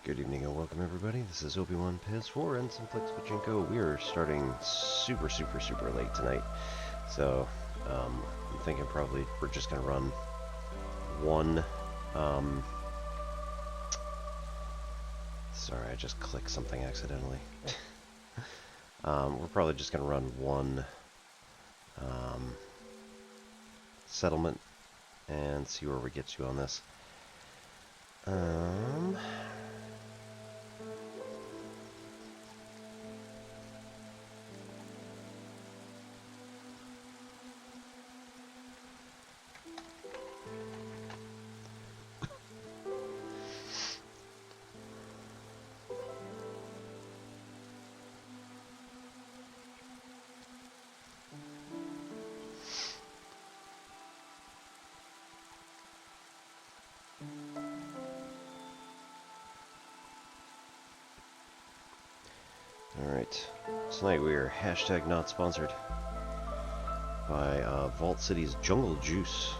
Good evening and welcome everybody. This is Obi-Wan PS4 and Simplex Pachinko. We are starting super late tonight. So, I'm thinking probably we're just going to run one, sorry, I just clicked something accidentally. We're probably just going to run one, settlement and see where we get to on this. Alright, tonight we are hashtag not sponsored by Vault City's Jungle Juice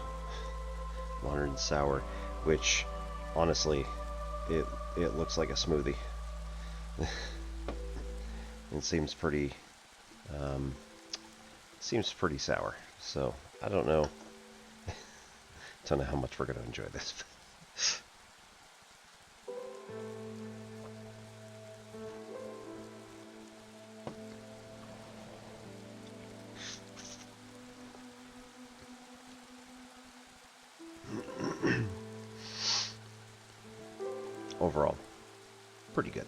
Modern Sour, which honestly it looks like a smoothie. It seems pretty sour, so I don't know how much we're going to enjoy this. Overall, pretty good.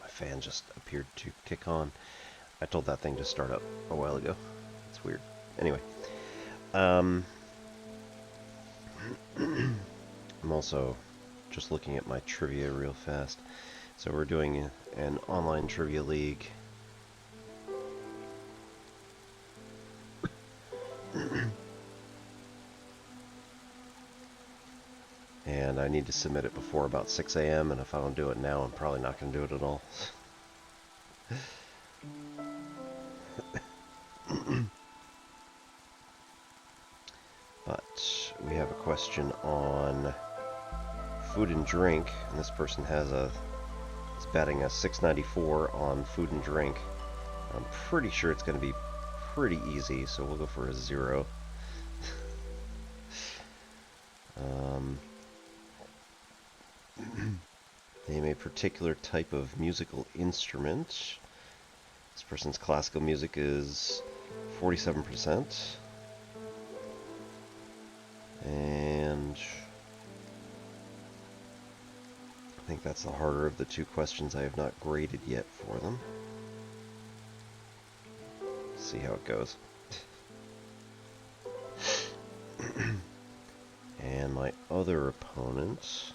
Fan just appeared to kick on. I told that thing to start up a while ago. It's weird. Anyway, I'm also just looking at my trivia real fast. So we're doing an online trivia league. And I need to submit it before about 6 a.m. and if I don't do it now, I'm probably not going to do it at all. But we have a question on food and drink, and this person is batting a 694 on food and drink. I'm pretty sure it's going to be pretty easy, so we'll go for a 0. Name a particular type of musical instrument. This person's classical music is 47%. And I think that's the harder of the two questions I have not graded yet for them. See how it goes. And my other opponent,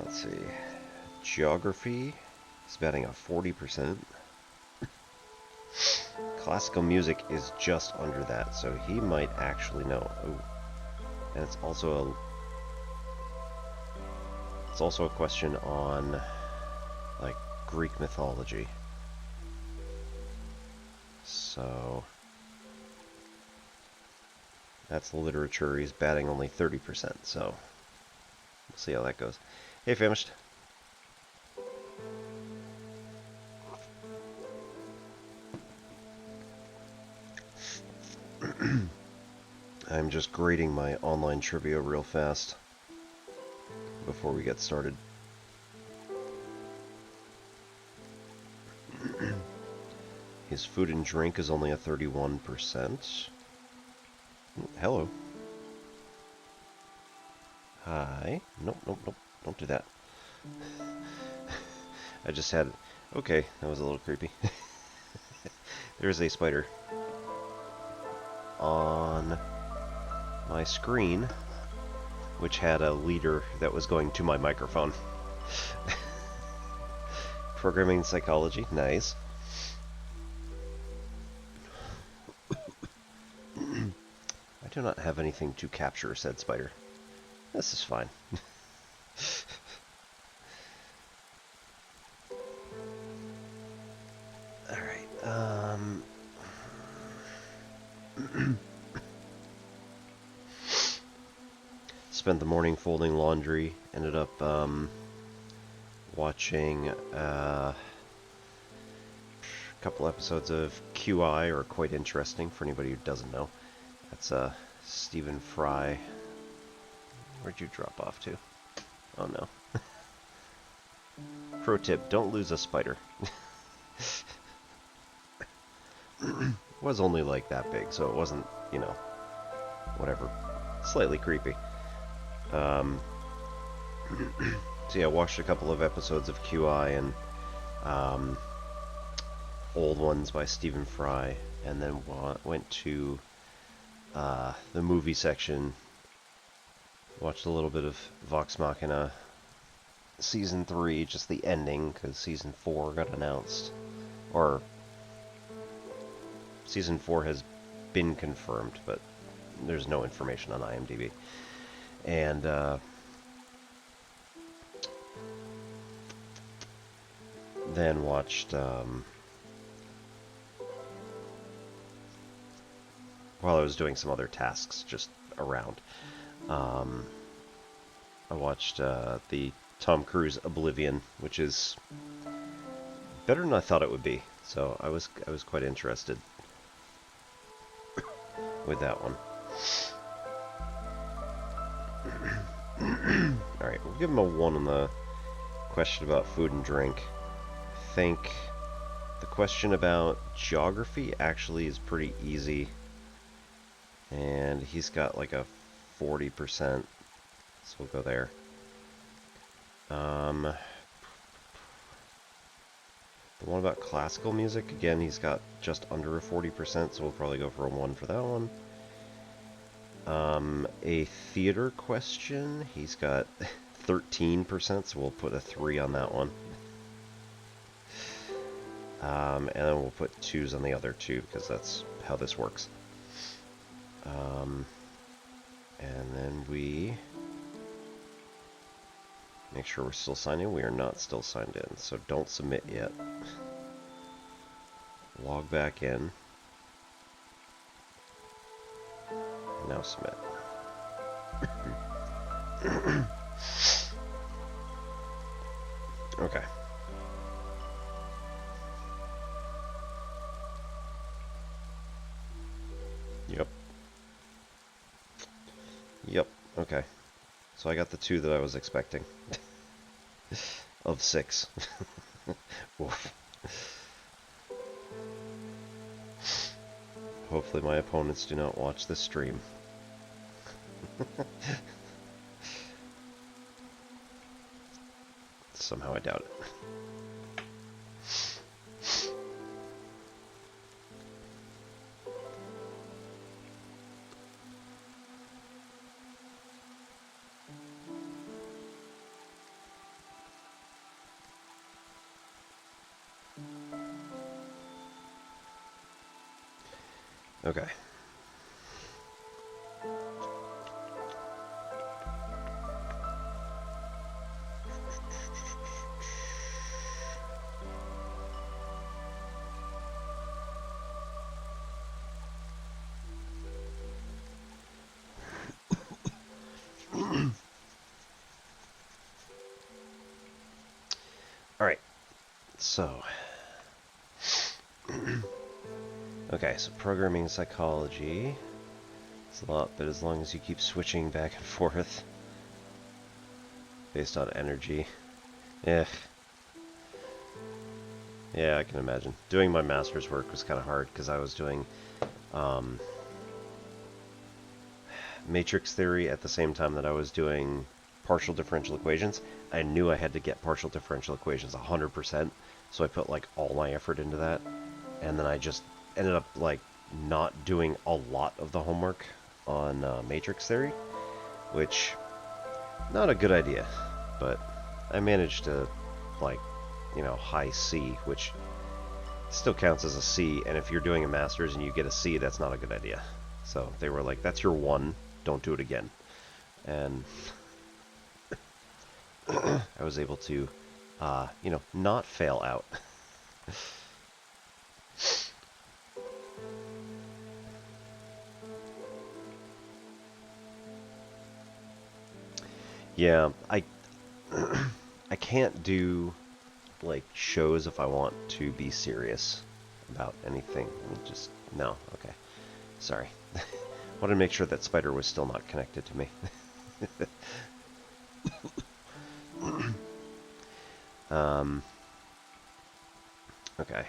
let's see, geography is batting a 40%. Classical music is just under that, so he might actually know. Ooh. And it's also a question on like Greek mythology. So that's literature. He's batting only 30%, so we'll see how that goes. Hey, Famished. I'm just grading my online trivia real fast before we get started. His food and drink is only a 31%. Hello. Hi. Nope. Don't do that. I just had... Okay, that was a little creepy. There's a spider on my screen, which had a leader that was going to my microphone. Programming psychology, nice. I do not have anything to capture, said Spider. This is fine. Alright, spent the morning folding laundry, ended up, watching, a couple episodes of QI, or Quite Interesting, for anybody who doesn't know. That's, Stephen Fry. Where'd you drop off to? Oh no. Pro tip, don't lose a spider. It was only like that big, so it wasn't, you know, whatever, slightly creepy. So yeah, I watched a couple of episodes of QI and old ones by Stephen Fry, and then went to the movie section, watched a little bit of Vox Machina Season 3, just the ending, because Season 4 got announced. Or, Season 4 has been confirmed, but there's no information on IMDb. And, then watched, while I was doing some other tasks just around, I watched, the Tom Cruise Oblivion, which is better than I thought it would be. So I was quite interested with that one. Alright, we'll give him a 1 on the question about food and drink. I think the question about geography actually is pretty easy. And he's got like a 40%, so we'll go there. The one about classical music, again, he's got just under a 40%, so we'll probably go for a 1 for that one. A theater question, he's got 13%, so we'll put a 3 on that one. And then we'll put 2s on the other two, because that's how this works. And then we make sure we're still signed in. We are not still signed in, so don't submit yet. Log back in. Now submit. Okay. Yep. Yep, okay. So I got the 2 that I was expecting. Of 6. Oof. Hopefully my opponents do not watch this stream. Somehow I doubt it. Okay. All right. So okay, so programming psychology. It's a lot, but as long as you keep switching back and forth based on energy. Yeah, I can imagine. Doing my master's work was kind of hard because I was doing matrix theory at the same time that I was doing partial differential equations, I knew I had to get partial differential equations 100%, so I put like all my effort into that, and then I just ended up like not doing a lot of the homework on matrix theory, which, not a good idea, but I managed to, like, you know, high C, which still counts as a C, and if you're doing a master's and you get a C, that's not a good idea. So they were like, that's your one, don't do it again. And I was able to, you know, not fail out. Yeah, I can't do, like, shows if I want to be serious about anything. Just, no, okay. Sorry. Wanted to make sure that spider was still not connected to me. Okay.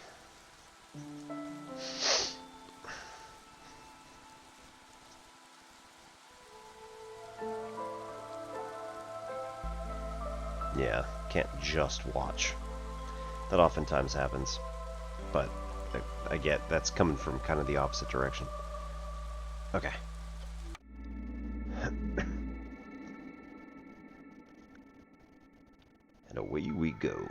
Yeah, can't just watch. That oftentimes happens, but I get that's coming from kind of the opposite direction. Okay. And away we go.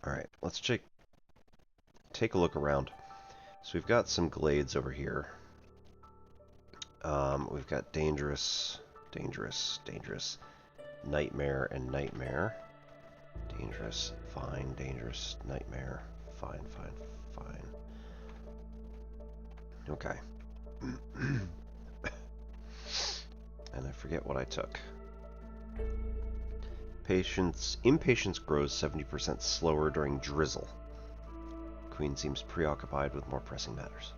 Alright, let's take a look around. So we've got some glades over here. We've got dangerous, nightmare, and nightmare. Dangerous, fine, dangerous, nightmare, fine. Okay. And I forget what I took. Impatience grows 70% slower during drizzle. Queen seems preoccupied with more pressing matters.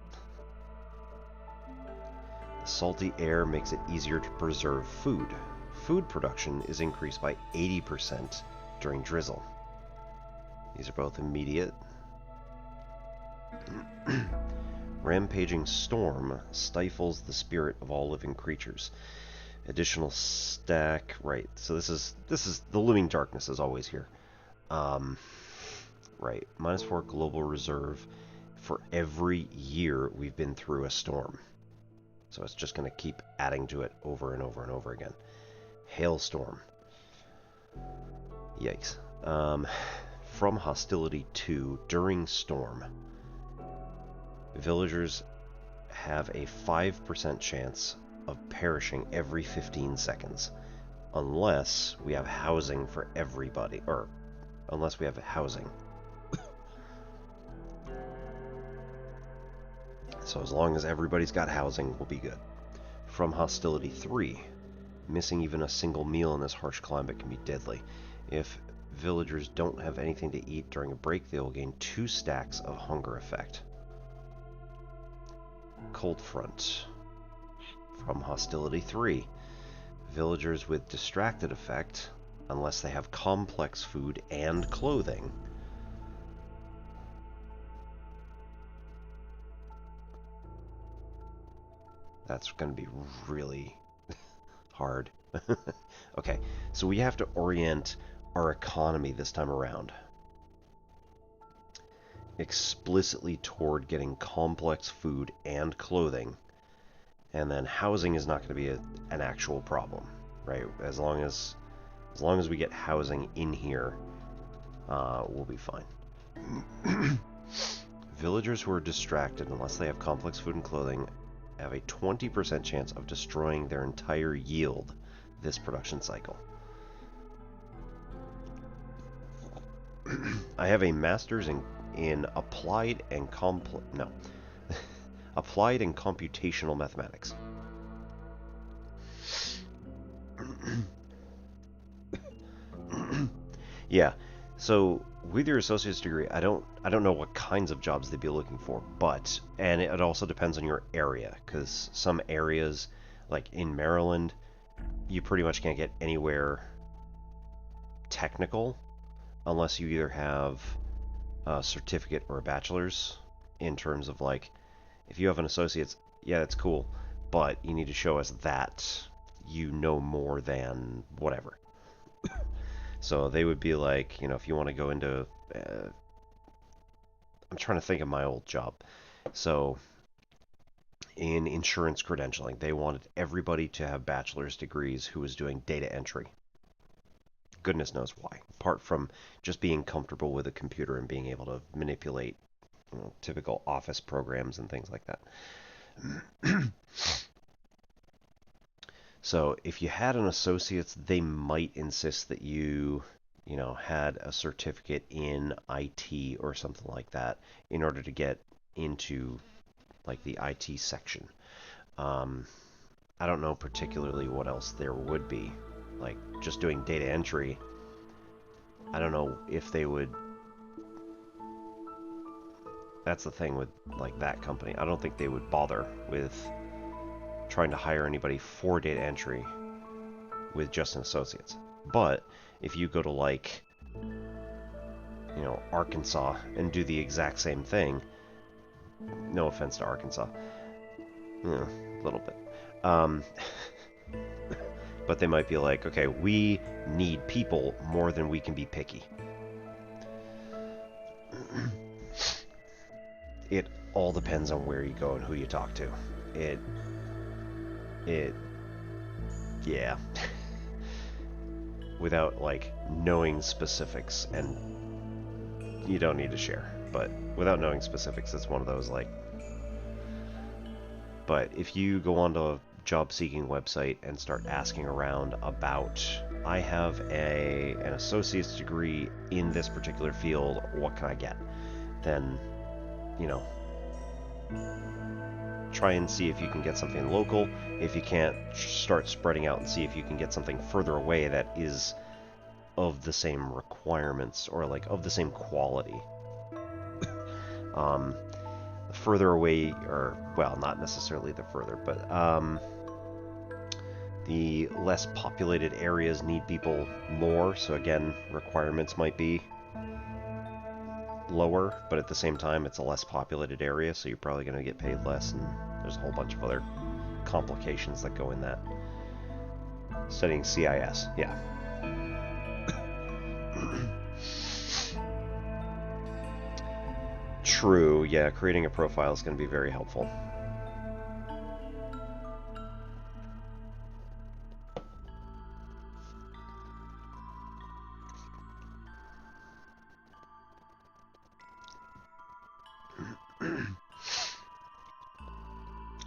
The salty air makes it easier to preserve food. Food production is increased by 80% during drizzle. These are both immediate. Rampaging storm stifles the spirit of all living creatures. Additional stack, right? So this is the looming darkness is always here. Right, -4 global reserve for every year we've been through a storm. So it's just going to keep adding to it over and over and over again. Hailstorm. Yikes. From hostility 2 during storm. Villagers have a 5% chance of perishing every 15 seconds. Unless we have housing for everybody. Or, unless we have housing. So as long as everybody's got housing, we'll be good. From hostility 3. Missing even a single meal in this harsh climate can be deadly. If villagers don't have anything to eat during a break, they will gain 2 stacks of hunger effect. Cold front. From hostility 3. Villagers with distracted effect, unless they have complex food and clothing. That's going to be really hard. Okay, so we have to orient our economy this time around explicitly toward getting complex food and clothing, and then housing is not going to be an actual problem, right? As long as we get housing in here, we'll be fine. Villagers who are distracted, unless they have complex food and clothing, have a 20% chance of destroying their entire yield this production cycle. I have a master's in applied and applied and computational mathematics. Yeah, so with your associate's degree, I don't know what kinds of jobs they'd be looking for, but, and it also depends on your area, because some areas, like in Maryland, you pretty much can't get anywhere technical unless you either have a certificate or a bachelor's, in terms of like, if you have an associate's, yeah, that's cool, but you need to show us that you know more than whatever. So they would be like, you know, if you want to go into, I'm trying to think of my old job. So in insurance credentialing, they wanted everybody to have bachelor's degrees who was doing data entry. Goodness knows why. Apart from just being comfortable with a computer and being able to manipulate, you know, typical office programs and things like that. So if you had an associate's, they might insist that you know, had a certificate in IT or something like that in order to get into like the IT section. I don't know particularly what else there would be. Like just doing data entry, I don't know if they would. That's the thing with like that company. I don't think they would bother with trying to hire anybody for data entry with just an associate's. But if you go to like, you know, Arkansas and do the exact same thing, no offense to Arkansas, a little bit, but they might be like, okay, we need people more than we can be picky. It all depends on where you go and who you talk to. Yeah. Without, like, knowing specifics, and you don't need to share, but without knowing specifics, it's one of those, like... But if you go onto a job-seeking website and start asking around about, I have an associate's degree in this particular field, what can I get? Then, you know, try and see if you can get something local. If you can't, start spreading out and see if you can get something further away that is of the same requirements or like of the same quality. Further away, or well, not necessarily the further, but the less populated areas need people more, so again, requirements might be lower, but at the same time, it's a less populated area, so you're probably going to get paid less, and there's a whole bunch of other complications that go in that. Studying CIS, yeah. True, yeah, creating a profile is going to be very helpful.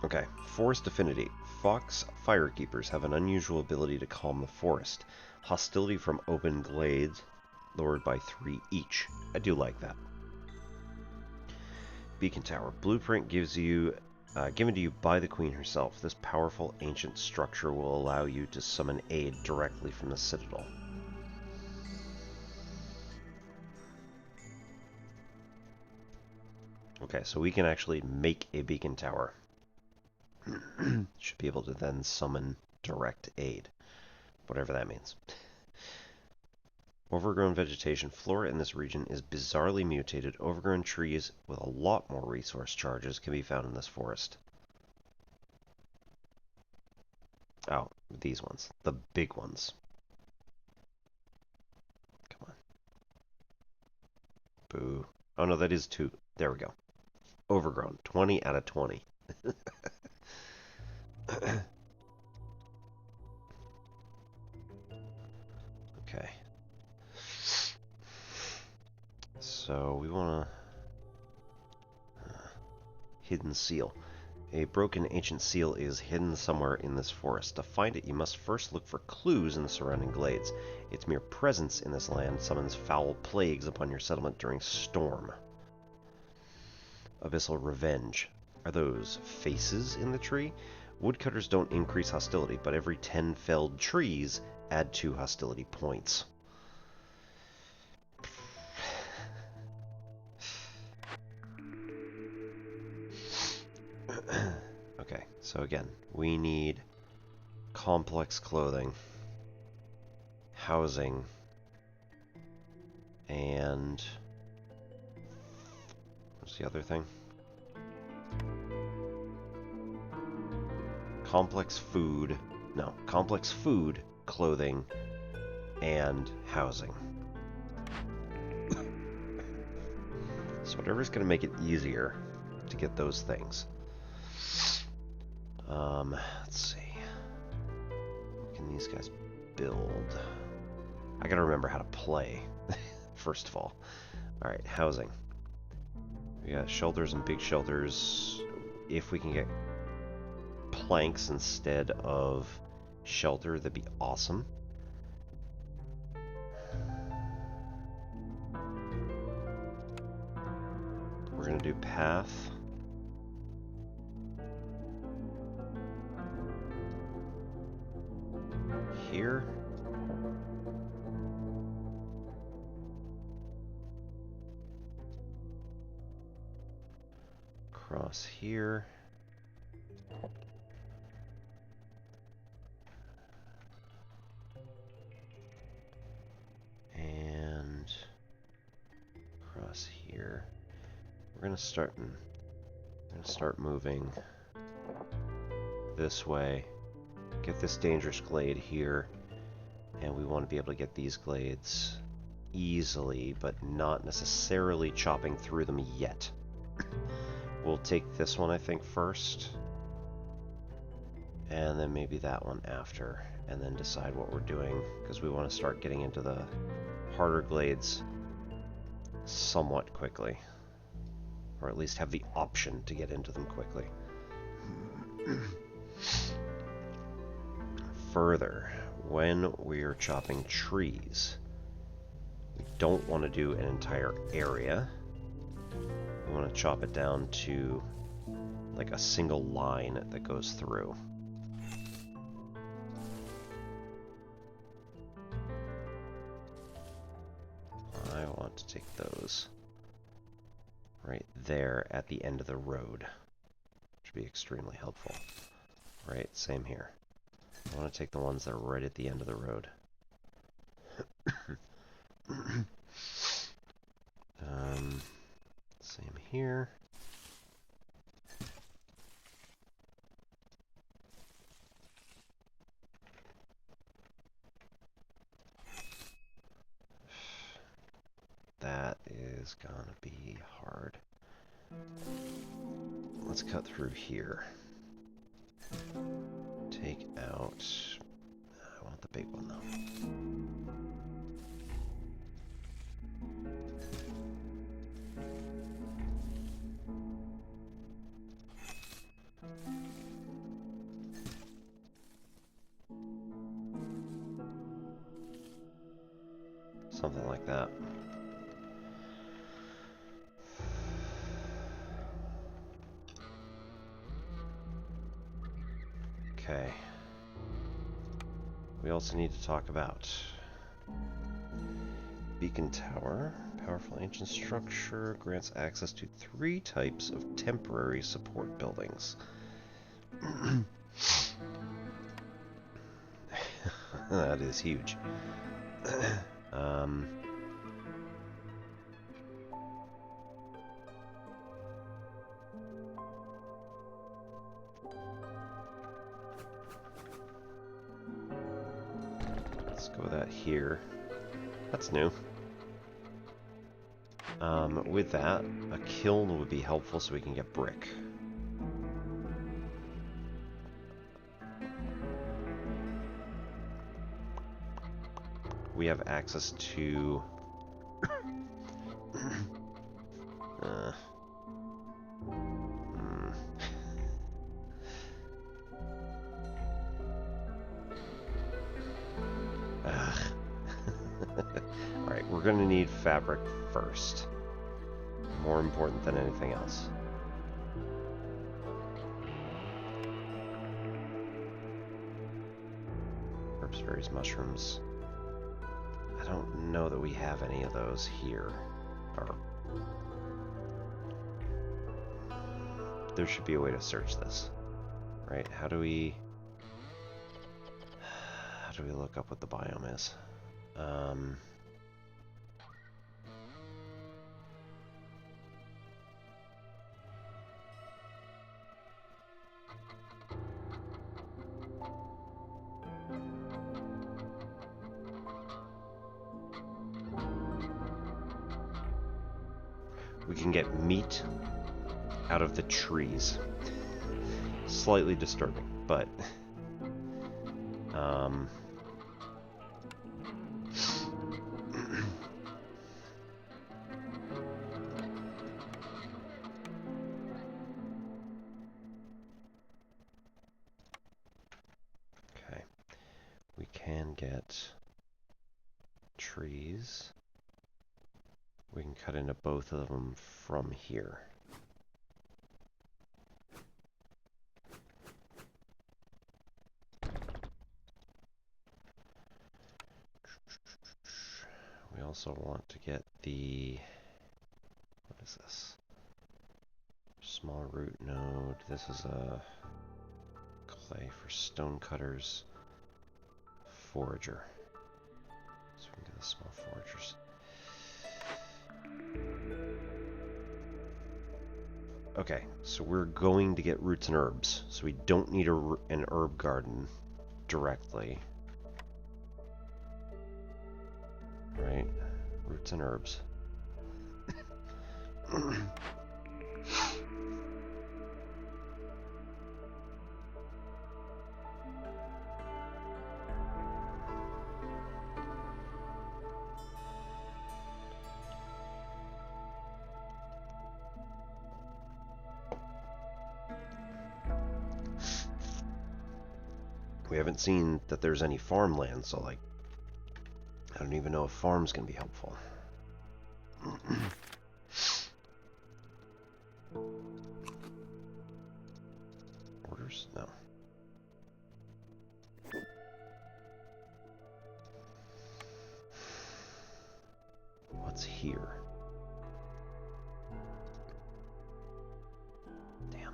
Okay, Forest Affinity. Fox Firekeepers have an unusual ability to calm the forest. Hostility from open glades lowered by 3 each. I do like that. Beacon Tower. Blueprint gives you, given to you by the Queen herself. This powerful ancient structure will allow you to summon aid directly from the Citadel. Okay, so we can actually make a beacon tower. Should be able to then summon direct aid, whatever that means. Overgrown vegetation. Flora in this region is bizarrely mutated. Overgrown trees with a lot more resource charges can be found in this forest. Oh, these ones. The big ones. Come on. Boo. Oh no, that is 2. There we go. Overgrown. 20 out of 20. Okay. So we want to... hidden seal. A broken ancient seal is hidden somewhere in this forest. To find it, you must first look for clues in the surrounding glades. Its mere presence in this land summons foul plagues upon your settlement during storm. Abyssal Revenge. Are those faces in the tree? Woodcutters don't increase hostility, but every 10 felled trees add 2 hostility points. Okay, so again, we need complex clothing, housing, And what's the other thing? Complex food, clothing, and housing. So whatever's going to make it easier to get those things. Let's see. What can these guys build? I gotta remember how to play, first of all. Alright, housing. We got shelters and big shelters. If we can get planks instead of shelter, that'd be awesome. We're gonna do path. Here. Across here. And across here. We're gonna start moving this way. Get this dangerous glade here, and we want to be able to get these glades easily, but not necessarily chopping through them yet. We'll take this one, I think, first, and then maybe that one after, and then decide what we're doing, because we want to start getting into the harder glades somewhat quickly, or at least have the option to get into them quickly. Further, when we're chopping trees, we don't want to do an entire area. We want to chop it down to like a single line that goes through. I want to take those right there at the end of the road, which would be extremely helpful. Right, same here. I want to take the ones that are right at the end of the road. Same here. That is gonna be hard. Let's cut through here. Take out... I want the big one, though. Something like that. Okay. We also need to talk about Beacon Tower. Powerful ancient structure grants access to 3 types of temporary support buildings. That is huge. Let's go with that here. That's new. With that, a kiln would be helpful so we can get brick. We have access to... Alright, we're going to need fabric first. More important than anything else. Herbs, berries, mushrooms. I don't know that we have any of those here. Or there should be a way to search this. Right? How do we look up what the biome is? we can get meat out of the trees. Slightly disturbing, but okay, we can get trees. We can cut into both of them from here. We also want to get the, what is this? Small root node. This is a clay for stone cutters. Forager. So we can get the small foragers. Okay, so we're going to get roots and herbs. So we don't need an herb garden directly. Right? Roots and herbs. We haven't seen that there's any farmland, so like, I don't even know if farm's gonna be helpful. Orders? No. What's here? Damn.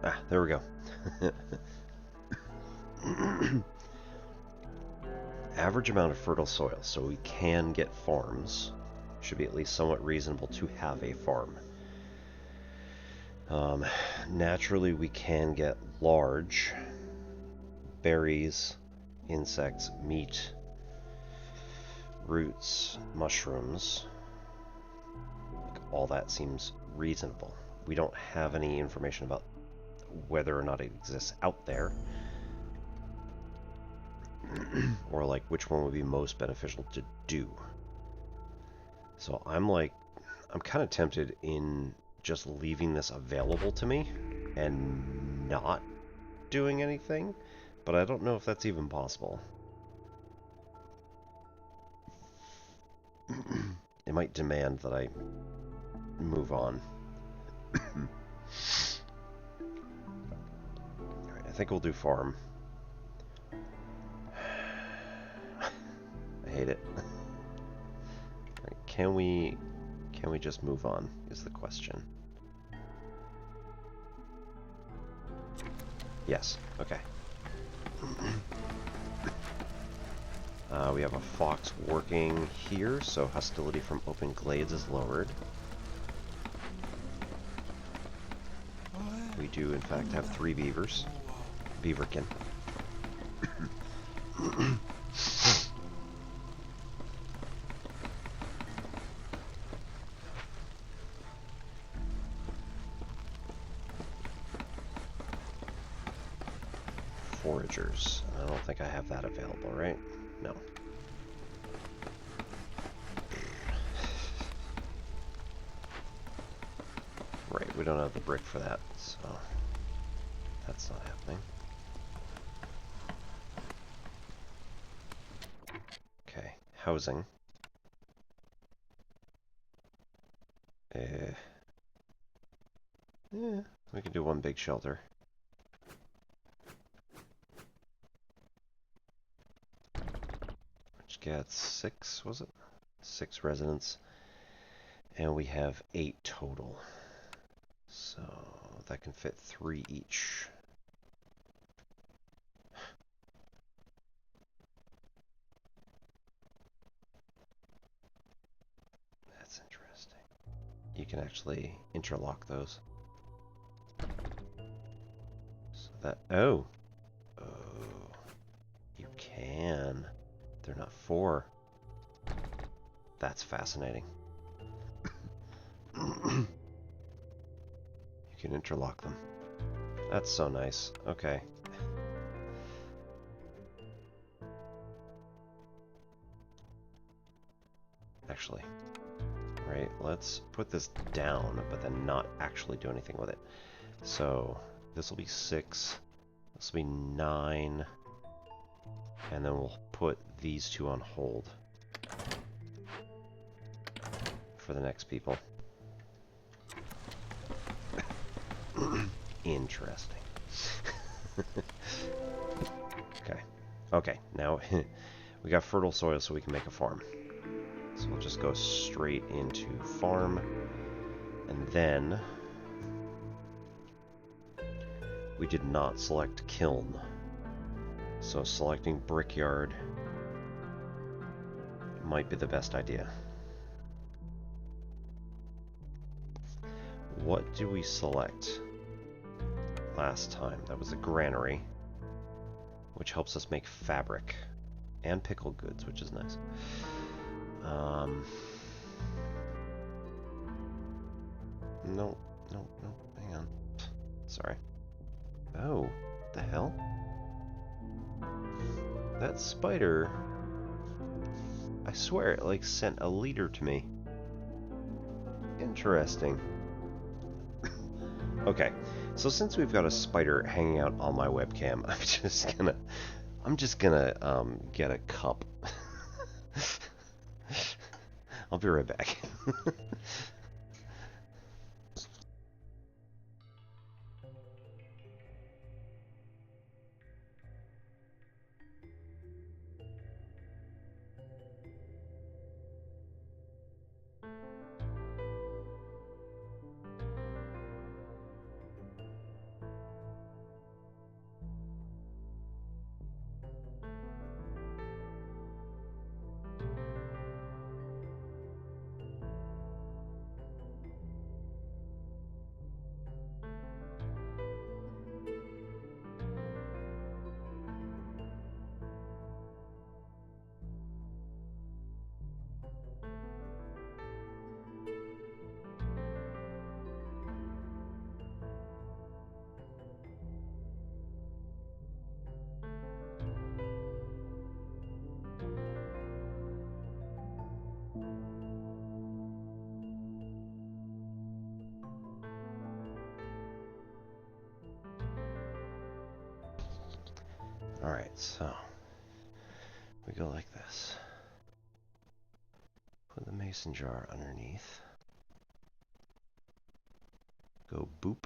Ah, there we go. Average amount of fertile soil, so we can get farms. Should be at least somewhat reasonable to have a farm. Naturally, we can get large berries, insects, meat, roots, mushrooms. Like, all that seems reasonable. We don't have any information about whether or not it exists out there. Or like which one would be most beneficial to do. So I'm kind of tempted in just leaving this available to me and not doing anything, but I don't know if that's even possible. It might demand that I move on. Alright, I think we'll do farm. I hate it. Right, can we just move on is the question. Yes, okay. We have a fox working here, so hostility from open glades is lowered. We do, in fact, have 3 beavers. Beaverkin. Foragers. I don't think I have that available, right? No. Right, we don't have the brick for that, so that's not happening. Okay, housing. Yeah, we can do 1 big shelter. Which gets 6, was it? 6 residents. And we have 8 total. So that can fit 3 each. That's interesting. You can actually interlock those. So that, oh, They're not 4. That's fascinating. You can interlock them. That's so nice. Okay. Actually, right, let's put this down, but then not actually do anything with it. So, this will be 6. This will be 9. And then we'll put these 2 on hold for the next people. Interesting. Okay. Okay, now we got fertile soil so we can make a farm. So we'll just go straight into farm. And then we did not select kiln. So selecting brickyard might be the best idea. What do we select last time? That was a granary, which helps us make fabric and pickled goods, which is nice. No, hang on. Sorry. Oh, what the hell? That spider, I swear it like sent a leader to me. Interesting. Okay, so since we've got a spider hanging out on my webcam, I'm just gonna get a cup. I'll be right back. Alright, so we go like this. Put the mason jar underneath. Go boop.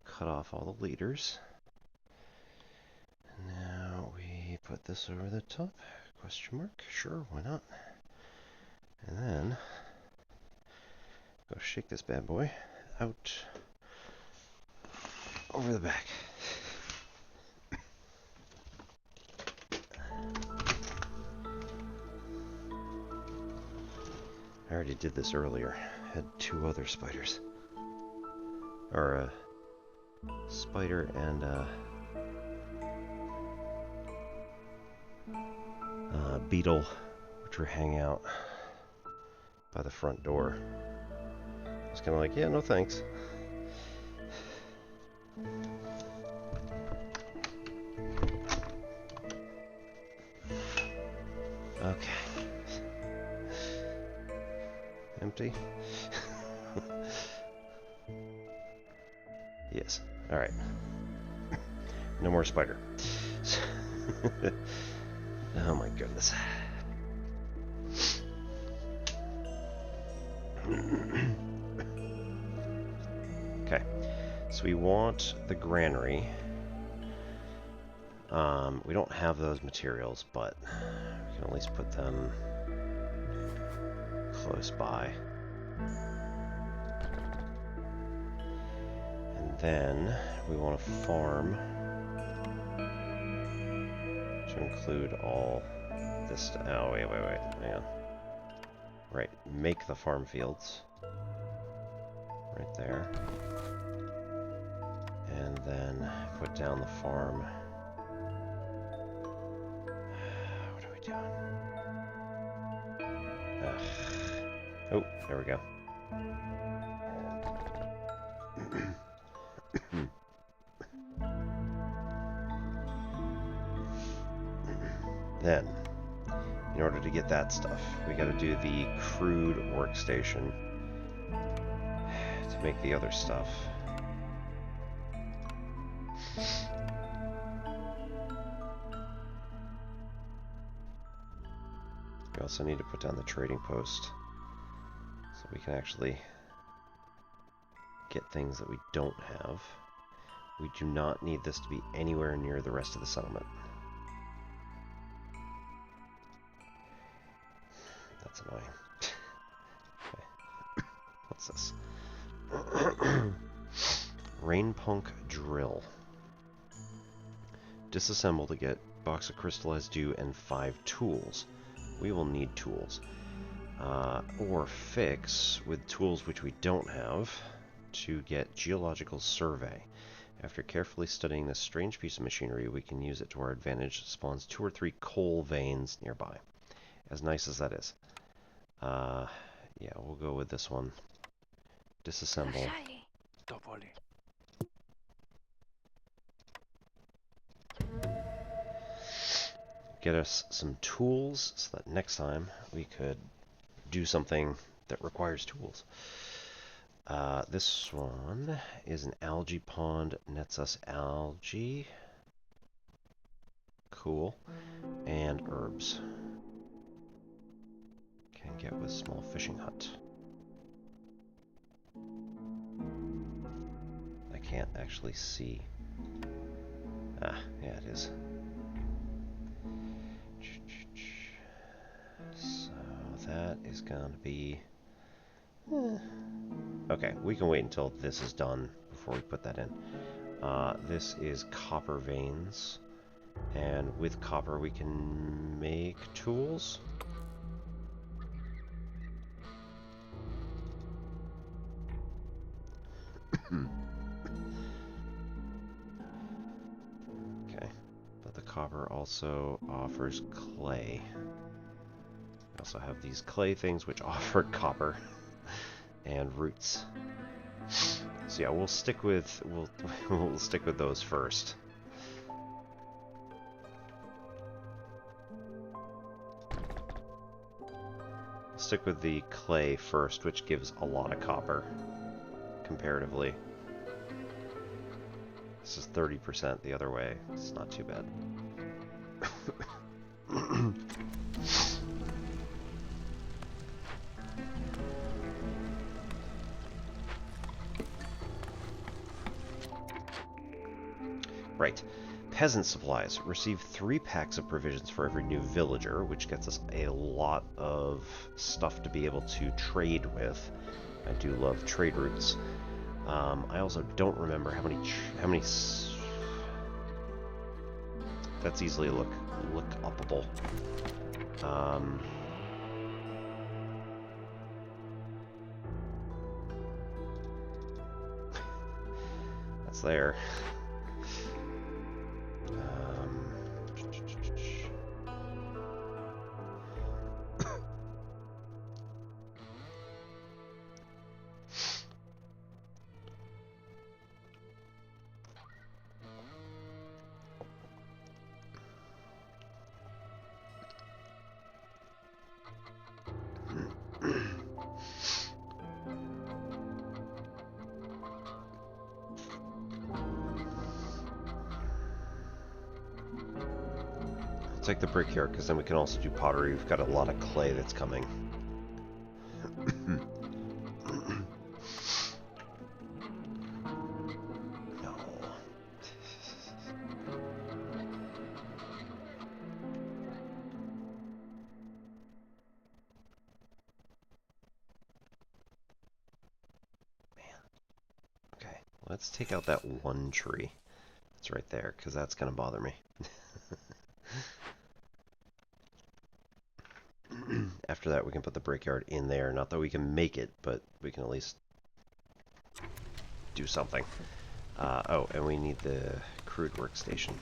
Cut off all the leaders. And now we put this over the top. Question mark? Sure, why not? And then go shake this bad boy out over the back. I already did this earlier. Had 2 other spiders. Or a spider and a beetle, which were hanging out by the front door. I was kind of like, yeah, no thanks. Okay. Empty? Yes. Alright. No more spider. Oh my goodness. Okay. So we want the granary. We don't have those materials, but we can at least put them close by. And then we want to farm to include all this. Oh, wait, hang on. Right, make the farm fields. Right there. And then put down the farm doing? Oh, there we go. Then, in order to get that stuff, we gotta do the crude workstation to make the other stuff. We also need to put down the trading post so we can actually get things that we don't have. We do not need this to be anywhere near the rest of the settlement. That's annoying. Okay. What's this? Rainpunk drill. Disassemble to get box of crystallized dew and 5 tools. We will need tools. Or fix with tools which we don't have to get geological survey. After carefully studying this strange piece of machinery, we can use it to our advantage. It spawns 2 or 3 coal veins nearby. As nice as that is. Yeah, we'll go with this one. Disassemble. Get us some tools so that next time we could do something that requires tools. This one is an algae pond, nets us algae. Cool. And herbs. Can get with small fishing hut. I can't actually see. Ah, yeah, it is. So that is going to be... Okay, we can wait until this is done before we put that in. This is copper veins. And with copper we can make tools. Okay, but the copper also offers clay. We also have these clay things which offer copper and roots. So yeah, we'll stick with we'll stick with those first. Stick with the clay first, which gives a lot of copper comparatively. This is 30% the other way. It's not too bad. Right. Peasant supplies. Receive 3 packs of provisions for every new villager, which gets us a lot of stuff to be able to trade with. I do love trade routes. I also don't remember how many. That's easily look upable. That's there. Take the brick here, because then we can also do pottery. We've got a lot of clay that's coming. No. Man. Okay, let's take out that one tree. That's right there, because that's going to bother me. After that, we can put the brickyard in there. Not that we can make it, but we can at least do something. Oh, and we need the crude workstation.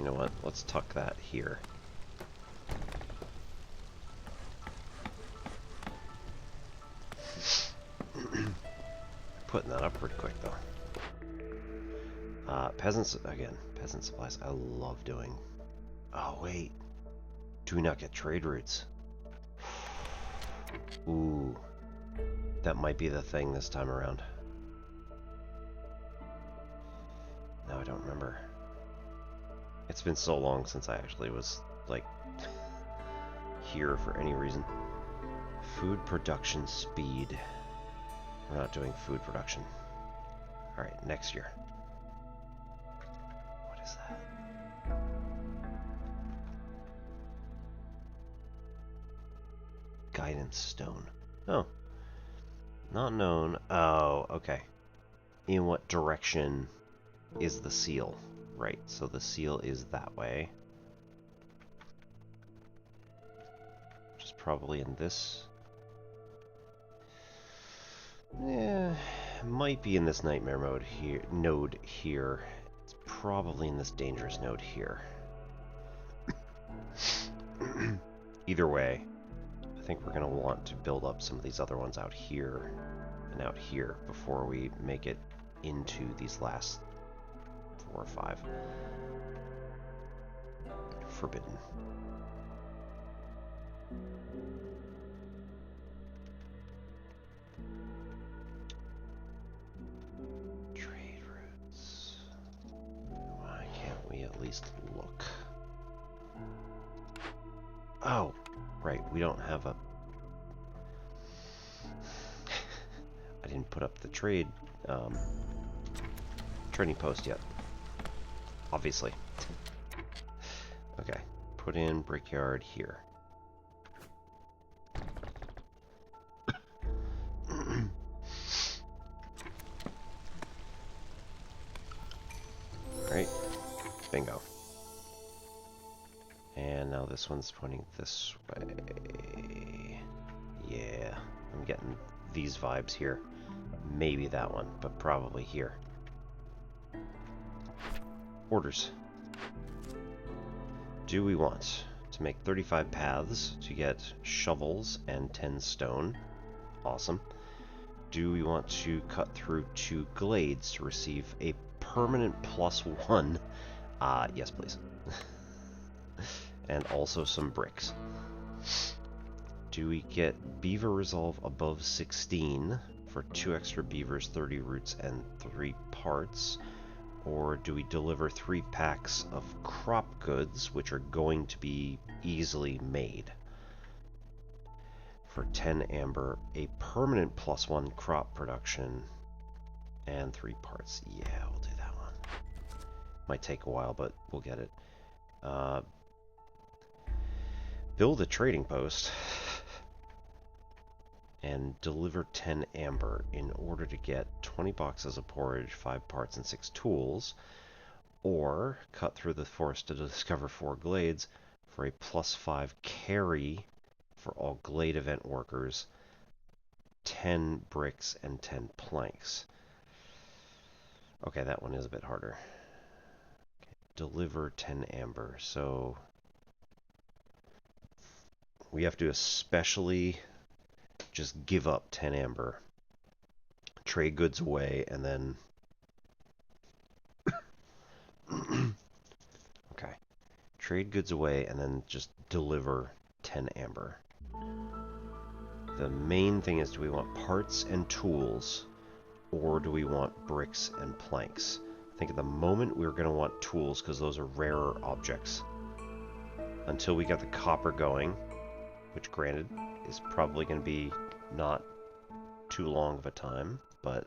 know what? Let's tuck that here. Putting that up pretty quick, though. Peasants, again, peasant supplies. I love doing. Oh, wait. Do we not get trade routes? Ooh. That might be the thing this time around. No, I don't remember. It's been so long since I actually was, like, here for any reason. Food production speed. We're not doing food production. Alright, next year. What is that? Guidance stone. Oh. Not known. Oh, okay. In what direction is the seal? Right, so the seal is that way. Which is probably in this. Yeah, might be in this nightmare mode here, node here. It's probably in this dangerous node here. Either way, I think we're going to want to build up some of these other ones out here and out here before we make it into these last 4 or 5. Forbidden. Trade routes. Why can't we at least look? Oh, right, we don't have a... I didn't put up the trading post yet. Obviously. Okay, put in brickyard here. Right, bingo. And now this one's pointing this way. Yeah, I'm getting these vibes here. Maybe that one, but probably here. Orders. Do we want to make 35 paths to get shovels and 10 stone? Awesome. Do we want to cut through 2 glades to receive a permanent +1? Yes, please. And also some bricks. Do we get beaver resolve above 16 for 2 extra beavers, 30 roots, and 3 parts? Or do we deliver 3 packs of crop goods, which are going to be easily made? For 10 amber, a permanent +1 crop production, and 3 parts. Yeah, we'll do that one. Might take a while, but we'll get it. Build a trading post and deliver 10 amber in order to get 20 boxes of porridge, 5 parts, and 6 tools, or cut through the forest to discover 4 glades for a +5 carry for all glade event workers, 10 bricks, and 10 planks. Okay, that one is a bit harder. Okay, deliver 10 amber, so we have to especially just give up 10 amber, trade goods away, and then okay, trade goods away and then just deliver 10 amber. The main thing is, do we want parts and tools, or do we want bricks and planks? I think at the moment we're going to want tools because those are rarer objects. Until we get the copper going, which granted is probably going to be not too long of a time, but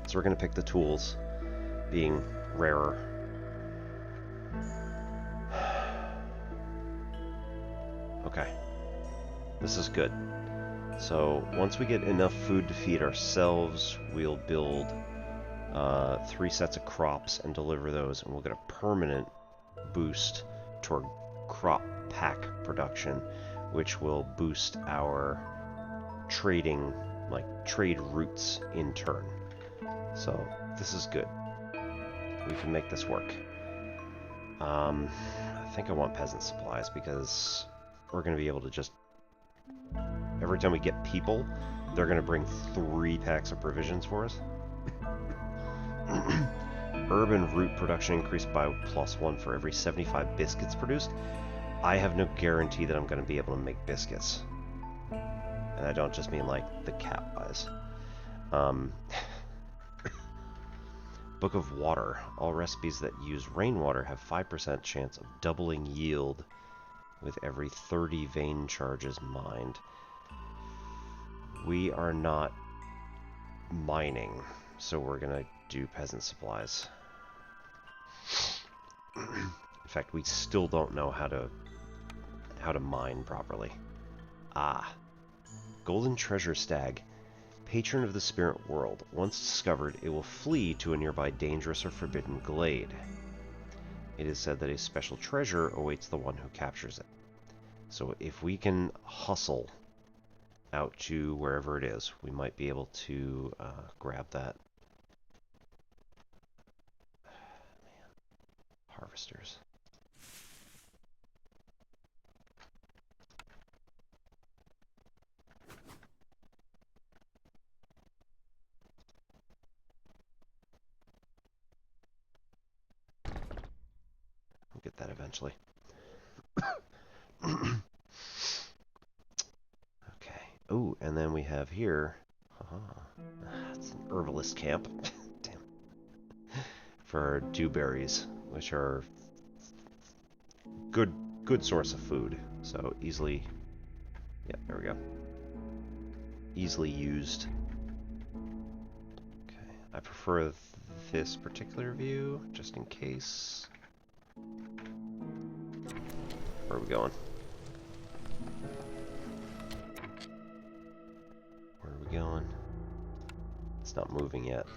So we're going to pick the tools, being rarer. Okay. This is good. So once we get enough food to feed ourselves, we'll build 3 sets of crops and deliver those, and we'll get a permanent boost toward crop pack production, which will boost our trading, like trade routes in turn. So this is good. We can make this work. I think I want peasant supplies because we're going to be able to just, every time we get people, they're going to bring 3 packs of provisions for us. Urban root production increased by +1 for every 75 biscuits produced. I have no guarantee that I'm going to be able to make biscuits. And I don't just mean like the cat-wise. Book of Water. All recipes that use rainwater have 5% chance of doubling yield with every 30 vein charges mined. We are not mining, so we're going to do peasant supplies. In fact, we still don't know how to mine properly. Ah. Golden Treasure Stag. Patron of the spirit world. Once discovered, it will flee to a nearby dangerous or forbidden glade. It is said that a special treasure awaits the one who captures it. So if we can hustle out to wherever it is, we might be able to grab that. Man. Harvesters. We'll get that eventually. Okay. Oh, and then we have here. It's an herbalist camp. Damn. For dewberries, which are good source of food. So easily. Yeah, there we go. Easily used. Okay. I prefer this particular view, just in case. Where are we going? Where are we going? It's not moving yet.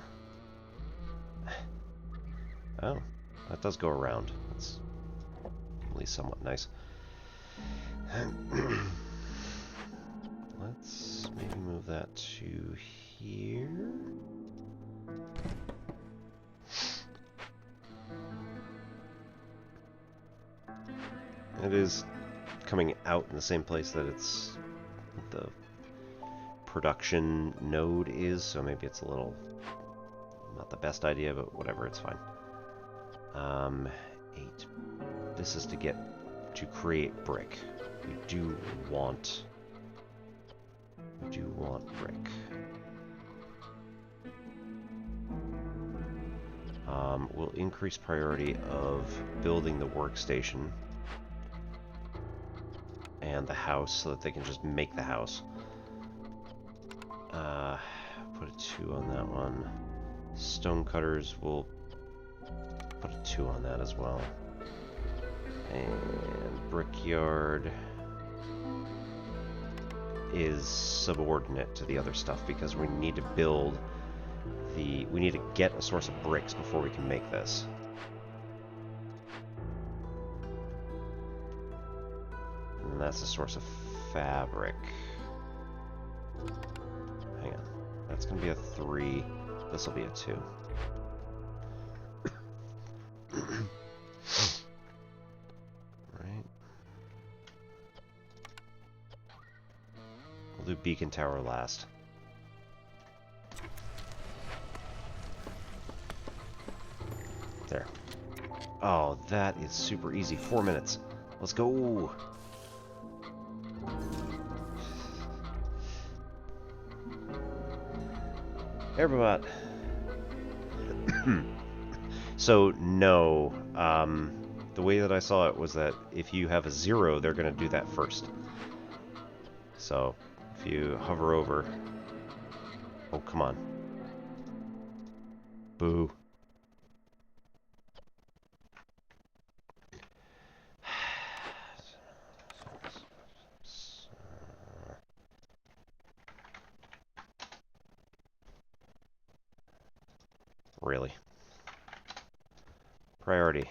Oh, that does go around. That's at least somewhat nice. Let's maybe move that to here. It is coming out in the same place that it's the production node is, so maybe it's a little not the best idea, but whatever, it's fine. 8. This is to create brick. We do want brick. We'll increase priority of building the workstation and the house so that they can just make the house. Put a 2 on that one. Stone cutters, will put a 2 on that as well. And brickyard is subordinate to the other stuff because we need to build we need to get a source of bricks before we can make this. And that's a source of fabric. Hang on. That's going to be a 3. This will be a 2. Right. We'll do beacon tower last. There. Oh, that is super easy. 4 minutes. Let's go. Everybody. So, no. The way that I saw it was that if you have a 0, they're going to do that first. So, if you hover over... Oh, come on. Boo. Really? Priority.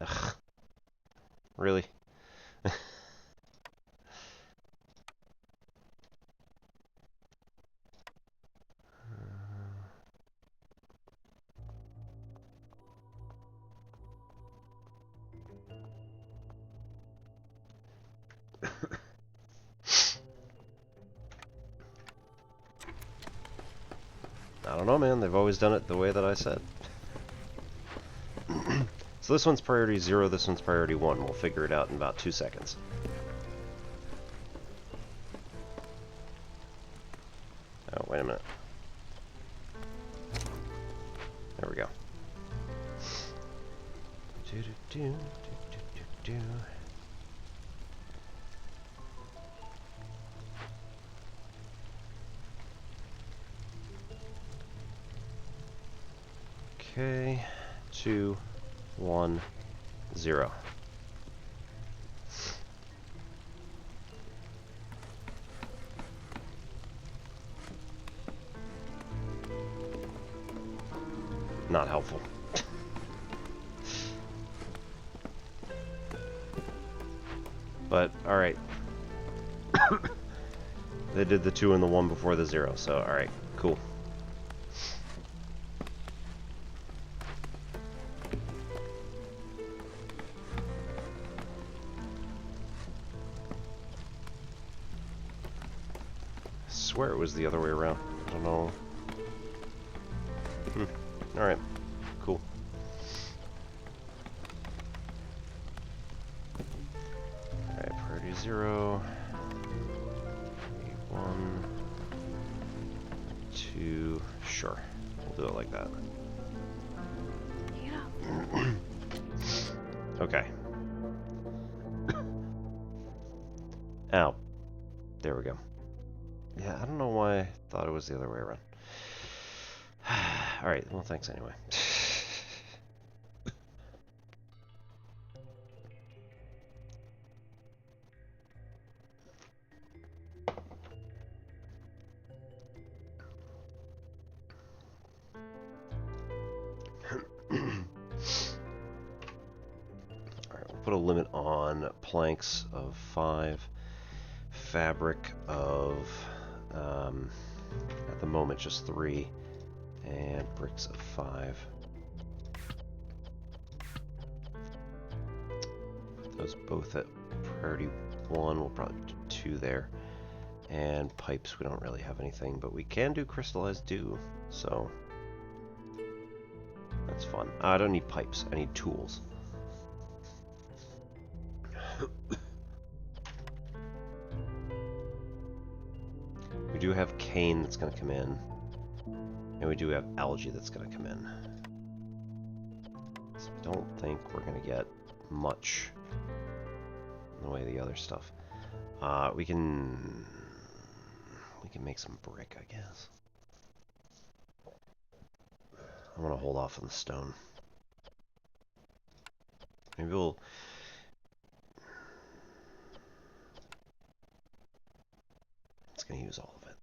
Ugh. Really? I don't know, man. They've always done it the way that I said. So this one's priority 0, this one's priority 1. We'll figure it out in about 2 seconds. Oh, wait a minute. There we go. Okay, 2, 1, 0. Not helpful. But, alright. They did the 2 and the 1 before the 0, so alright, cool. I swear it was the other way around. I don't know. Alright, cool. Alright, priority 0. 1, 2, sure. We'll do it like that. Yeah. Okay. Ow. There we go. Yeah, I don't know why I thought it was the other way around. Alright, well thanks anyway. Alright, we'll put a limit on planks of 5, fabric of, at the moment, just 3, and bricks of 5. Put those both at priority 1. We'll probably do 2 there. And pipes, we don't really have anything, but we can do crystallized dew, so that's fun. I don't need pipes, I need tools. We do have cane that's going to come in, and we do have algae that's going to come in. So I don't think we're going to get much in the way of the other stuff. We can make some brick, I guess. I want to hold off on the stone. Maybe we'll... It's going to use all of it.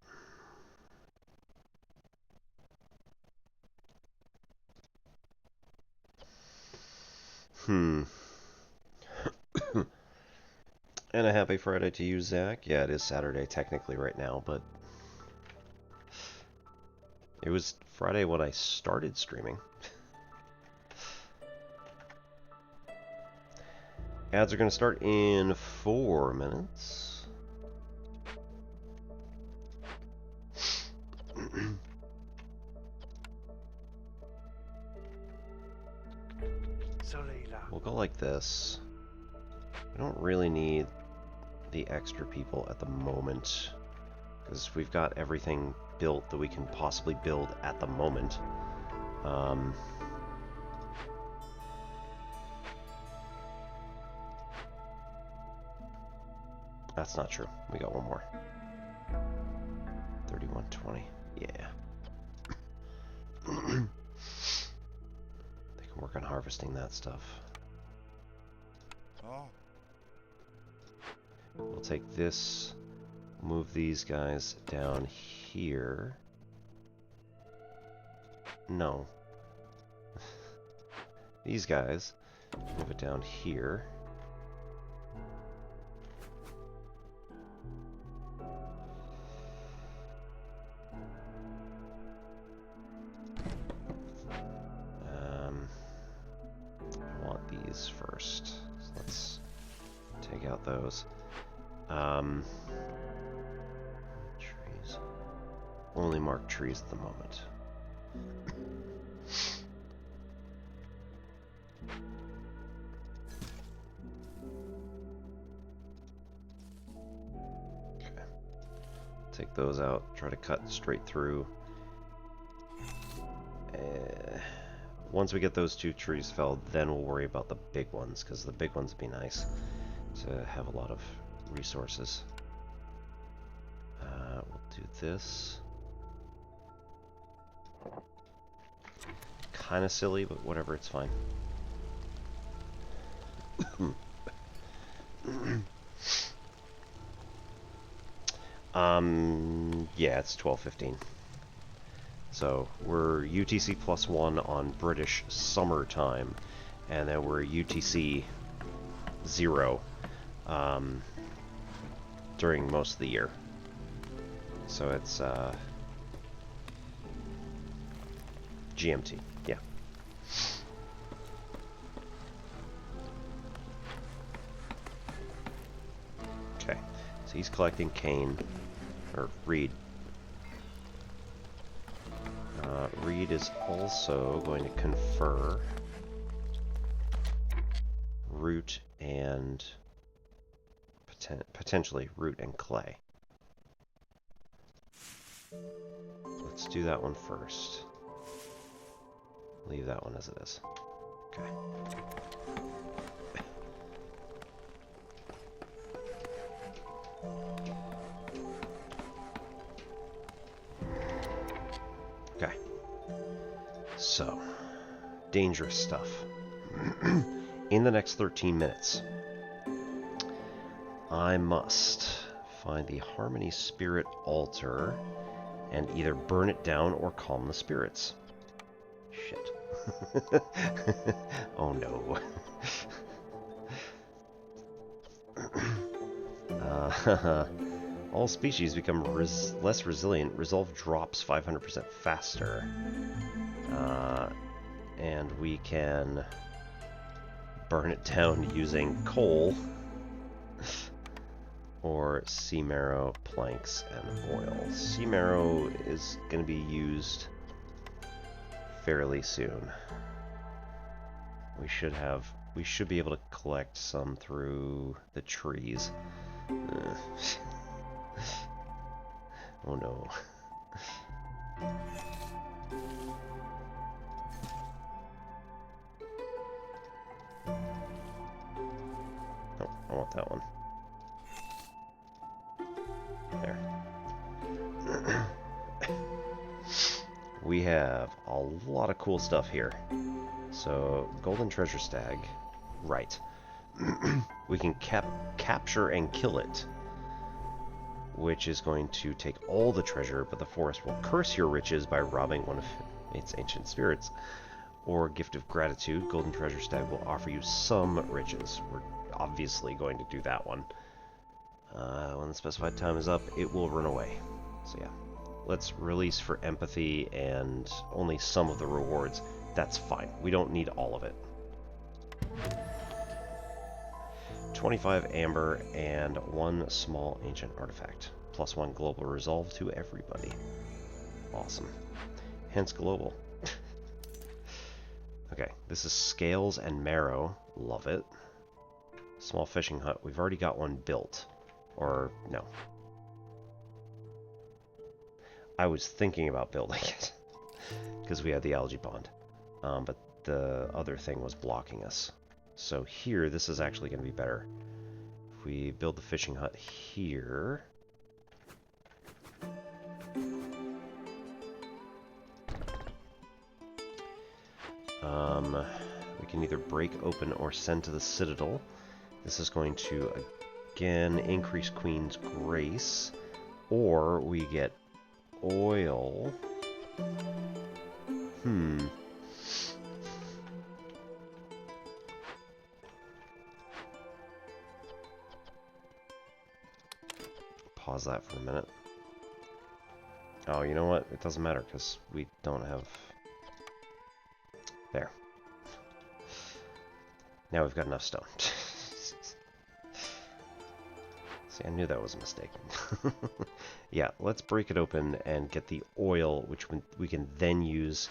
And a happy Friday to you, Zach. Yeah, it is Saturday technically right now, but it was Friday when I started streaming. Ads are going to start in 4 minutes. We'll go like this. We don't really need the extra people at the moment, because we've got everything built that we can possibly build at the moment. That's not true. We got one more. 3120. Yeah. harvesting that stuff. We'll take this, move these guys down here. No. These guys, move it down here. I want these first. So let's take out those. Trees. Only mark trees at the moment. Okay. Take those out. Try to cut straight through. Once we get those 2 trees felled, then we'll worry about the big ones, because the big ones would be nice to have a lot of resources. We'll do this. Kind of silly, but whatever, it's fine. Yeah, it's 12:15. So we're UTC +1 on British summertime, and then we're UTC 0 during most of the year. So it's GMT, yeah. Okay, so he's collecting cane, or reed. Reed is also going to confer root and potentially root and clay. Let's do that one first. Leave that one as it is. Okay. Okay. So, dangerous stuff. In the next 13 minutes, I must find the Harmony Spirit Altar and either burn it down or calm the spirits. Shit. Oh no. All species become less resilient. Resolve drops 500% faster. And we can burn it down using coal or sea marrow, planks, and oil. Sea marrow is going to be used fairly soon. We should be able to collect some through the trees. Oh no. Oh, I want that one. There. We have a lot of cool stuff here. So, golden treasure stag. Right. We can capture and kill it, which is going to take all the treasure, but the forest will curse your riches by robbing one of its ancient spirits. Or gift of gratitude, golden treasure stag will offer you some riches. We're obviously going to do that one. When the specified time is up, it will run away. So yeah, let's release for empathy and only some of the rewards. That's fine. We don't need all of it. 25 amber and 1 small ancient artifact. +1 global resolve to everybody. Awesome. Hence global. Okay, this is scales and marrow. Love it. Small fishing hut. We've already got one built. Or, no. I was thinking about building it. Because we had the algae pond. But the other thing was blocking us. So here, this is actually going to be better. If we build the fishing hut here... we can either break open or send to the Citadel. This is going to, again, increase Queen's Grace. Or we get oil. Pause that for a minute. Oh, you know what? It doesn't matter because we don't have... There. Now we've got enough stone. See, I knew that was a mistake. Yeah, let's break it open and get the oil, which we can then use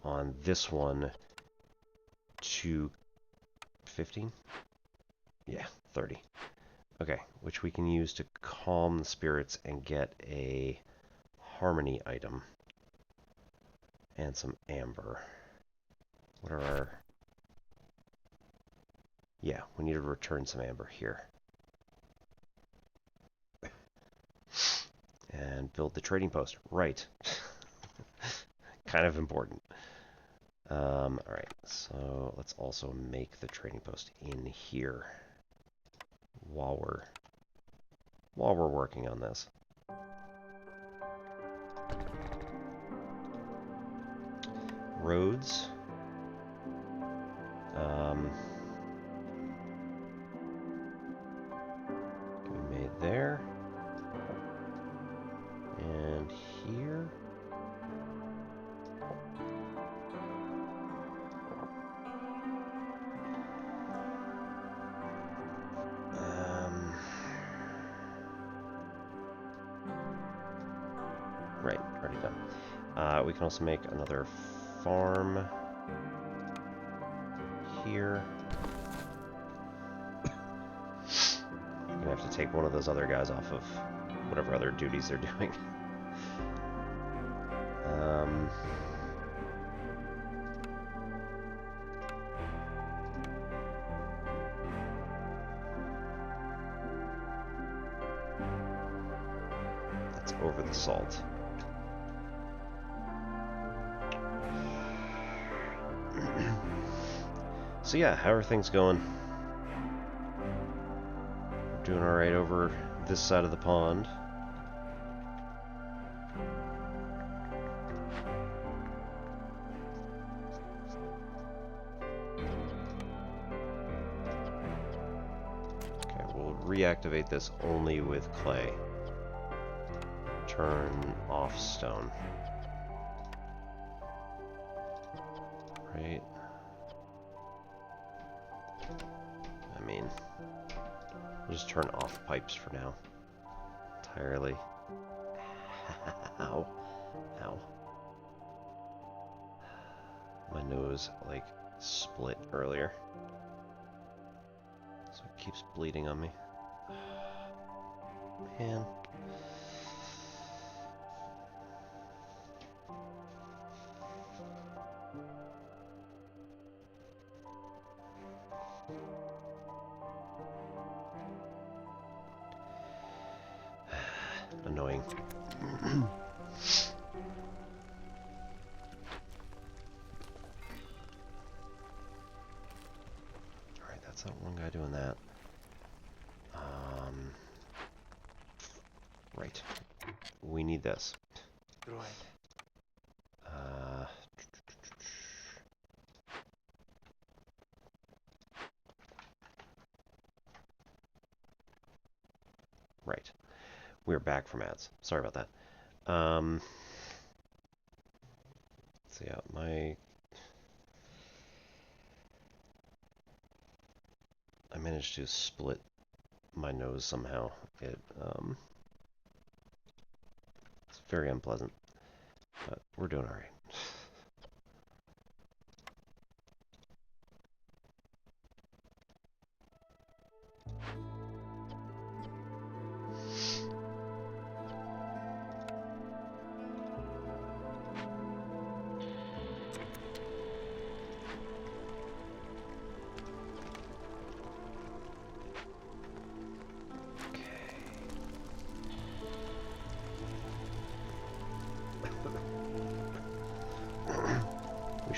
on this one to 15? Yeah, 30. Okay, which we can use to calm the spirits and get a harmony item and some amber. What are our... Yeah, we need to return some amber here. And build the trading post. Right. Kind of important. Alright, so let's also make the trading post in here while we're working on this. Roads. We made there. And here. Right, already done. We can also make another farm here. I'm gonna have to take one of those other guys off of whatever other duties they're doing. That's over the salt. So yeah, how are things going? We're doing alright over this side of the pond. Okay, we'll reactivate this only with clay. Turn off stone. Right. I mean, we'll just turn off pipes for now. Entirely. Ow. Ow. My nose, like, split earlier. So it keeps bleeding on me. Man. Annoying. Alright, that's that one guy doing that. Right. We need this. Right. Right. We're back from ads. Sorry about that. So yeah, I managed to split my nose somehow. It's very unpleasant, but we're doing all right.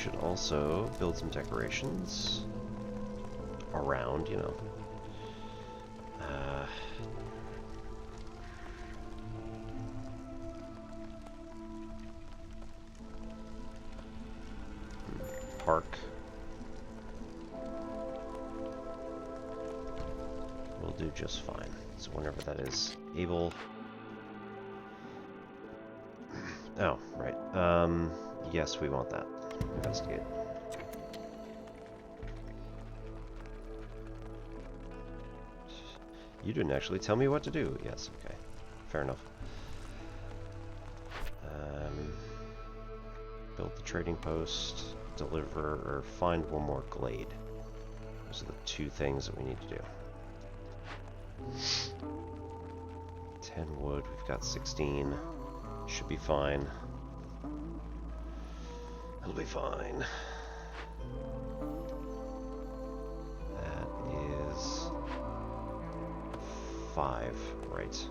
should also build some decorations around, you know. Park. We'll do just fine. So whenever that is able. Oh, right. Yes, we want that. Investigate. You didn't actually tell me what to do. Yes, okay. Fair enough. Build the trading post, deliver, or find one more glade. Those are the two things that we need to do. 10 wood, we've got 16. Should be fine. It'll be fine. That is 5, right.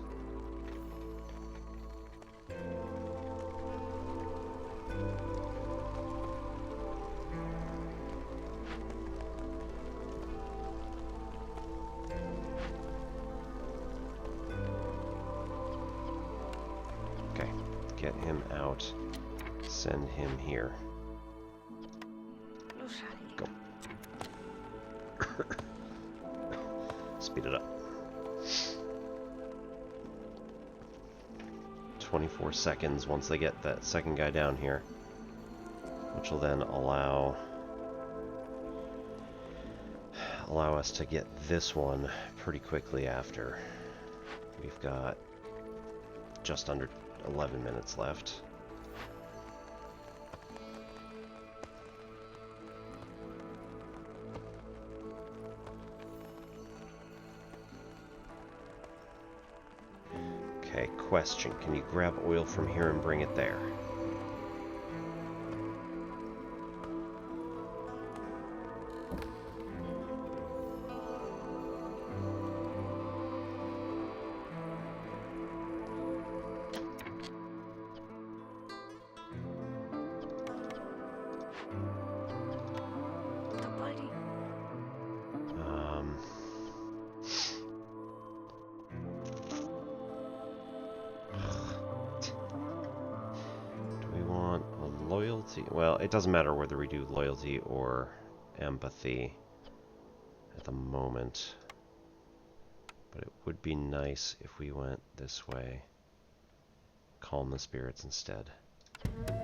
Okay, get him out. Send him here. Go. Speed it up. 24 seconds once they get that second guy down here, which will then allow us to get this one pretty quickly after. We've got just under 11 minutes left. Okay, question. Can you grab oil from here and bring it there? Well, it doesn't matter whether we do loyalty or empathy at the moment. But it would be nice if we went this way. Calm the spirits instead. I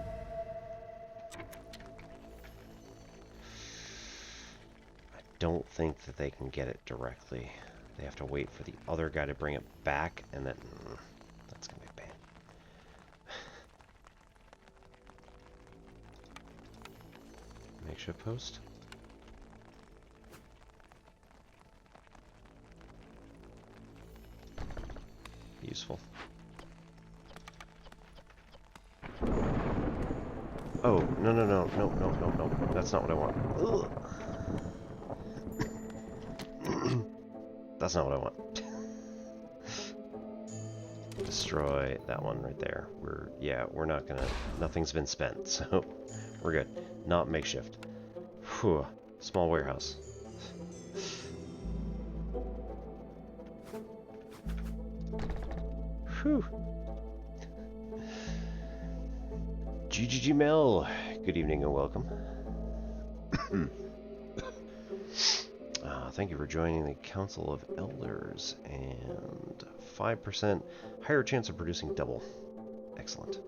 don't think that they can get it directly. They have to wait for the other guy to bring it back, and then that's going to be bad. Makeshift post. Useful. Oh, no, no, no, no, no, no, no. That's not what I want. That's not what I want. Destroy that one right there. We're not gonna, nothing's been spent, so we're good. Not makeshift. Whew. Small warehouse. Whew. GGG Mel, good evening and welcome. Thank you for joining the Council of Elders, and 5% higher chance of producing double. Excellent.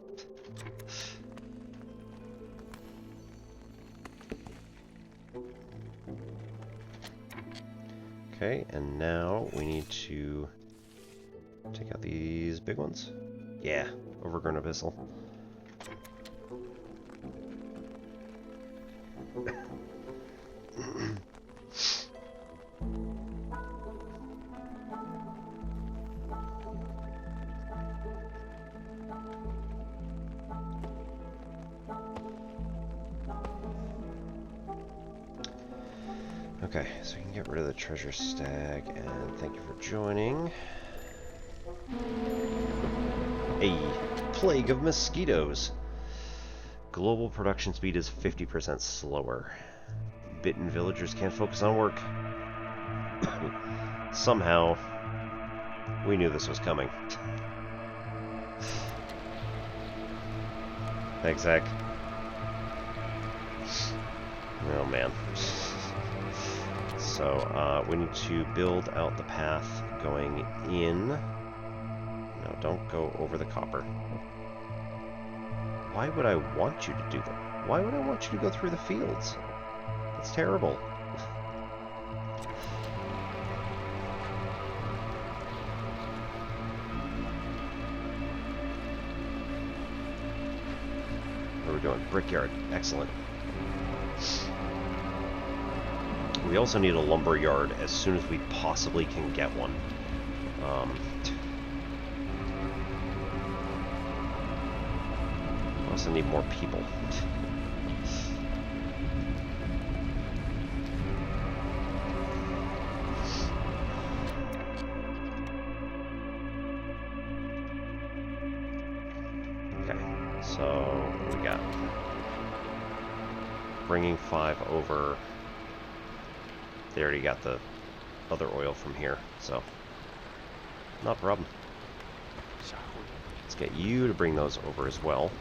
Okay, and now we need to take out these big ones. Yeah, overgrown abyssal. Okay, so we can get rid of the treasure stag, and thank you for joining. A plague of mosquitoes. Global production speed is 50% slower. Bitten villagers can't focus on work. Somehow, we knew this was coming. Thanks, Zach. Oh, man. So, we need to build out the path going in. No, don't go over the copper. Why would I want you to do that? Why would I want you to go through the fields? That's terrible. What are we doing? Brickyard. Excellent. We also need a lumber yard as soon as we possibly can get one. We also need more people. Okay, so what do we got? Bringing 5 over. They already got the other oil from here, so not a problem. Let's get you to bring those over as well.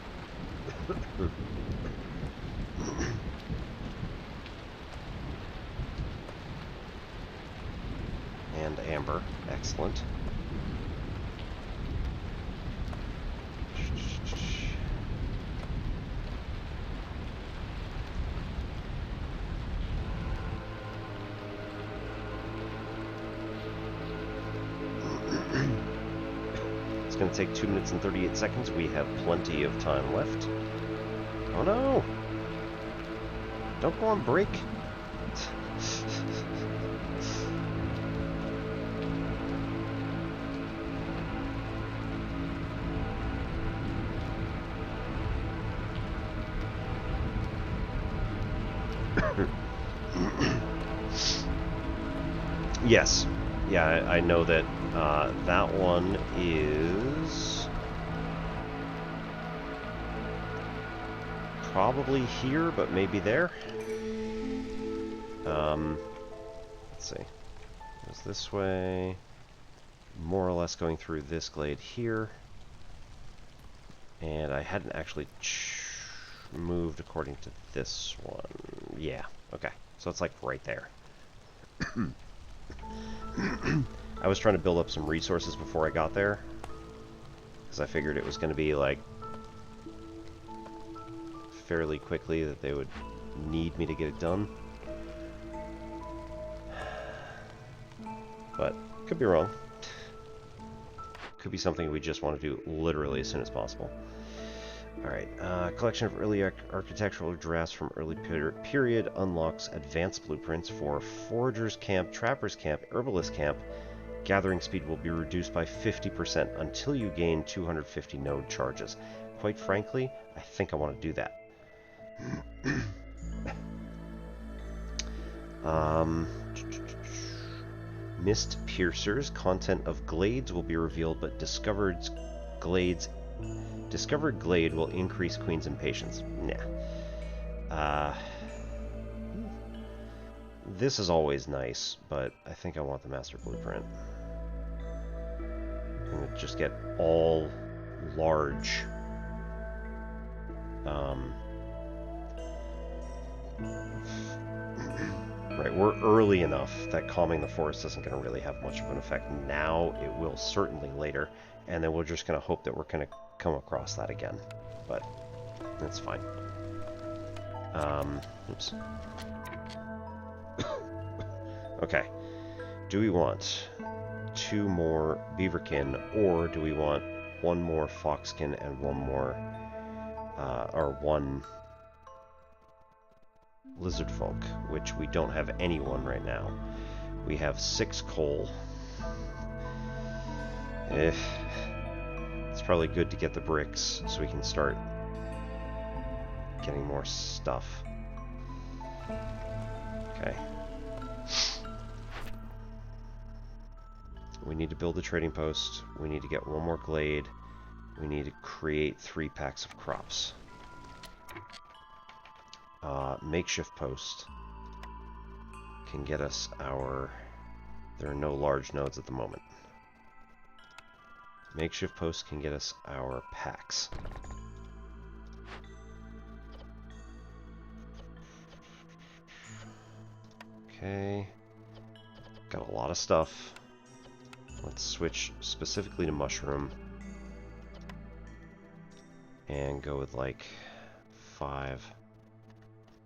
And amber, excellent. It's going to take 2 minutes and 38 seconds. We have plenty of time left. Oh no! Don't go on break. Yes. Yeah, I know that that one is probably here, but maybe there. Let's see. It was this way. More or less going through this glade here. And I hadn't actually moved according to this one. Yeah, okay. So it's like right there. I was trying to build up some resources before I got there, because I figured it was going to be like fairly quickly that they would need me to get it done. But could be wrong. Could be something we just want to do literally as soon as possible. Alright, collection of early architectural drafts from early period unlocks advanced blueprints for Forager's Camp, Trapper's Camp, Herbalist Camp. Gathering speed will be reduced by 50% until you gain 250 node charges. Quite frankly, I think I want to do that. Mist Piercers. Content of glades will be revealed, but discovered glade will increase Queen's impatience. Nah. This is always nice, but I think I want the master blueprint. I'm gonna just get all large. Right, we're early enough that calming the forest isn't going to really have much of an effect now. It will certainly later, and then we're just going to hope that we're going to come across that again. But that's fine. Oops. Okay. Do we want 2 more beaverkin, or do we want 1 more foxkin and 1 more, or 1 lizard folk, which we don't have anyone right now. We have 6 coal. It's probably good to get the bricks so we can start getting more stuff. Okay. We need to build a trading post. We need to get 1 more glade. We need to create 3 packs of crops. Makeshift post can get us our... There are no large nodes at the moment. Makeshift post can get us our packs. Okay. Got a lot of stuff. Let's switch specifically to mushroom. And go with like 5,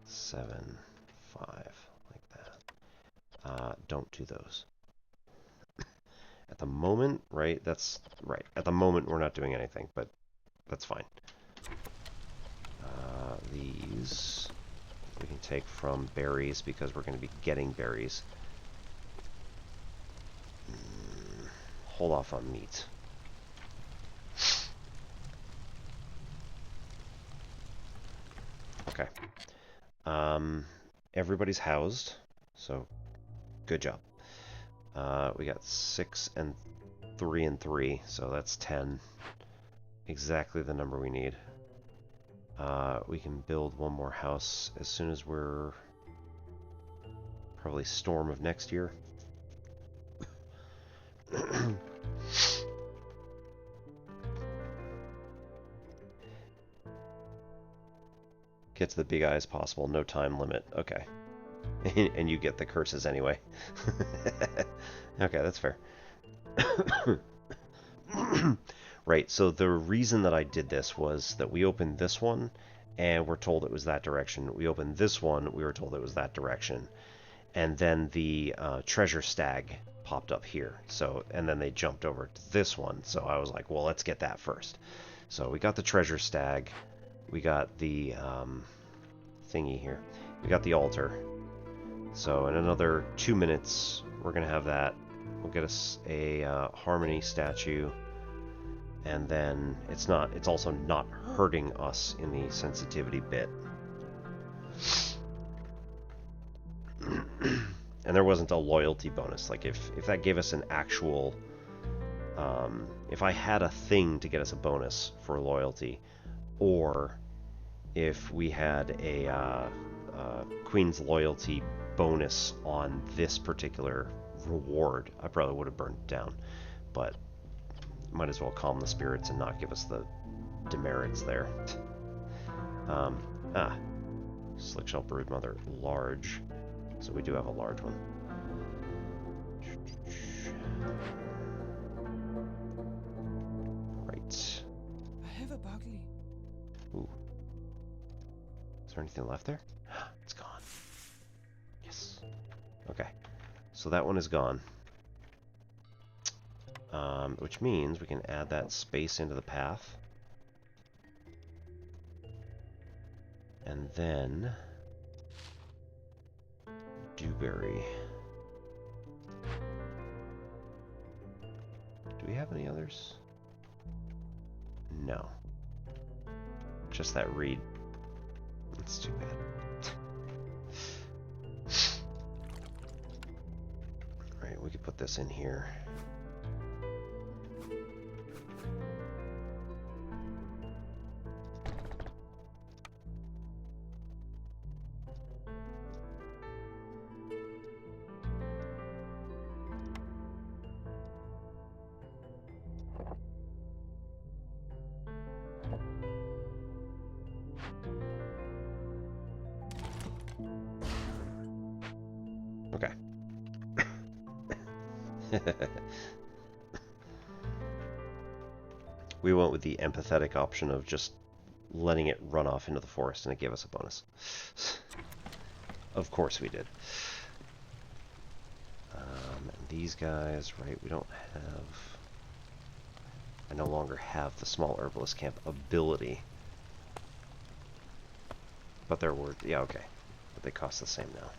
7, 5, like that. Don't do those. At the moment, right? That's right. At the moment, we're not doing anything, but that's fine. These we can take from berries because we're going to be getting berries. Hold off on meat. Okay. Everybody's housed, so good job. We got 6 and 3 and 3, so that's 10. Exactly the number we need. We can build one more house as soon as we're probably storm of next year. Get to the big eye as possible, no time limit. Okay. And you get the curses anyway. Okay, that's fair. Right, so the reason that I did this was that we opened this one, and we're told it was that direction. We opened this one, we were told it was that direction. And then the treasure stag popped up here. So, and then they jumped over to this one. So I was like, well, let's get that first. So we got the treasure stag. We got the thingy here. We got the altar. So in another 2 minutes, we're going to have that. We'll get us a harmony statue. And then it's also not hurting us in the sensitivity bit. And there wasn't a loyalty bonus. Like if that gave us an actual, if I had a thing to get us a bonus for loyalty, or if we had a Queen's loyalty bonus on this particular reward, I probably would have burned it down. But might as well calm the spirits and not give us the demerits there. Slickshell Broodmother, large. So we do have a large one. Right. I have a bugly. Ooh. Is there anything left there? It's gone. Yes. Okay. So that one is gone. Which means we can add that space into the path. And then Dewberry. Do we have any others? No. Just that reed. That's too bad. Alright, we could put this in here. Okay. We went with the empathetic option of just letting it run off into the forest, and it gave us a bonus. Of course we did. These guys, right, we don't have... I no longer have the small herbalist camp ability. But there were... yeah, okay. But they cost the same now.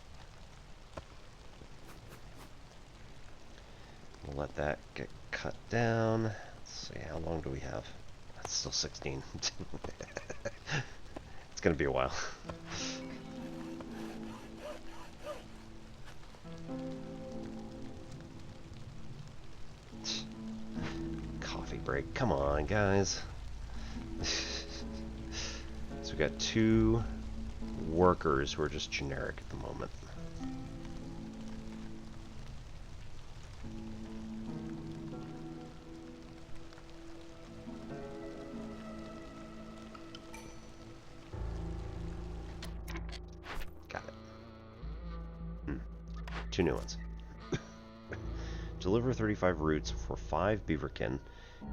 We'll let that get cut down. Let's see, how long do we have? That's still 16. It's gonna be a while. Coffee break. Come on, guys. So we got 2, workers who are just generic at the moment. Got it. 2 new ones. Deliver 35 roots for 5 beaverkin,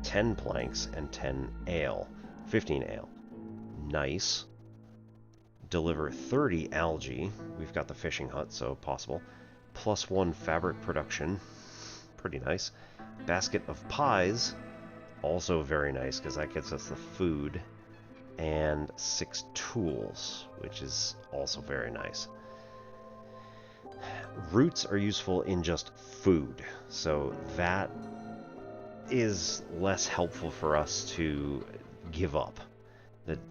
10 planks, and 10 ale. 15 ale. Nice. Deliver 30 algae. We've got the fishing hut, so possible. +1 fabric production. Pretty nice. Basket of pies. Also very nice, because that gets us the food. And 6 tools, which is also very nice. Roots are useful in just food, so that is less helpful for us to give up.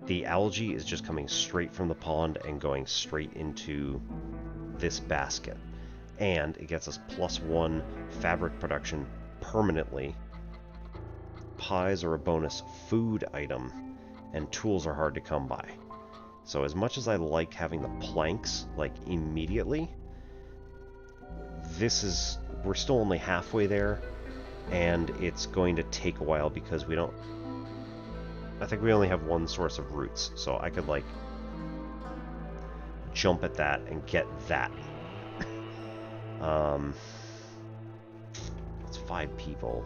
The algae is just coming straight from the pond and going straight into this basket. And it gets us +1 fabric production permanently. Pies are a bonus food item, and tools are hard to come by. So as much as I like having the planks, like, immediately, we're still only halfway there, and it's going to take a while because I think we only have 1 source of roots, so I could, like, jump at that and get that. It's 5 people.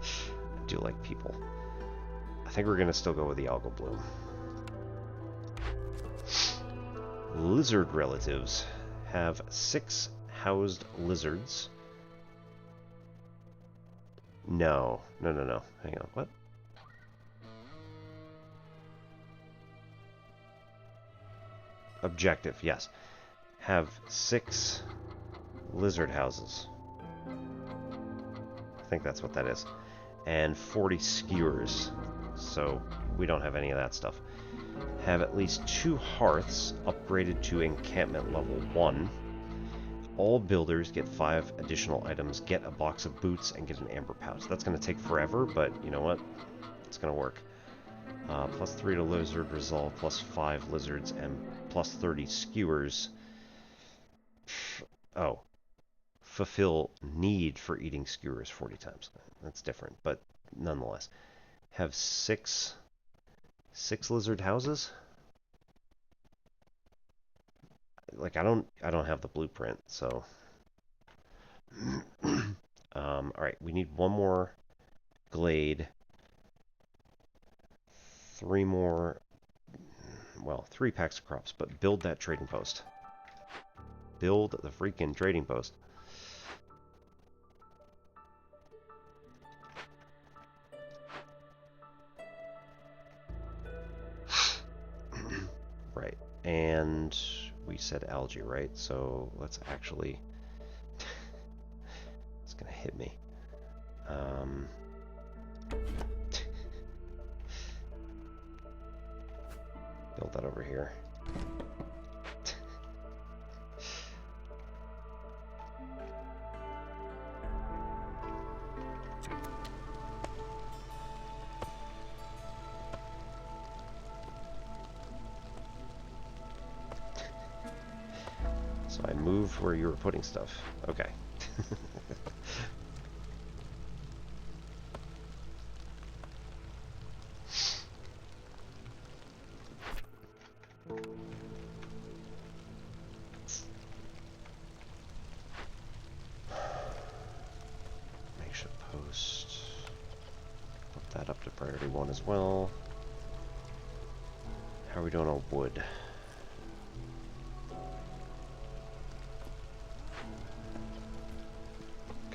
I do like people. I think we're going to still go with the algal bloom. Lizard relatives have 6 housed lizards. No. Hang on, what? Objective, yes. Have 6 lizard houses. I think that's what that is. And 40 skewers. So we don't have any of that stuff. Have at least 2 hearths upgraded to encampment level 1. All builders get 5 additional items, get a box of boots, and get an amber pouch. That's going to take forever, but you know what? It's going to work. +3 to lizard resolve, +5 lizards, and +30 skewers. Oh. Fulfill need for eating skewers 40 times. That's different, but nonetheless. Have 6 lizard houses? Like, I don't have the blueprint, so alright, we need 1 more glade, 3 more, well, 3 packs of crops, but build that trading post. Build the freaking trading post. Right, and we said algae, right? So let's actually... it's gonna hit me. Build that over here. So I moved where you were putting stuff. Okay. Makeshift post. Put that up to priority 1 as well. How are we doing on wood?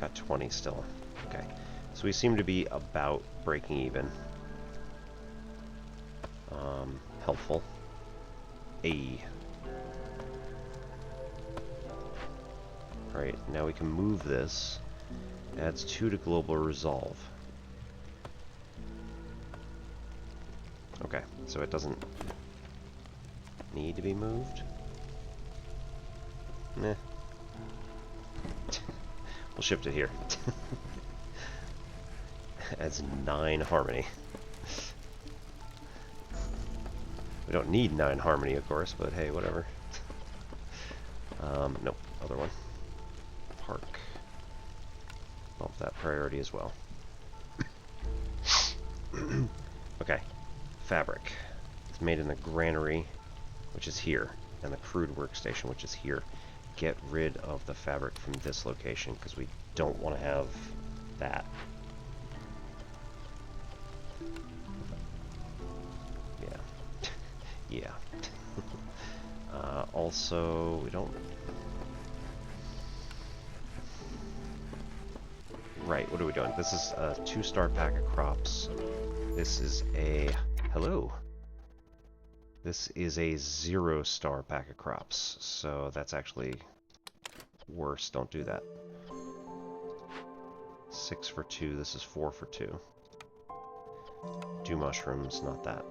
Got 20 still. Okay. So we seem to be about breaking even. Helpful. Alright, now we can move this. Adds 2 to global resolve. Okay, so it doesn't need to be moved. Meh. We'll shift it here. Adds 9 harmony. don't need 9 harmony, of course, but hey, whatever. Nope, other one. Park. Bump that priority as well. Okay, fabric. It's made in the granary, which is here, and the crude workstation, which is here. Get rid of the fabric from this location, because we don't want to have that. Yeah. Yeah. Also, we don't... Right, what are we doing? This is a 2-star pack of crops. This is a... Hello! This is a 0-star pack of crops, so that's actually worse. Don't do that. 6 for 2, this is 4 for 2. Do mushrooms, not that.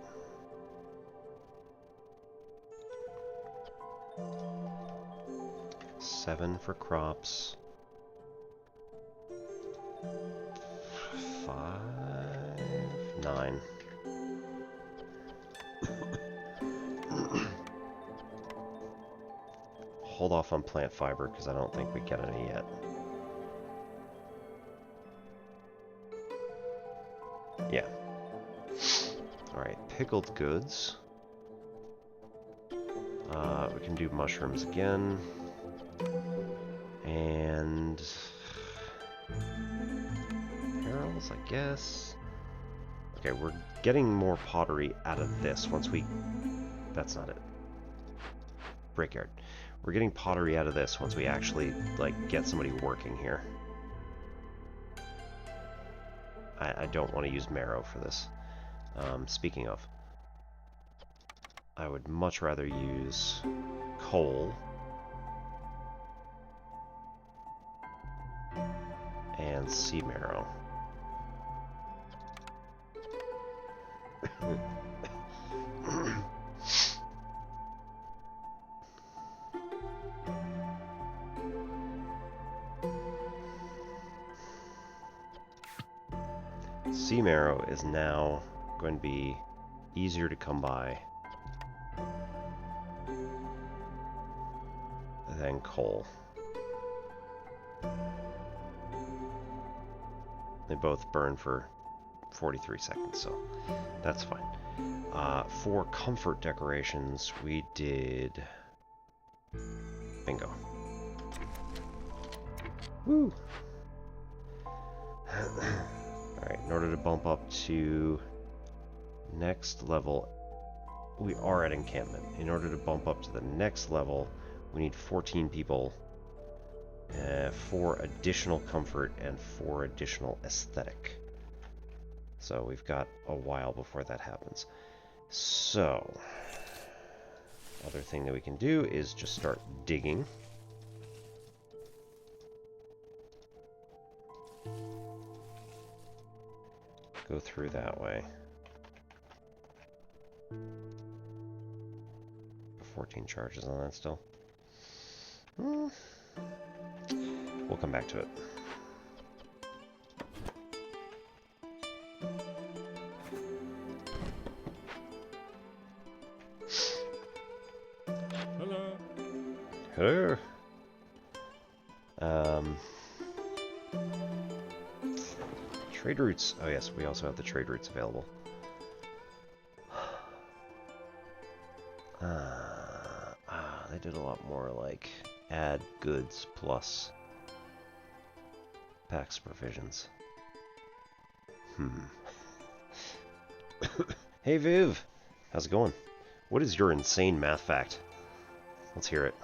Seven for crops. 5, 9. Hold off on plant fiber because I don't think we get any yet. Yeah. Alright, pickled goods. We can do mushrooms again. And... barrels, I guess. Okay, we're getting more pottery out of this once we... That's not it. Brickyard. We're getting pottery out of this once we actually, like, get somebody working here. I don't want to use marrow for this. Speaking of, I would much rather use coal and sea marrow. Sea marrow is now going to be easier to come by than coal. They both burn for 43 seconds, so that's fine. For comfort decorations, we did... Bingo. Woo! Alright, in order to bump up to next level, we are at encampment. In order to bump up to the next level, we need 14 people, 4 additional comfort, and 4 additional aesthetic. So we've got a while before that happens. So, other thing that we can do is just start digging. Go through that way. 14 charges on that still. We'll come back to it. Hello. Hello. Trade routes. Oh yes, we also have the trade routes available. They did a lot more like add goods plus packs provisions. Hey Viv, how's it going? What is your insane math fact? Let's hear it.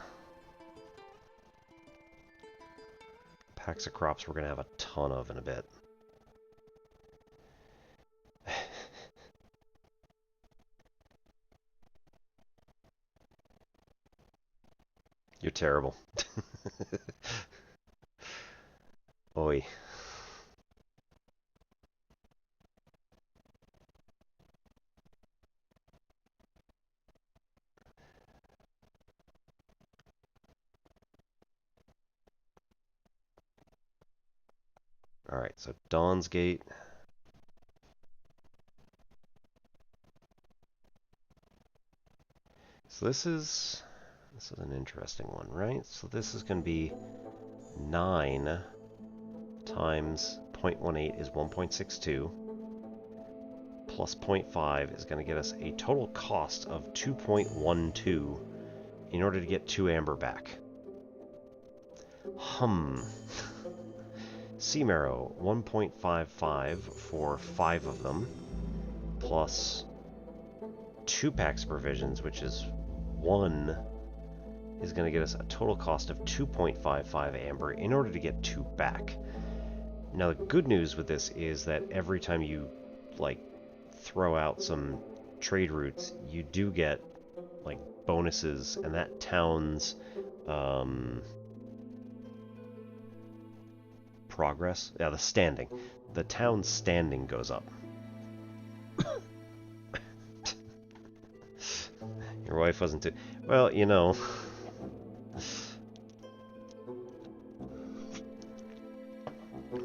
Packs of crops we're gonna have a ton of in a bit. You're terrible. Oi. Alright, so Dawn's Gate. So this is an interesting one, right? So this is going to be 9 times 0.18 is 1.62 plus 0.5 is going to get us a total cost of 2.12 in order to get 2 amber back. Sea marrow 1.55 for 5 of them plus 2 packs of provisions, which is 1, is going to get us a total cost of 2.55 amber in order to get 2 back. Now the good news with this is that every time you like throw out some trade routes, you do get like bonuses, and that town's progress, yeah, the town's standing goes up. Your wife wasn't too well, you know.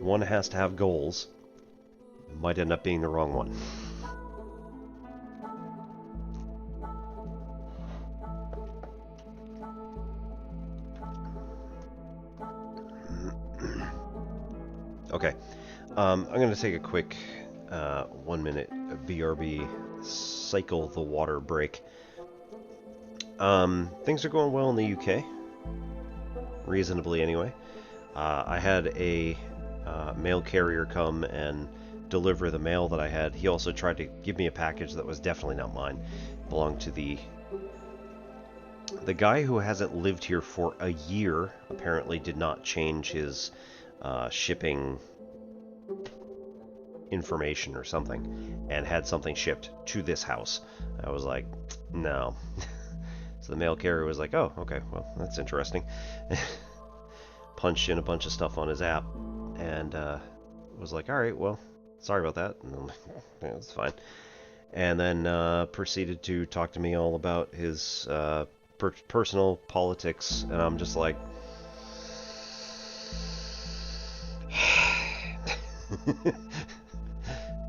One has to have goals. Might end up being the wrong one. Okay, I'm going to take a quick 1 minute BRB cycle the water break. Things are going well in the UK, reasonably anyway. I had a mail carrier come and deliver the mail that I had. He also tried to give me a package that was definitely not mine. It belonged to the guy who hasn't lived here for a year. Apparently did not change his shipping information or something, and had something shipped to this house. I was like, no. So the mail carrier was like, oh, okay, well, that's interesting. Punched in a bunch of stuff on his app, and was like, all right, well, sorry about that. And I'm like, yeah, it's fine. And then proceeded to talk to me all about his personal politics, and I'm just like,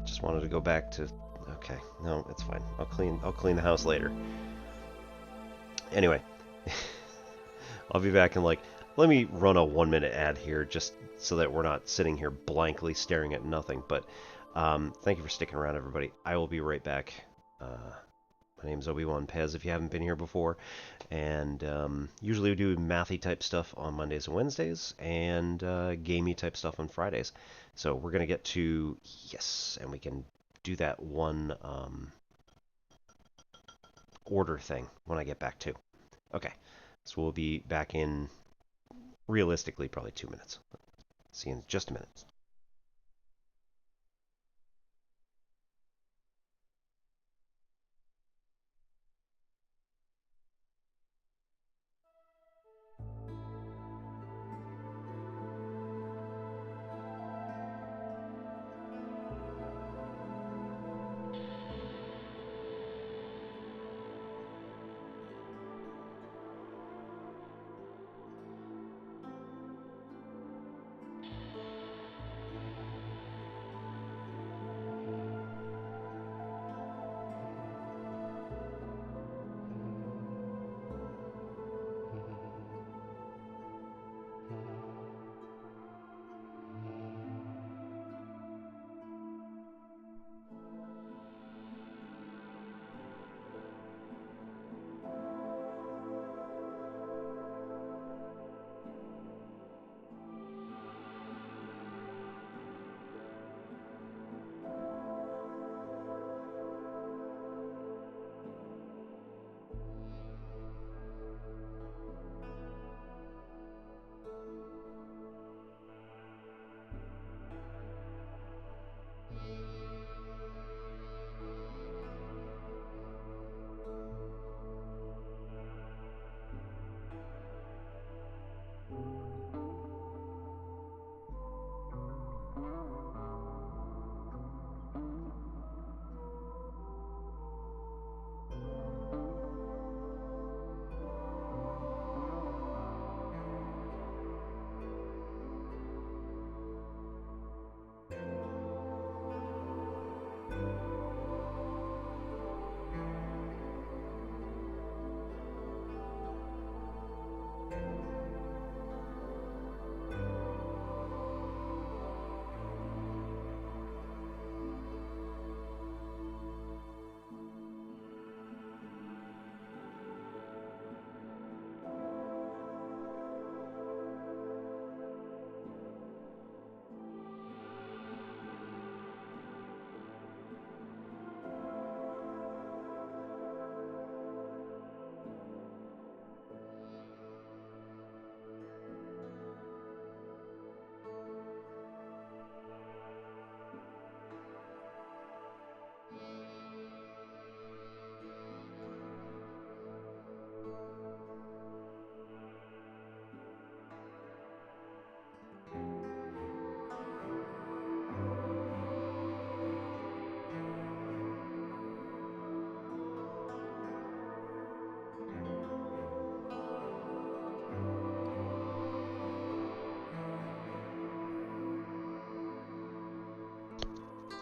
just wanted to go back to, okay, no, it's fine. I'll clean the house later. Anyway, I'll be back in like, let me run a 1 minute ad here just so that we're not sitting here blankly staring at nothing. But thank you for sticking around, everybody. I will be right back. My name's Obi-Wan Pez, if you haven't been here before. And usually we do mathy type stuff on Mondays and Wednesdays, and gamey type stuff on Fridays. So we're going to get to, yes, and we can do that one order thing when I get back too. Okay, so we'll be back in, realistically, probably 2 minutes. See you in just a minute.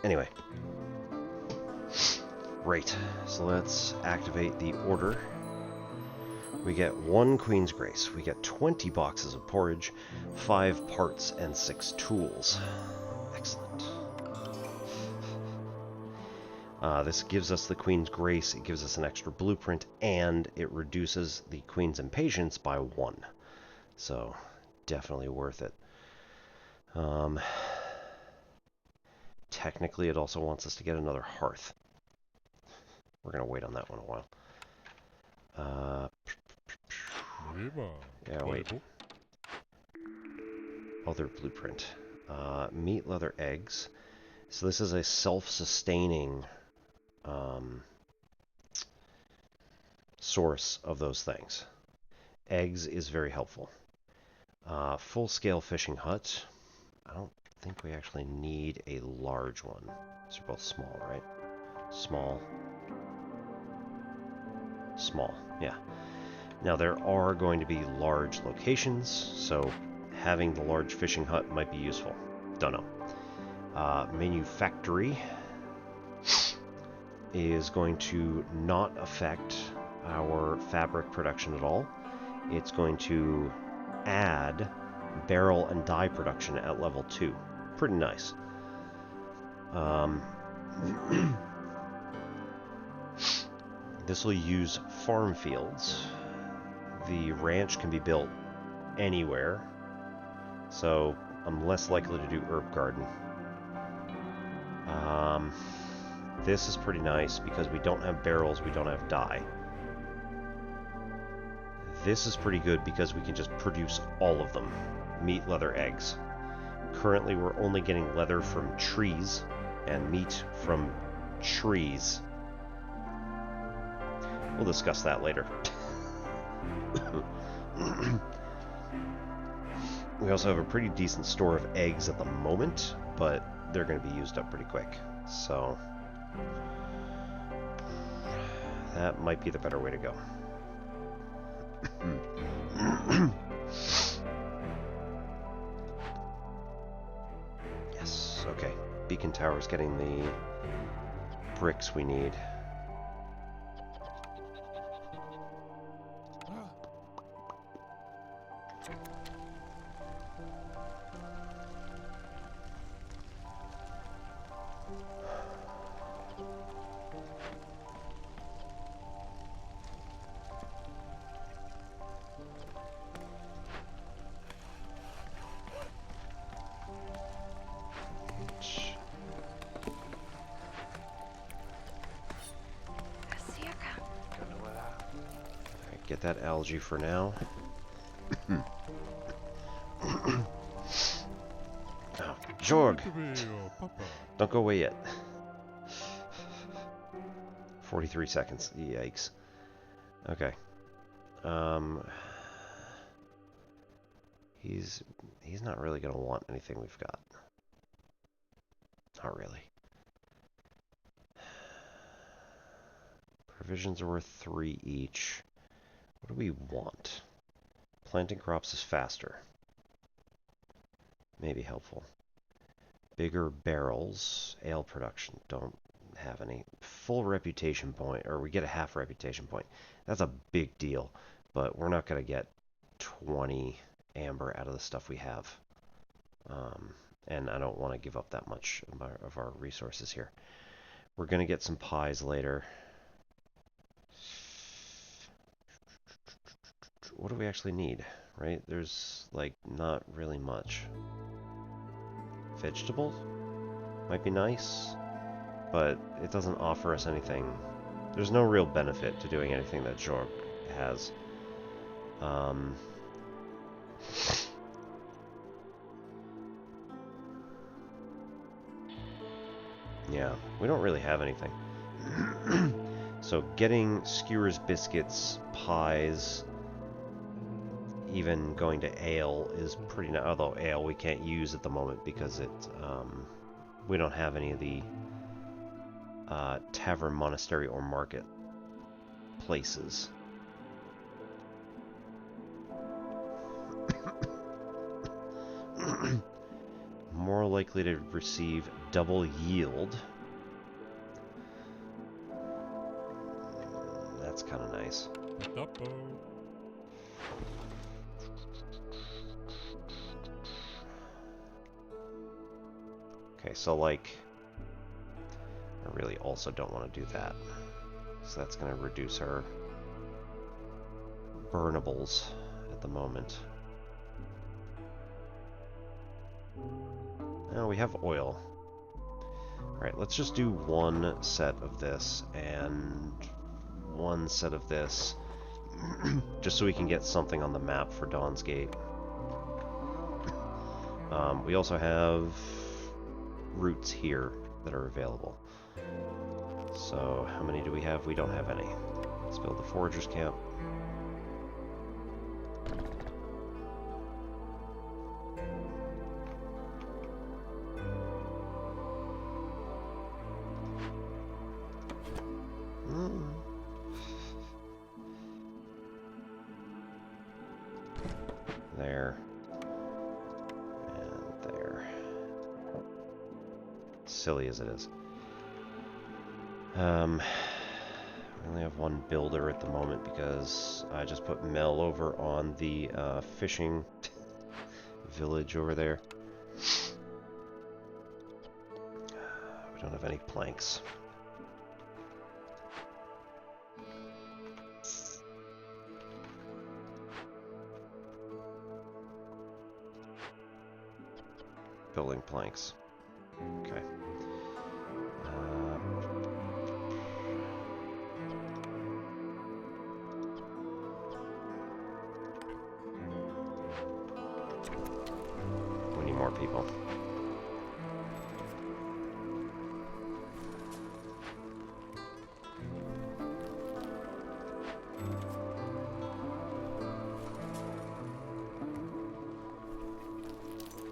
Anyway. Right, so let's activate the order. We get 1 Queen's Grace. We get 20 boxes of porridge, 5 parts, and 6 tools. Excellent. This gives us the Queen's Grace, it gives us an extra blueprint, and it reduces the Queen's Impatience by 1. So, definitely worth it. Technically, it also wants us to get another hearth. We're going to wait on that one a while. Yeah, wait. Other blueprint. Meat, leather, eggs. So this is a self-sustaining source of those things. Eggs is very helpful. Full-scale fishing hut. I don't think we actually need a large one. These are both small, right? Small. Small, yeah. Now there are going to be large locations, so having the large fishing hut might be useful. Don't know. Manufactory is going to not affect our fabric production at all. It's going to add barrel and dye production at level 2. Pretty nice. This will use farm fields. The ranch can be built anywhere, so I'm less likely to do herb garden. This is pretty nice because we don't have barrels, we don't have dye. This is pretty good because we can just produce all of them. Meat, leather, eggs. Currently we're only getting leather from trees and meat from trees. We'll discuss that later. We also have a pretty decent store of eggs at the moment, but they're going to be used up pretty quick. So that might be the better way to go. Yes, okay. Beacon Tower's getting the bricks we need. Get that algae for now. Oh, Jorg! Don't go away yet. 43 seconds. Yikes. Okay. He's not really gonna want anything we've got. Not really. Provisions are worth 3 each. What do we want? Planting crops is faster. Maybe helpful. Bigger barrels. Ale production. Don't have any. Full reputation point. Or we get a half reputation point. That's a big deal. But we're not going to get 20 amber out of the stuff we have. And I don't want to give up that much of our resources here. We're going to get some pies later. What do we actually need, right? There's, like, not really much. Vegetable? Might be nice, but it doesn't offer us anything. There's no real benefit to doing anything that Jorg has. Yeah, we don't really have anything. So getting skewers, biscuits, pies, even going to ale is pretty nice. Although ale we can't use at the moment because it we don't have any of the tavern, monastery, or market places. More likely to receive double yield. That's kind of nice. Okay, so like, I really also don't want to do that. So that's going to reduce our burnables at the moment. Now we have oil. Alright, let's just do one set of this and one set of this, just so we can get something on the map for Dawn's Gate. We also have routes here that are available. So, how many do we have? We don't have any. Let's build the Foragers Camp. There. And there. Silly as it is. We only have one builder at the moment because I just put Mel over on the fishing village over there. We don't have any planks. Building planks. Okay. We need more people.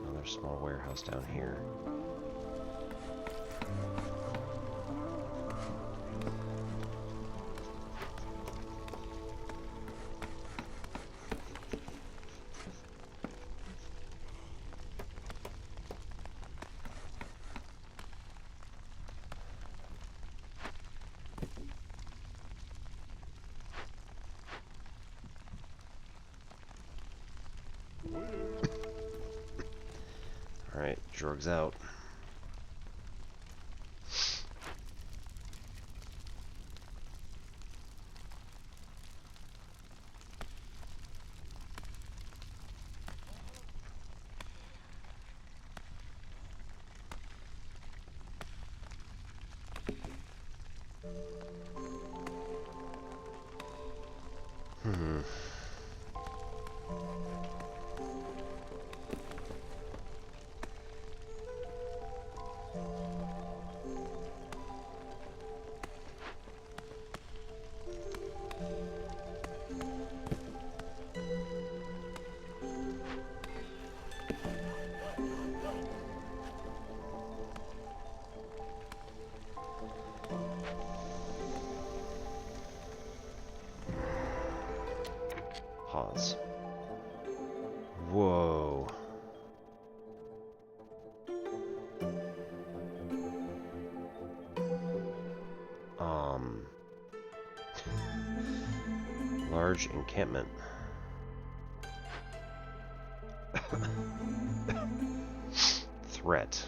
Another small warehouse down here. Alright, Jorg's out. Pause. Whoa. Large encampment. Threat.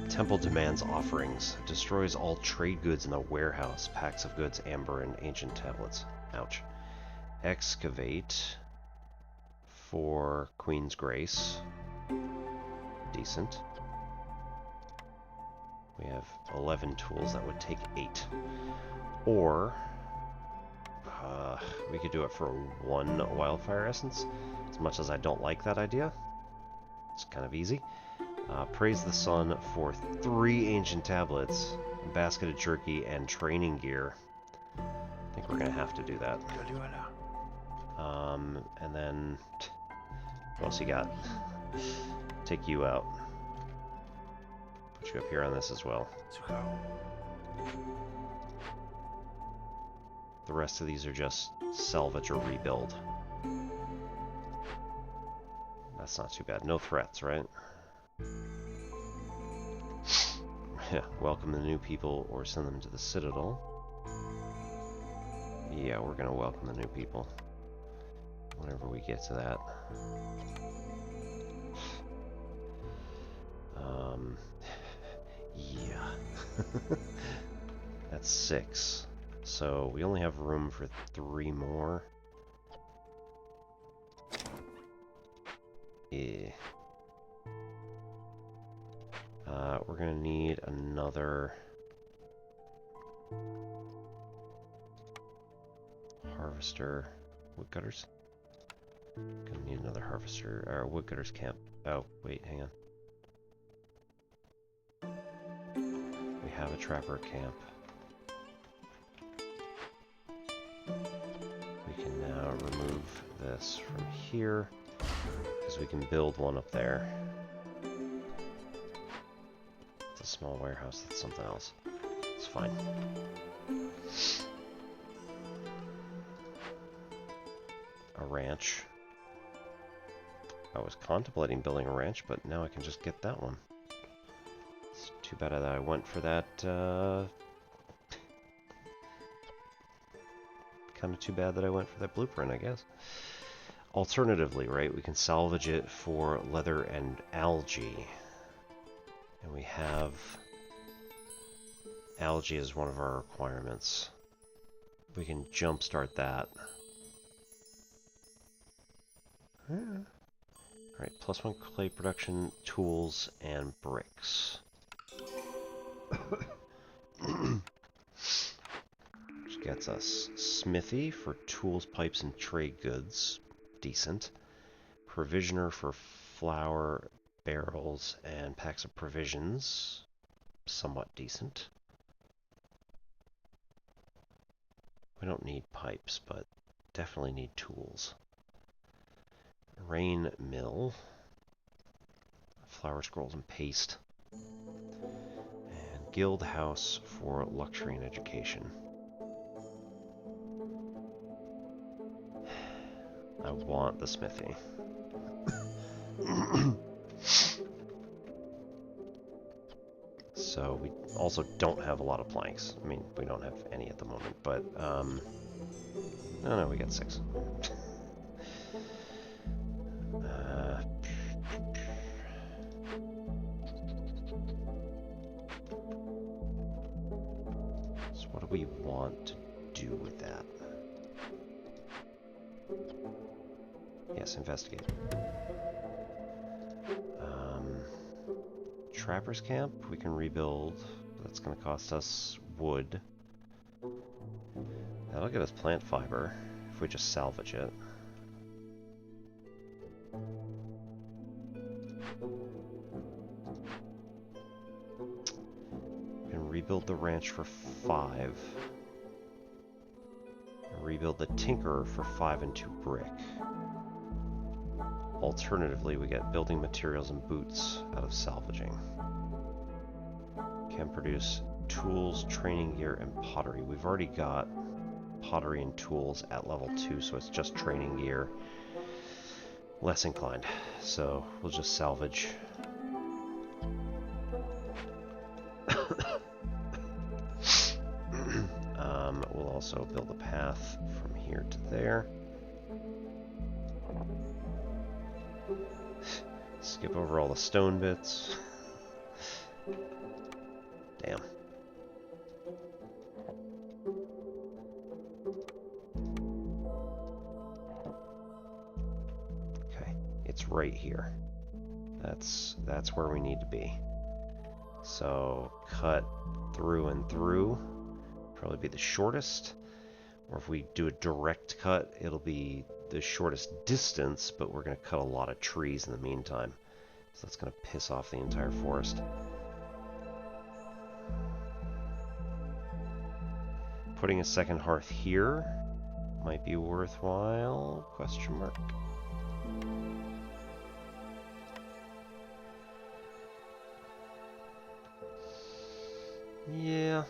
Temple demands offerings. Destroys all trade goods in the warehouse. Packs of goods, amber, and ancient tablets. Ouch. Excavate for Queen's Grace. Decent. We have 11 tools. That would take 8. Or we could do it for 1 wildfire essence. As much as I don't like that idea, it's kind of easy. Praise the sun for 3 ancient tablets, a basket of jerky, and training gear. I think we're gonna have to do that. And then what else you got? Take you out. Put you up here on this as well. The rest of these are just salvage or rebuild. That's not too bad. No threats, right? Yeah, welcome the new people or send them to the Citadel. Yeah, we're gonna welcome the new people. Whenever we get to that. Yeah. That's 6. So we only have room for 3 more. Yeah. We're gonna need another harvester. Woodcutters? Gonna need another harvester, or woodcutters camp. Oh, wait, hang on. We have a trapper camp. We can now remove this from here, because we can build one up there. It's a small warehouse, that's something else. It's fine. A ranch. I was contemplating building a ranch, but now I can just get that one. It's too bad that I went for that, kind of too bad that I went for that blueprint, I guess. Alternatively, right, we can salvage it for leather and algae. And we have algae as one of our requirements. We can jumpstart that. Alright, +1 clay production, tools, and bricks. Which gets us smithy for tools, pipes, and trade goods. Decent. Provisioner for flour, barrels, and packs of provisions. Somewhat decent. We don't need pipes, but definitely need tools. Rain mill. Flour scrolls and paste. And guild house for luxury and education. I want the smithy. So we also don't have a lot of planks. I mean, we don't have any at the moment, but no, we got 6. So what do we want to do with that? Yes, investigate. Trapper's camp, we can rebuild. That's going to cost us wood. That'll get us plant fiber if we just salvage it. We can rebuild the ranch for 5. And rebuild the tinkerer for 5 and 2 brick. Alternatively, we get building materials and boots out of salvaging. Can produce tools, training gear, and pottery. We've already got pottery and tools at level 2, so it's just training gear. Less inclined, so we'll just salvage. We'll also build a path from here to there. Skip over all the stone bits. Damn. Okay, it's right here. That's where we need to be. So cut through and through. Probably be the shortest. Or if we do a direct cut, it'll be the shortest distance, but we're going to cut a lot of trees in the meantime. So that's going to piss off the entire forest. Putting a second hearth here might be worthwhile, question mark. Yeah,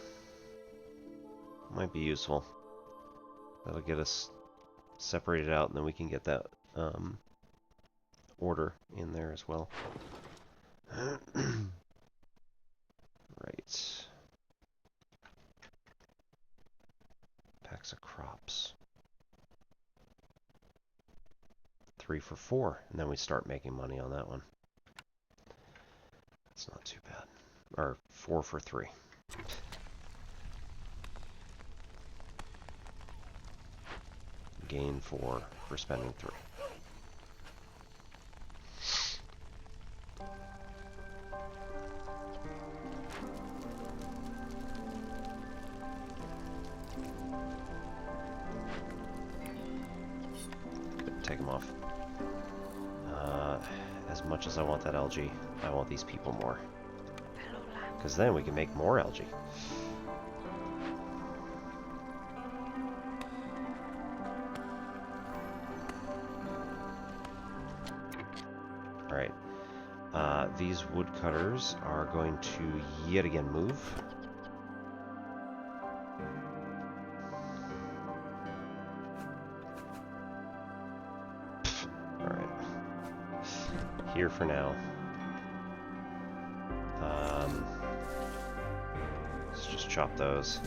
might be useful. That'll get us separated out, and then we can get that order in there as well. Right. Packs of crops. 3 for 4, and then we start making money on that one. That's not too bad. Or 4 for 3. Gain 4 for spending 3. Take them off. As much as I want that algae, I want these people more. Because then we can make more algae. Alright. These woodcutters are going to yet again move. Here for now. Let's just chop those.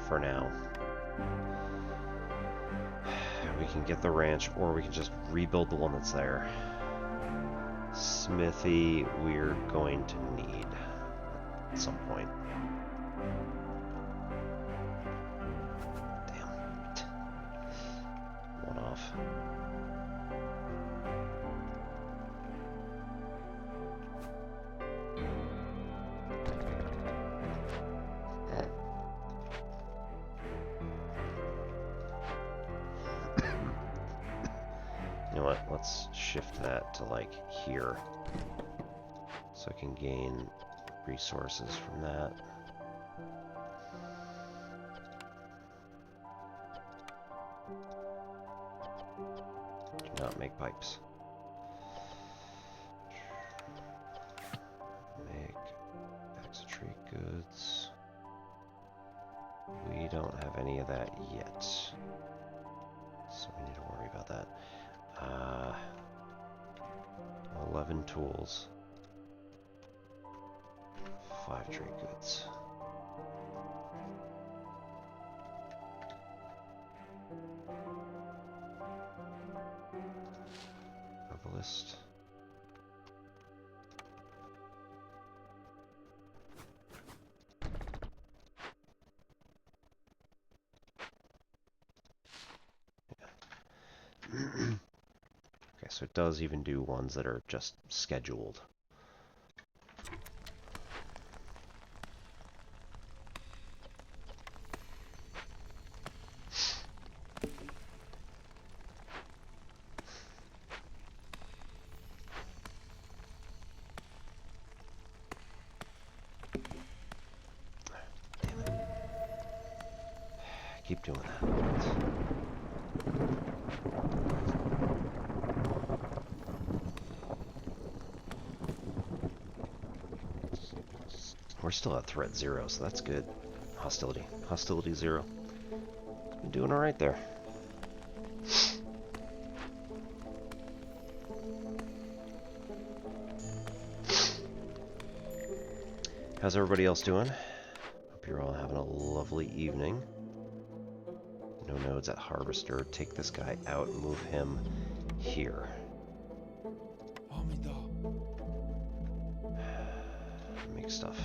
For now. We can get the ranch, or we can just rebuild the one that's there. Smithy, we're going to need at some point. You know what, let's shift that to like here, so I can gain resources from that. Do not make pipes. Make bags of tree goods. We don't have any of that yet, so we need to worry about that. 11 tools. 5 tree goods. Herbalist. Okay, so it does even do ones that are just scheduled. Damn it. Keep doing that. We're still at threat 0, so that's good. Hostility. Hostility 0. Been doing alright there. How's everybody else doing? Hope you're all having a lovely evening. No nodes at Harvester. Take this guy out and move him here. Make stuff.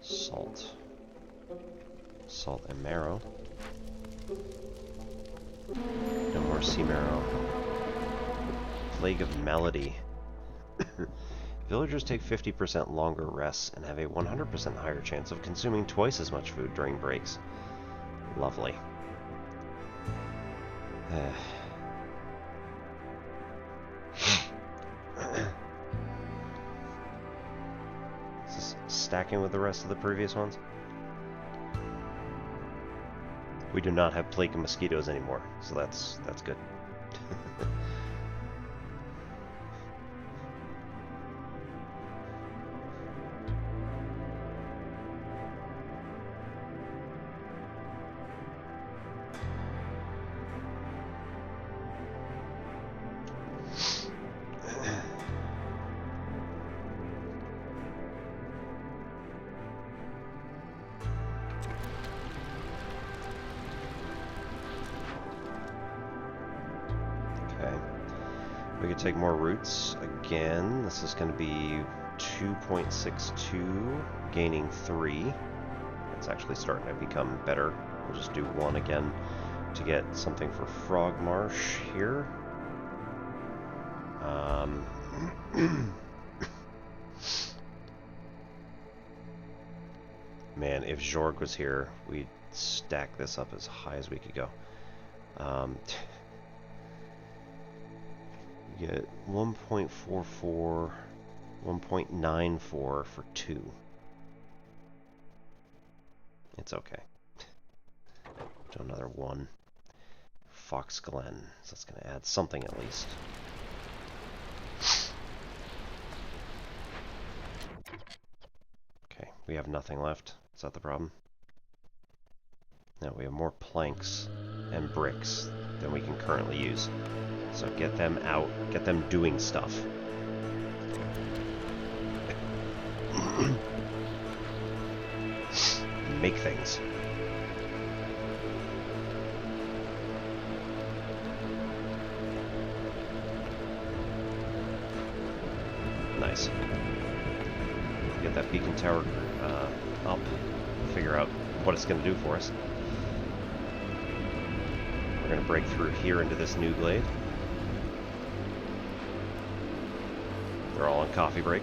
Salt. Salt and marrow. No more sea marrow. Plague of Malady. Villagers take 50% longer rests and have a 100% higher chance of consuming twice as much food during breaks. Lovely. Is this stacking with the rest of the previous ones? We do not have plague of mosquitoes anymore, so that's good. take more roots again. This is going to be 2.62, gaining 3. It's actually starting to become better. We'll just do 1 again to get something for Frog Marsh here. Man, if Jorg was here, we'd stack this up as high as we could go. We get 1.44, 1.94 for 2. It's okay. Do another 1. Fox Glen. So that's going to add something at least. Okay, we have nothing left. Is that the problem? No, we have more planks and bricks than we can currently use. So get them out, get them doing stuff. Make things. Nice. Get that beacon tower up. Figure out what it's going to do for us. We're going to break through here into this new glade. They're all on coffee break.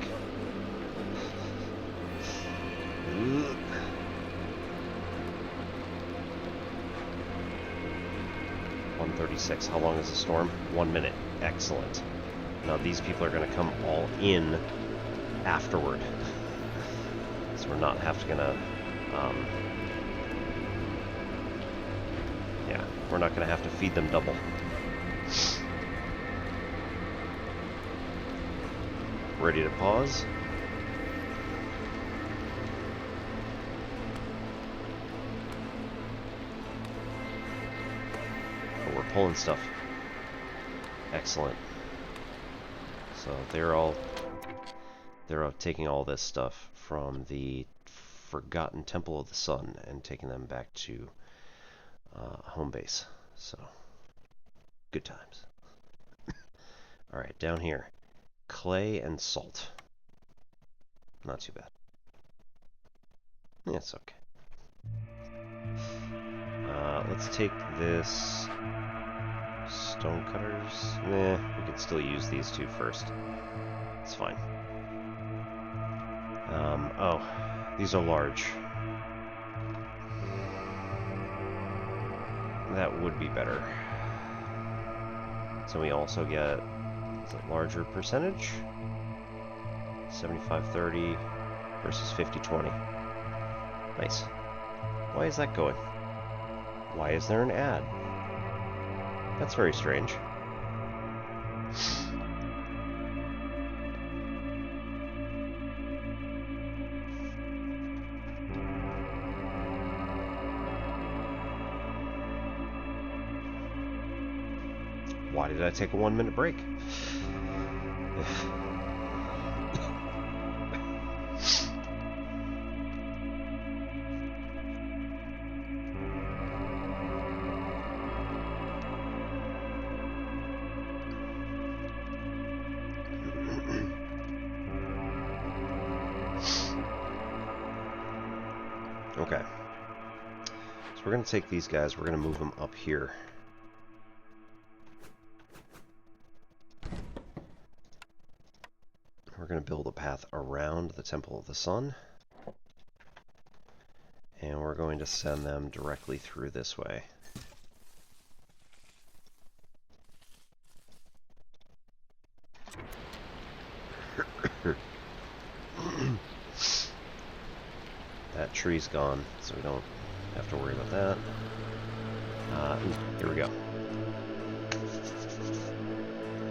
1:36. How long is the storm? 1 minute. Excellent. Now these people are going to come all in afterward. So we're not gonna yeah, we're not gonna have to feed them double. Ready to pause? Oh, we're pulling stuff. Excellent. So they're taking all this stuff from the Forgotten Temple of the Sun and taking them back to home base. So, good times. Alright, down here. Clay and salt. Not too bad. Yeah, it's okay. Let's take this... Stone cutters? Nah, we could still use these two first. It's fine. Oh, these are large. That would be better. So we also get, is it larger percentage? 75-30 versus 50-20. Nice. Why is that going? Why is there an ad? That's very strange. Why did I take a 1 minute break? Okay. So we're going to take these guys, we're going to move them up here. We're going to build a path around the Temple of the Sun. And we're going to send them directly through this way. That tree's gone, so we don't have to worry about that. Here we go.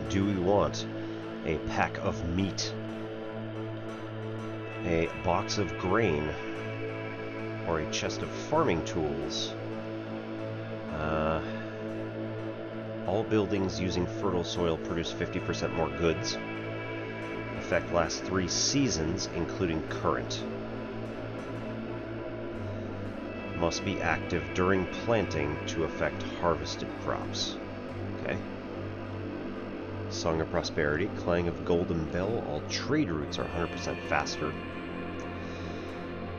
Do we want a pack of meat, a box of grain, or a chest of farming tools? All buildings using fertile soil produce 50% more goods. Effect lasts 3 seasons, including current. Must be active during planting to affect harvested crops. Okay. Song of Prosperity, Clang of Golden Bell, all trade routes are 100% faster.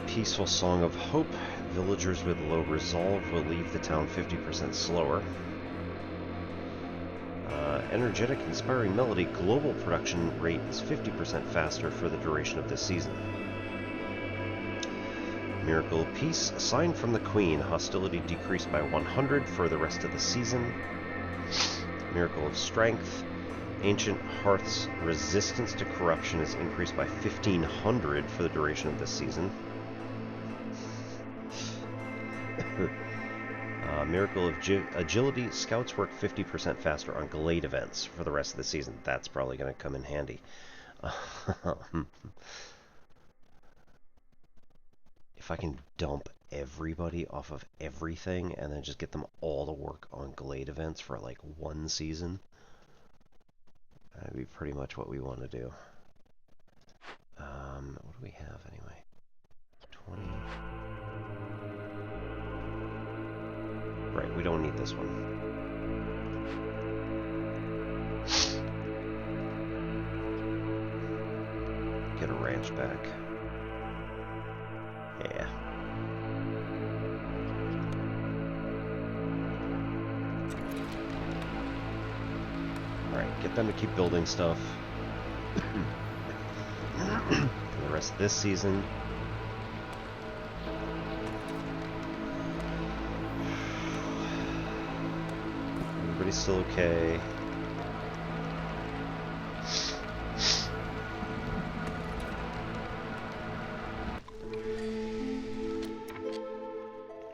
Peaceful Song of Hope, villagers with low resolve will leave the town 50% slower. Energetic Inspiring Melody, global production rate is 50% faster for the duration of this season. Miracle of Peace, a sign from the Queen, hostility decreased by 100 for the rest of the season. Miracle of Strength, Ancient Hearth's resistance to corruption is increased by 1,500 for the duration of this season. Miracle of Agility, scouts work 50% faster on Glade events for the rest of the season. That's probably going to come in handy. If I can dump everybody off of everything and then just get them all to work on Glade events for like one season, that'd be pretty much what we want to do. What do we have anyway? 20. Right, we don't need this one. Get a ranch back. Yeah. Alright, get them to keep building stuff. For the rest of this season. Everybody's still okay.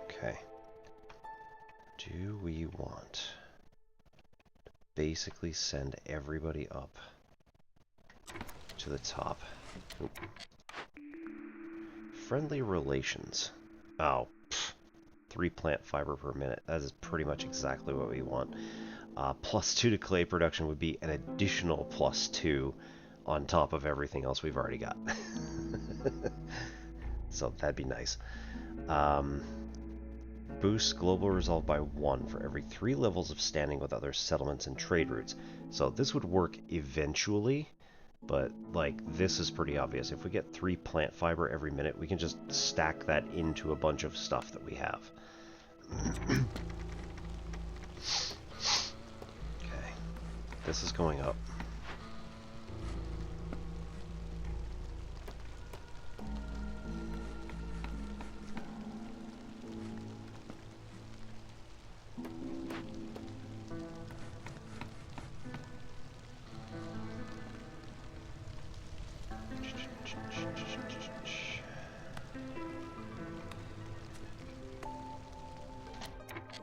Okay. Do we want to basically send everybody up to the top? Oop. Friendly relations. Oh, 3 plant fiber per minute. That is pretty much exactly what we want. +2 to clay production would be an additional +2 on top of everything else we've already got. So that'd be nice. Boost global resolve by 1 for every 3 levels of standing with other settlements and trade routes. So this would work eventually, but like this is pretty obvious. If we get 3 plant fiber every minute, we can just stack that into a bunch of stuff that we have. Okay, this is going up.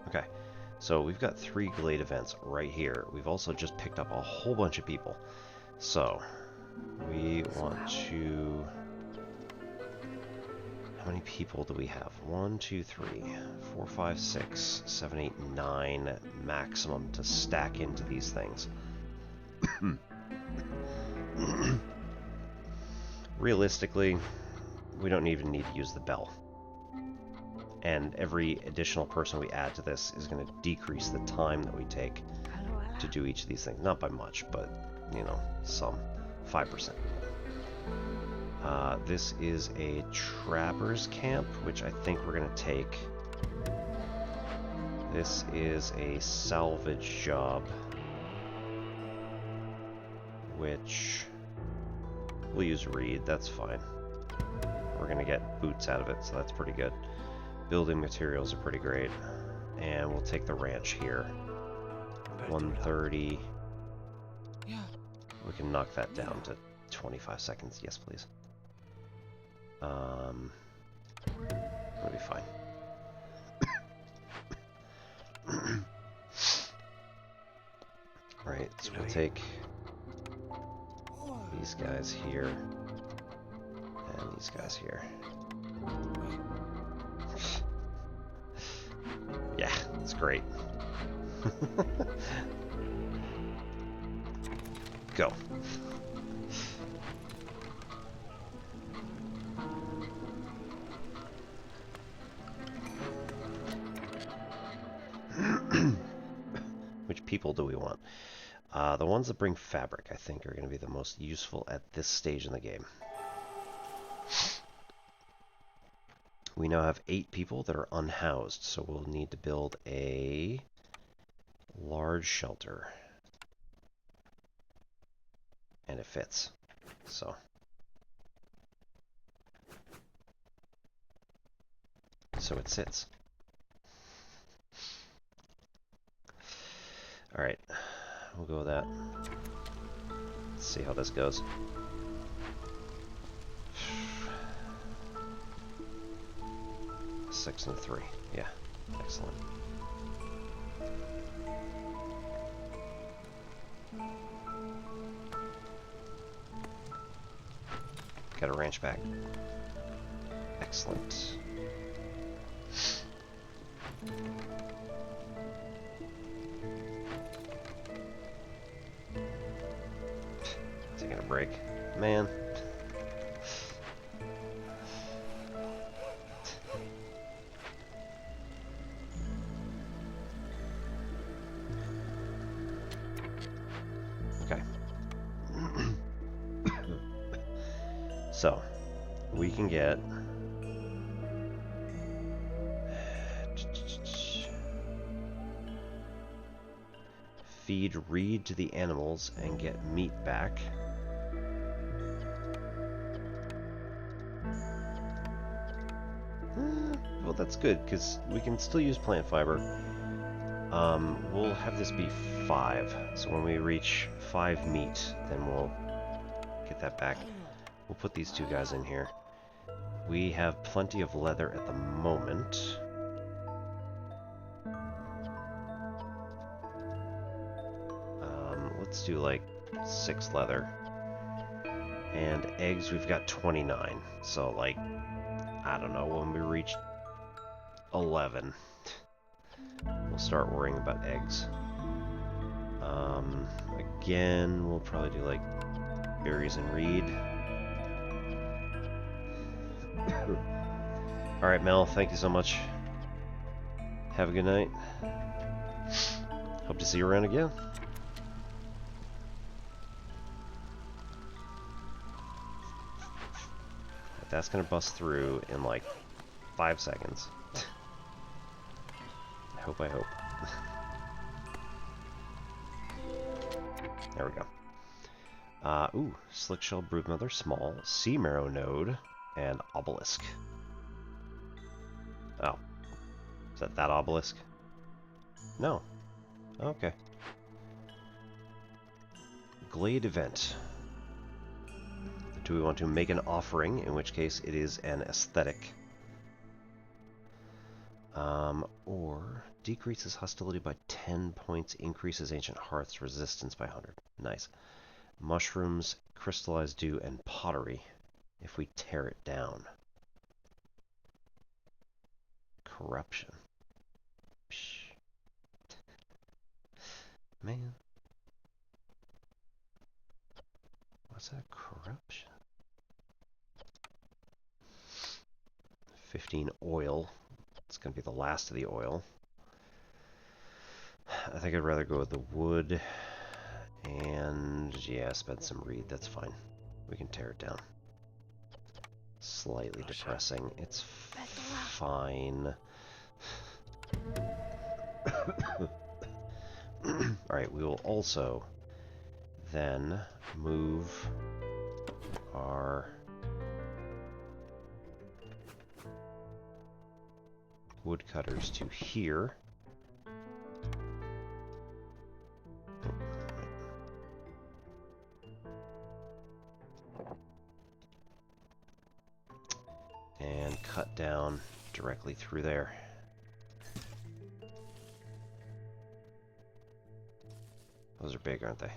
Okay, so we've got 3 Glade events right here. We've also just picked up a whole bunch of people. So, we want to... How many people do we have? 1, 2, 3, 4, 5, 6, 7, 8, 9 maximum to stack into these things. Realistically, we don't even need to use the bell. And every additional person we add to this is going to decrease the time that we take to do each of these things. Not by much, but, you know, some. 5%. This is a trapper's camp, which I think we're going to take. This is a salvage job, which we'll use reed, that's fine. We're going to get boots out of it, so that's pretty good. Building materials are pretty great. And we'll take the ranch here. 130. We can knock that down to 25 seconds. Yes, please. That'll be fine. Right, so we'll take these guys here. And these guys here. Yeah, it's great. Go. Which people do we want? The ones that bring fabric, I think, are going to be the most useful at this stage in the game. We now have 8 people that are unhoused, so we'll need to build a large shelter. And it fits. So it sits. Alright, we'll go with that. Let's see how this goes. A 6 and a 3. Yeah, excellent. Got a ranch back. Excellent. Taking a break. Man. Okay. So, we can get feed reed to the animals and get meat back. Well, that's good, because we can still use plant fiber. We'll have this be 5, so when we reach 5 meat, then we'll get that back. We'll put these 2 guys in here. We have plenty of leather at the moment. Let's do like 6 leather. And eggs, we've got 29. So, like, I don't know, when we reach 11, we'll start worrying about eggs. Again, we'll probably do like berries and reed. Alright, Mel, thank you so much. Have a good night. Hope to see you around again. That's gonna bust through in like 5 seconds. I hope. There we go. Ooh, Slickshell Broodmother, small, Sea Marrow Node, and Obelisk. Oh. Is that obelisk? No. Okay. Glade Event. Do we want to make an offering, in which case it is an aesthetic? Or decreases hostility by 10 points, increases Ancient Hearth's resistance by 100. Nice. Mushrooms, crystallized dew, and pottery if we tear it down. Corruption. Psh. Man. What's that? Corruption? 15 oil. It's going to be the last of the oil. I think I'd rather go with the wood. And yeah, spend some reed. That's fine. We can tear it down. Slightly depressing. It's fine. Alright, we will also then move our woodcutters to here. And cut down directly through there. Those are big, aren't they?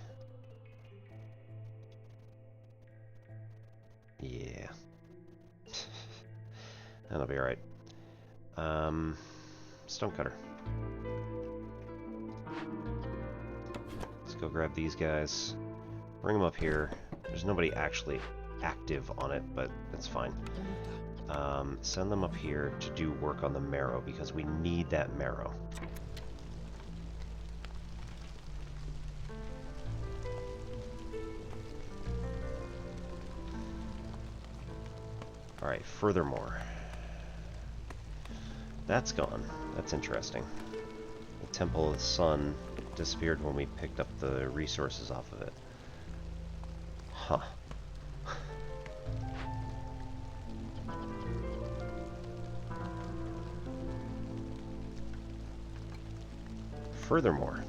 Yeah. That'll be alright. Stonecutter. Let's go grab these guys. Bring them up here. There's nobody actually active on it, but it's fine. Send them up here to do work on the marrow, because we need that marrow. Alright, furthermore. That's gone. That's interesting. The Temple of the Sun disappeared when we picked up the resources off of it. Huh. Furthermore,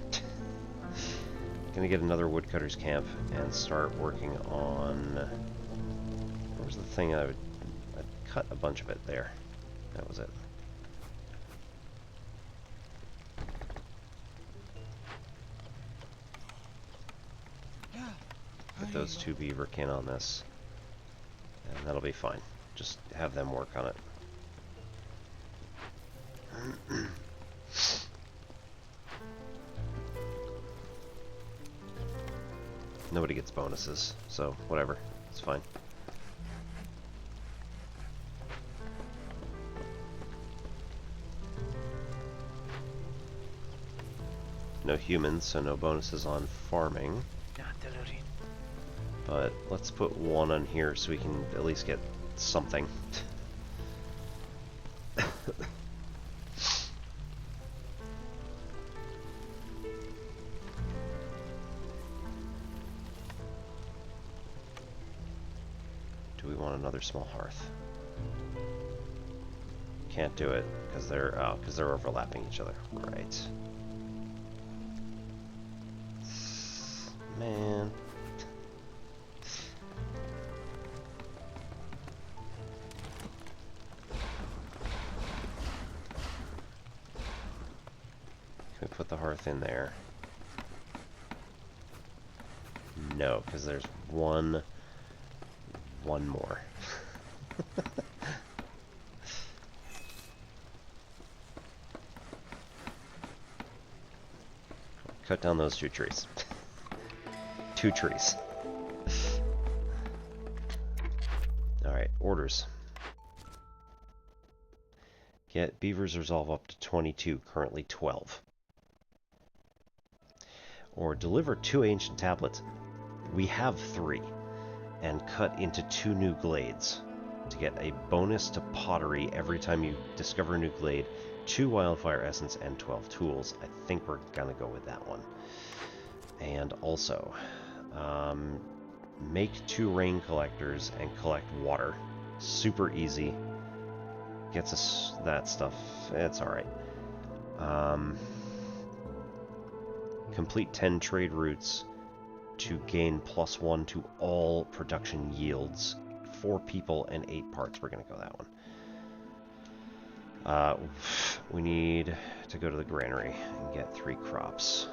gonna get another woodcutter's camp and start working on... What was the thing I'd cut a bunch of it there. That was it. Get those 2 beaver kin on this, and that'll be fine. Just have them work on it. Nobody gets bonuses, so whatever. It's fine. No humans, so no bonuses on farming. But let's put 1 on here so we can at least get something. Do we want another small hearth? Can't do it because they're overlapping each other. Right. Man. Can we put the hearth in there? No, because there's one more. Cut down those 2 trees. 2 trees. Alright, orders. Get Beaver's Resolve up to 22, currently 12. Or deliver 2 ancient tablets. We have 3. And cut into 2 new glades. To get a bonus to pottery every time you discover a new glade, 2 wildfire essence, and 12 tools. I think we're gonna go with that one. And also, make 2 rain collectors and collect water. Super easy. Gets us that stuff. It's alright. Complete 10 trade routes to gain +1 to all production yields. 4 people and 8 parts. We're gonna go that one. We need to go to the granary and get 3 crops.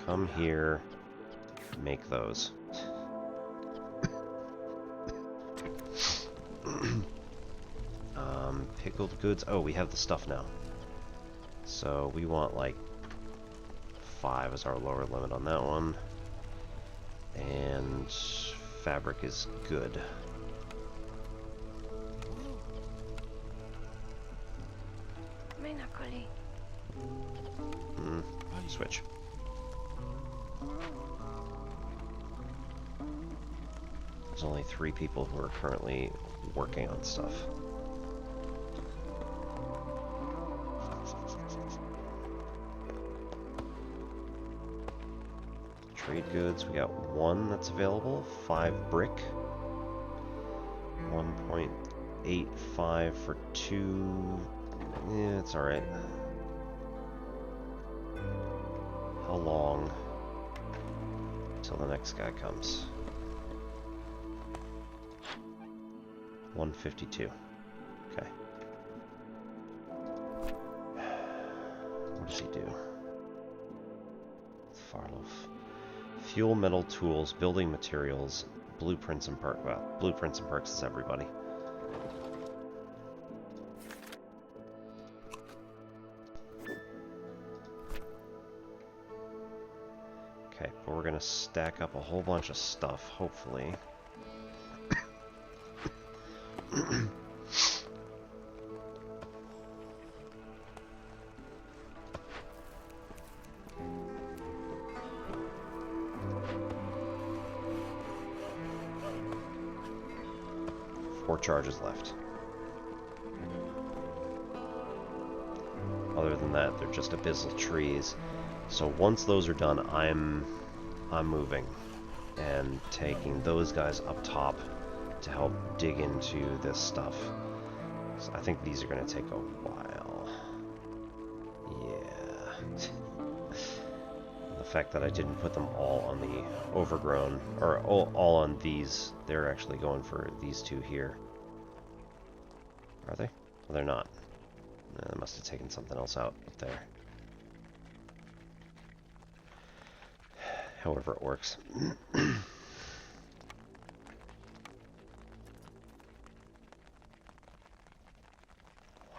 Come here, make those. Pickled goods. Oh, we have the stuff now. So we want like 5 as our lower limit on that one. And fabric is good. Switch. There's only 3 people who are currently working on stuff. Trade goods, we got 1 that's available, 5 brick, 1.85 for 2, yeah, it's alright. How long till the next guy comes? 152. Okay. What does he do? Farloaf. Fuel, metal, tools, building materials, blueprints and perks. Well, blueprints and perks is everybody. Okay, but we're gonna stack up a whole bunch of stuff, hopefully. charges left. Other than that, they're just abyssal trees. So once those are done, I'm moving and taking those guys up top to help dig into this stuff. So I think these are going to take a while. Yeah. The fact that I didn't put them all on the overgrown, or all on these, they're actually going for these two here. Are they? Well, they're not. They must have taken something else out up there. However it works. Want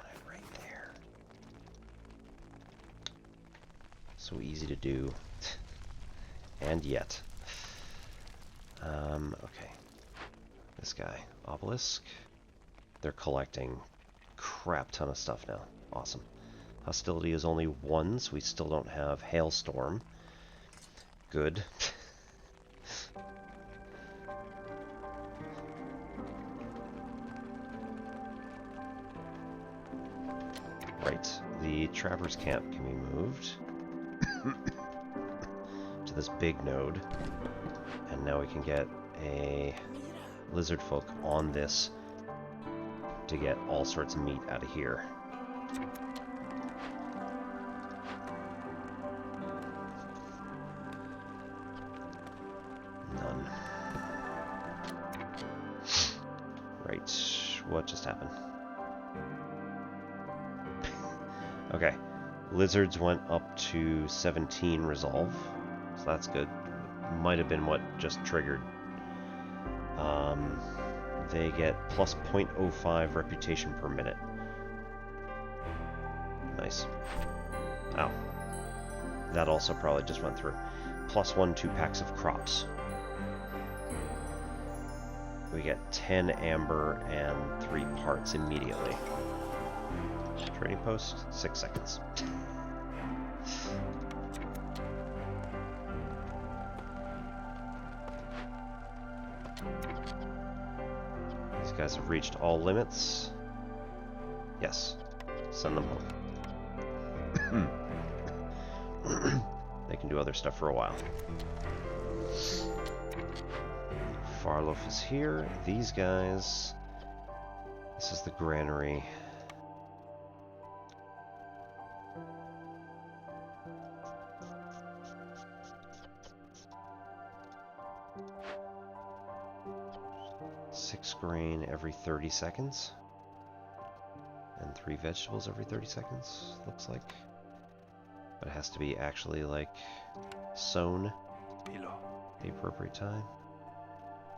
it right there. So easy to do. And yet. Okay. This guy. Obelisk. They're collecting crap ton of stuff now. Awesome. Hostility is only 1, so we still don't have Hailstorm. Good. Right. The Traverse Camp can be moved to this big node. And now we can get a lizard folk on this to get all sorts of meat out of here. None. Right. What just happened? Okay. Lizards went up to 17 resolve, so that's good. Might have been what just triggered. They get plus 0.05 reputation per minute. Nice. Ow. That also probably just went through. Plus 1, 2 packs of crops. We get 10 amber and 3 parts immediately. Trading post, 6 seconds. These guys have reached all limits. Yes. Send them home. They can do other stuff for a while. Farloaf is here. These guys... This is the granary. Grain every 30 seconds. And 3 vegetables every 30 seconds, looks like. But it has to be actually, like, sown the appropriate time.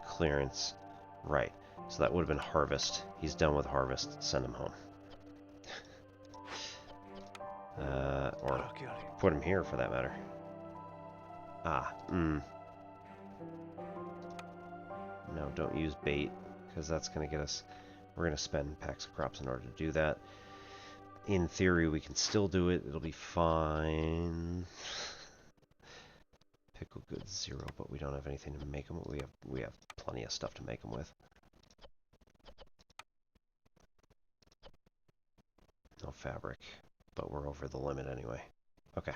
Clearance. Right. So that would have been harvest. He's done with harvest. Send him home. Or put him here, for that matter. No, don't use bait, because that's going to get us... We're going to spend packs of crops in order to do that. In theory, we can still do it. It'll be fine. Pickle goods 0, but we don't have anything to make them. We have plenty of stuff to make them with. No fabric, but we're over the limit anyway. Okay.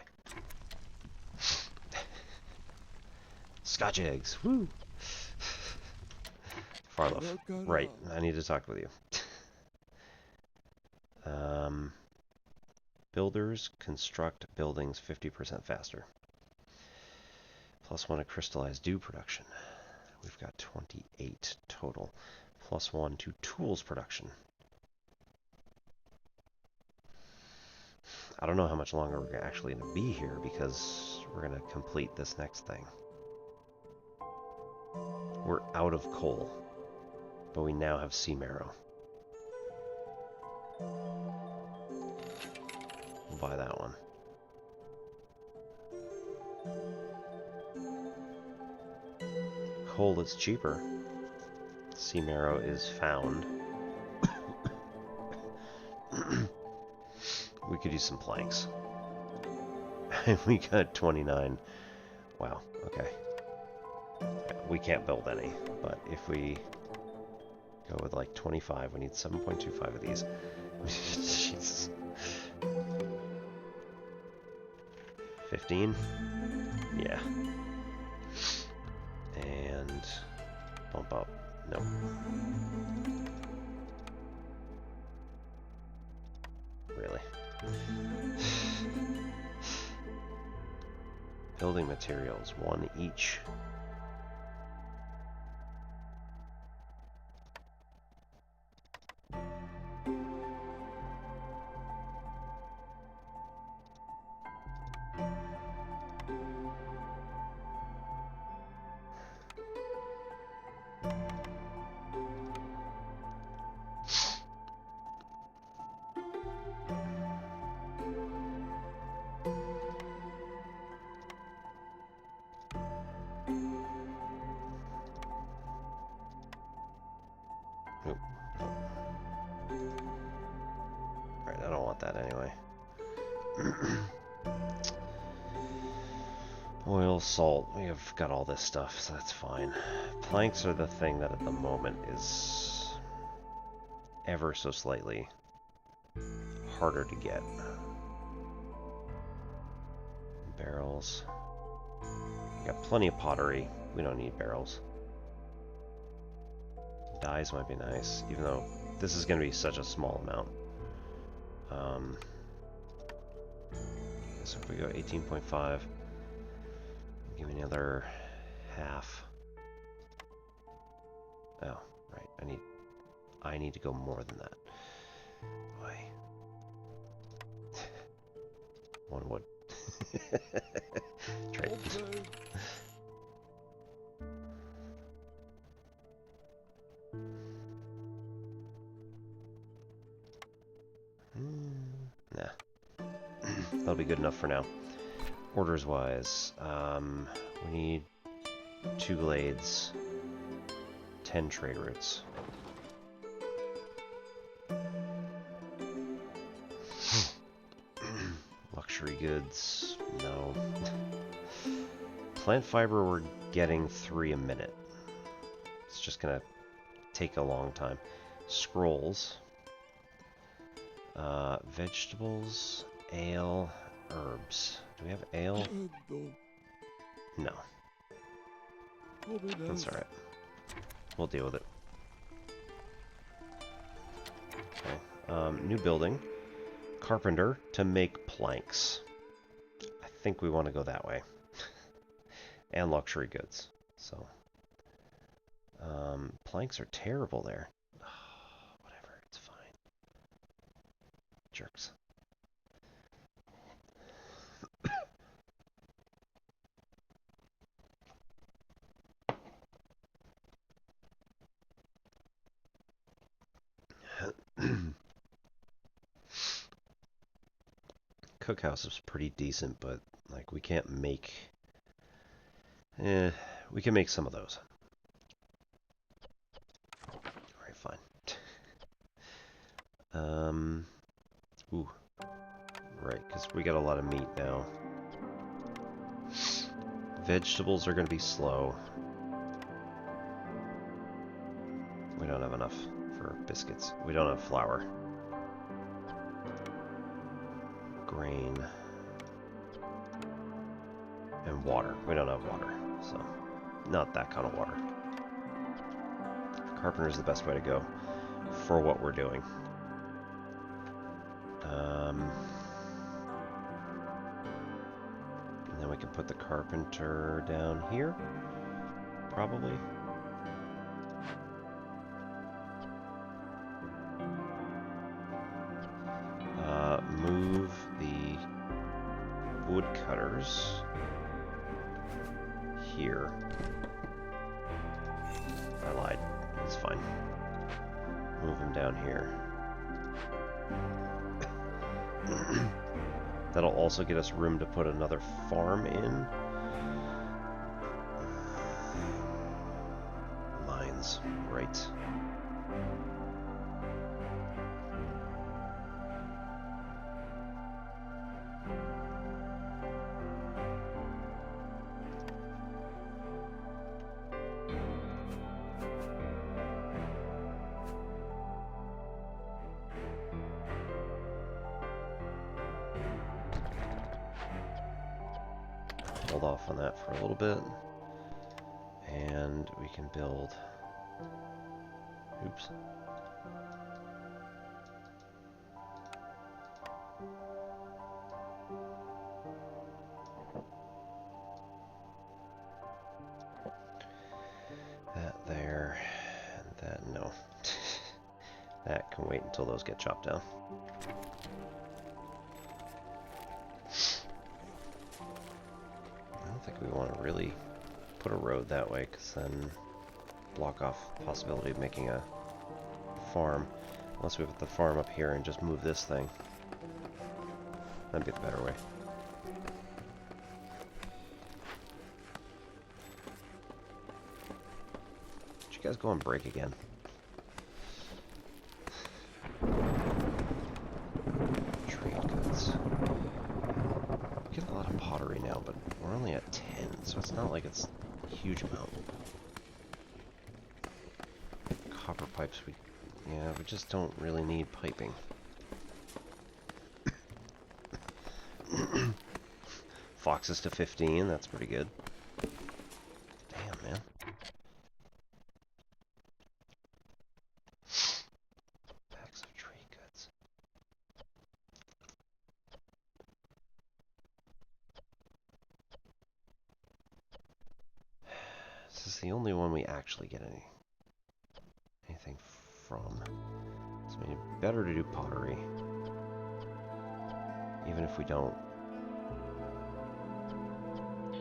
Scotch eggs. Woo! Farloaf. Right, I need to talk with you. Builders construct buildings 50% faster. +1 to crystallized dew production. We've got 28 total. +1 to tools production. I don't know how much longer we're actually going to be here, because we're going to complete this next thing. We're out of coal, but we now have sea marrow. We'll buy that one. Coal is cheaper. Sea marrow is found. We could use some planks. We got 29. Wow, okay. We can't build any, but if we Go with like 25. We need 7.25 of these. Jesus. 15? Yeah. And bump up. Nope. Really? Building materials, 1 each. Alright, I don't want that anyway. Oil, salt, we have got all this stuff, so that's fine. Planks are the thing that at the moment is ever so slightly harder to get. Barrels. We got plenty of pottery. We don't need barrels. Dyes might be nice, even though this is going to be such a small amount. So if we go 18.5, give me another half. Oh, right. I need to go more than that. Why? 1 wood. Trade. Nah. That'll be good enough for now. Orders wise, we need 2 glades, 10 trade routes. Luxury goods, no. Plant fiber, we're getting 3 a minute. It's just gonna take a long time. Scrolls. Vegetables, ale, herbs. Do we have ale? No. That's alright. We'll deal with it. Okay. New building. Carpenter to make planks. I think we want to go that way. And luxury goods. So. Planks are terrible there. Whatever, it's fine. Jerks. Cookhouse is pretty decent, but like we can't make. We can make some of those. All right, fine. Ooh. Right, because we got a lot of meat now. Vegetables are going to be slow. We don't have enough for biscuits. We don't have flour. Grain. And water. We don't have water, so not that kind of water. Carpenter is the best way to go for what we're doing. And then we can put the carpenter down here, probably. Move the woodcutters here. I lied. It's fine. Move them down here. That'll also get us room to put another farm in. Mines, right. hold off on that for a little bit. And we can build... Oops. That there, and that, no. That can wait until those get chopped down. I don't think we want to really put a road that way, because then block off the possibility of making a farm. Unless we put the farm up here and just move this thing. That'd be the better way. Did you guys go on break again? Trade goods. We get a lot of pottery now, but we're only at 10, so it's not like it's a huge amount. Copper pipes, we just don't really need piping. Foxes to 15, that's pretty good. Damn, man. Packs of trade goods. This is the only one we actually get anything from. So maybe better to do pottery. Even if we don't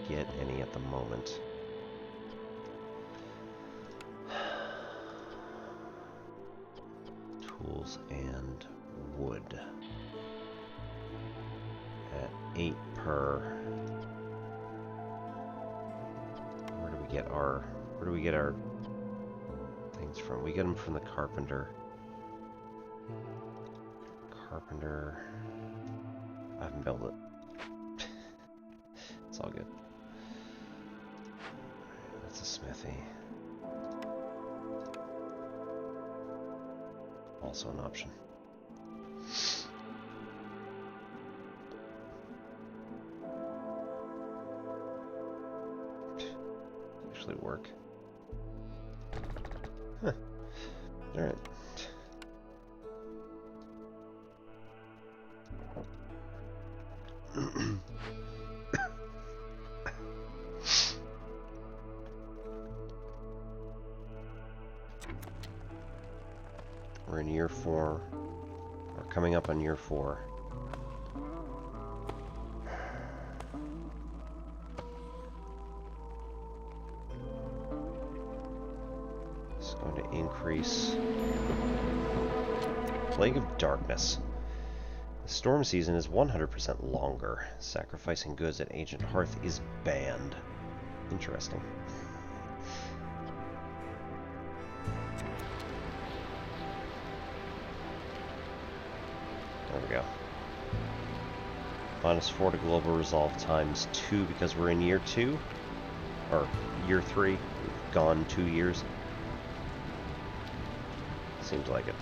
get any at the moment. Tools and wood. At 8 per. Where do we get our things from? We get them from the carpenter. Carpenter. I haven't built it. It's all good. That's a smithy. Also an option. Actually work. Huh. Alright. We're in year 4. We're coming up on year 4. It's going to increase. Plague of Darkness. The storm season is 100% longer. Sacrificing goods at Ancient Hearth is banned. Interesting. There we go. -4 to global resolve times 2 because we're in year 2. Or year 3. We've gone 2 years. Seems like it.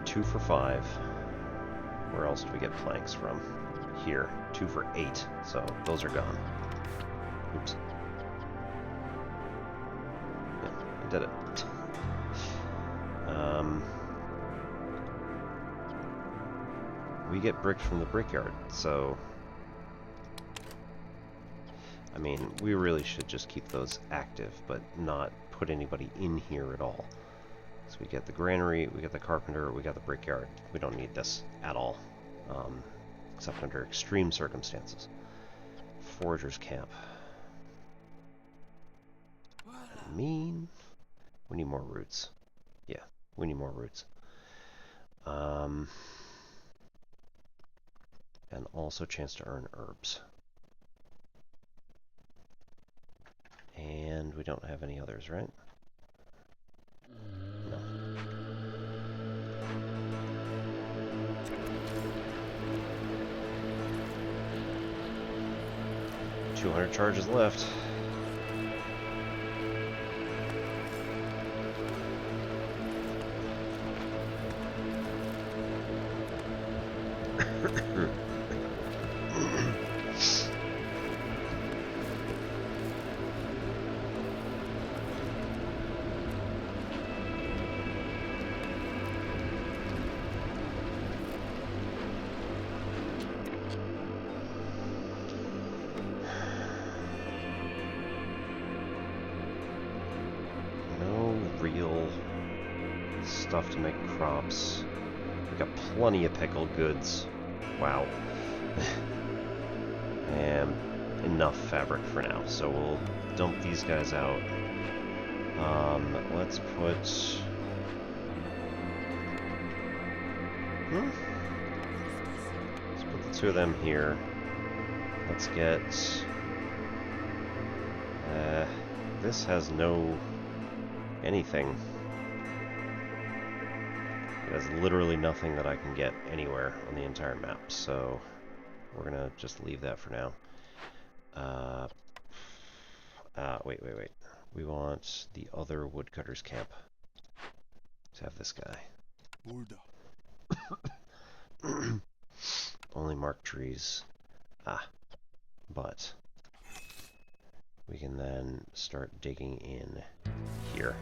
Two for 5. Where else do we get planks from? Here. 2 for 8. So those are gone. Oops. Yeah, I did it. We get brick from the brickyard, so... I mean, we really should just keep those active, but not put anybody in here at all. So we get the granary, we get the carpenter, we got the brickyard. We don't need this at all, except under extreme circumstances. Forager's camp. We need more roots. Yeah, we need more roots. And also chance to earn herbs. And we don't have any others, right? No. 200 charges left. Real stuff to make crops. We got plenty of pickled goods. Wow. And enough fabric for now. So we'll dump these guys out. Let's put... Let's put the two of them here. Let's get... this has no... anything. It has literally nothing that I can get anywhere on the entire map, so we're gonna just leave that for now. Wait. We want the other woodcutter's camp. Let's have this guy. Only marked trees. But we can then start digging in here.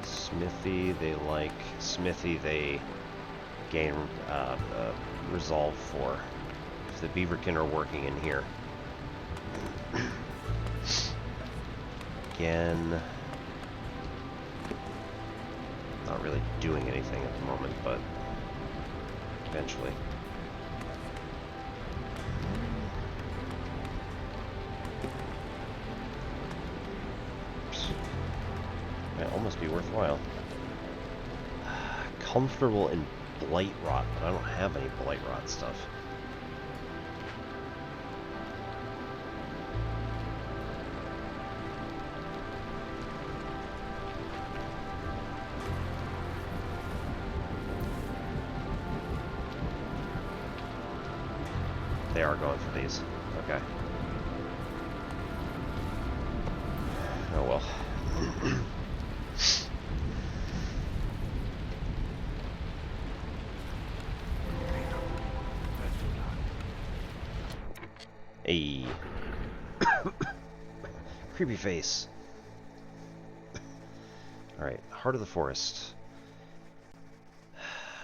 Smithy, they like Smithy, they gain resolve for. If the beaverkin are working in here. Again, not really doing anything at the moment, but eventually. Might almost be worthwhile. Comfortable in blight rot, but I don't have any blight rot stuff. They are going for these. Okay. Oh well. Hey. Creepy face. Alright, heart of the forest.